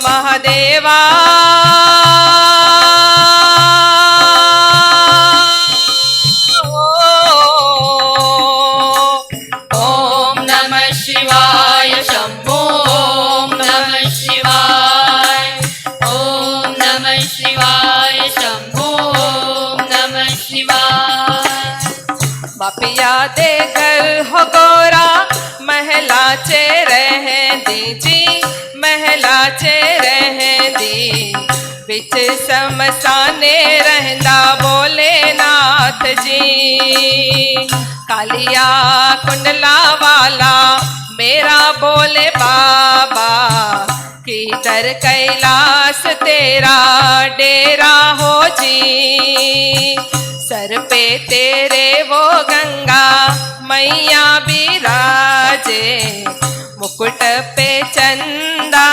Speaker 4: महादेवा।
Speaker 3: ॐ नमः शिवाय शम्भो ॐ नमः शिवाय, ॐ नमः शिवाय शम्भो ॐ नमः शिवाय।
Speaker 4: बापिया दे घर हो गोरा, महला चे रह दीजी, महला चे रह दी, बिच समसाने रहंदा भोलेनाथ जी। कालिया कुंडला वाला मेरा बोले बाबा, किधर कैलाश तेरा डेरा हो जी। सर पे तेरे वो गंगा मैया बिराजे, मुकुट पे चंदा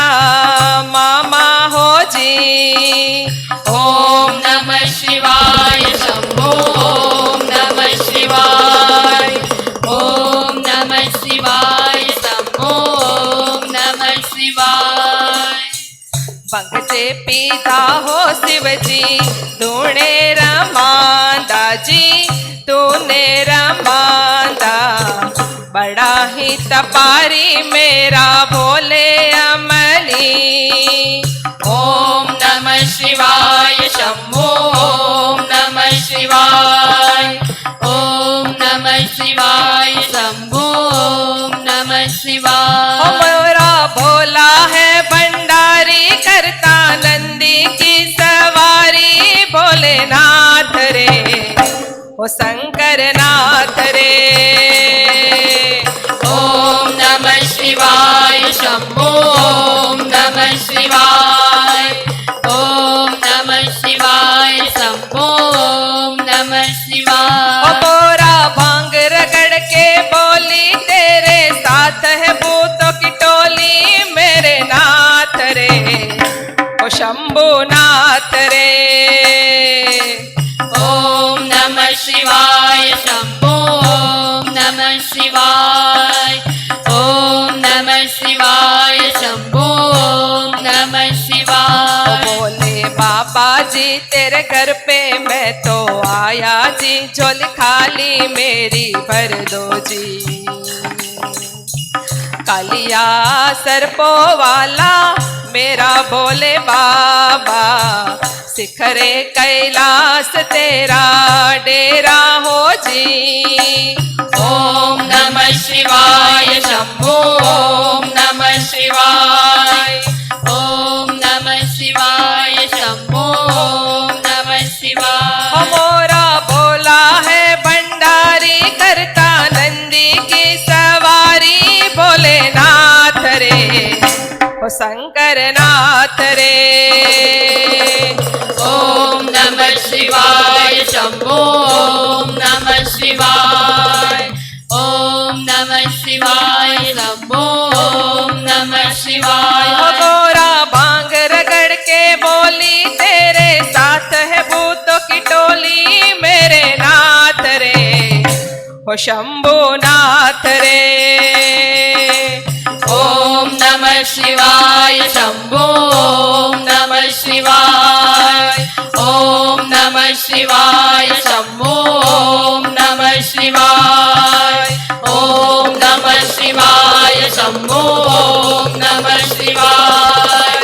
Speaker 4: मामा हो जी।
Speaker 3: ॐ नमः शिवाय शम्भो ॐ नमः शिवाय, ॐ नमः शिवाय शम्भो ॐ नमः शिवाय।
Speaker 4: पंगचे पीता हो शिवजी, तूने रमांदा जी, तूने रमांदा, बड़ा ही तपारी मेरा भोले अमली।
Speaker 3: ॐ नमः शिवाय शम्भो ॐ नमः शिवाय, ॐ नमः शिवाय शम्भो ॐ नमः शिवाय।
Speaker 4: मोरा भोला है भंडारी, करता नंदी की सवारी, भोलेनाथ रे ओ शंकर नाथ रे।
Speaker 3: ॐ नमः शिवाय शम्भो ॐ नमः शिवाय, ॐ नमः शिवाय शम्भो ॐ नमः शिवाय।
Speaker 4: मोरा भांग रगड़ के बोली, तेरे साथ है भूतों की टोली, मेरे नाथ रे ओ शंभुनाथ रे।
Speaker 3: ॐ नमः शिवाय शम्भो ॐ नमः शिवाय, ॐ नमः शिवाय शम्भो ॐ नमः शिवाय।
Speaker 4: बोले बाबा जी तेरे घर पे मैं तो आया जी, झोली खाली मेरी भर दो जी। कालिया सरपो वाला मेरा बोले बाबा, शिखरे कैलाश तेरा डेरा हो जी।
Speaker 3: ॐ नमः शिवाय शम्भो ॐ नमः शिवाय, ॐ नमः शिवाय शम्भो ॐ नमः शिवाय।
Speaker 4: मोरा भोला है भंडारी, करता नंदी की सवारी, भोलेनाथ रे ओ शंकर नाथ रे।
Speaker 3: ॐ नमः शिवाय शम्भो ॐ नमः शिवाय, ॐ नमः शिवाय शम्भो ॐ नमः शिवाय।
Speaker 4: गोरा भांग रगड़ के बोली, तेरे साथ है भूतों की टोली, मेरे नाथ रे ओ शंभुनाथ रे।
Speaker 3: ॐ नमः शिवाय शम्भो ॐ नमः शिवाय ॐ नमः शिवाय शम्भो ॐ नमः शिवाय ॐ नमः शिवाय शम्भो ॐ नमः शिवाय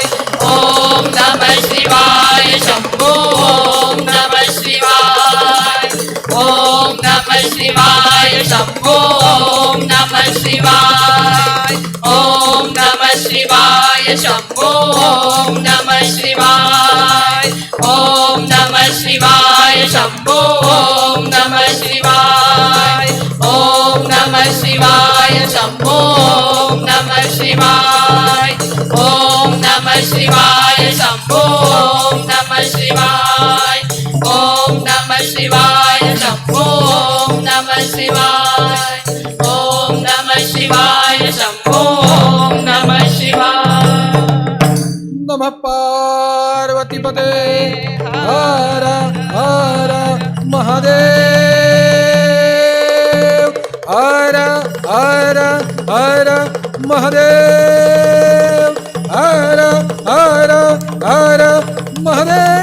Speaker 3: ॐ नमः शिवाय शम्भो ॐ नमः शिवाय ॐ नमः शिवाय शम्भो ॐ नमः शिवाय ॐ नमः शिवाय शम्भो ॐ नमः शिवाय ॐ नमः शिवाय शम्भो ॐ नमः शिवाय ॐ नमः शिवाय शम्भो ॐ नमः शिवाय ॐ नमः शिवाय शम्भो ॐ नमः शिवाय ॐ नमः शिवाय शम्भो ॐ नमः शिवाय ॐ नमः शिवाय शम्भो ॐ नमः शिवाय।
Speaker 2: नमः पार्वतीपते हर हर महादेव हर हर हर महादेव हर हर हर महादेव।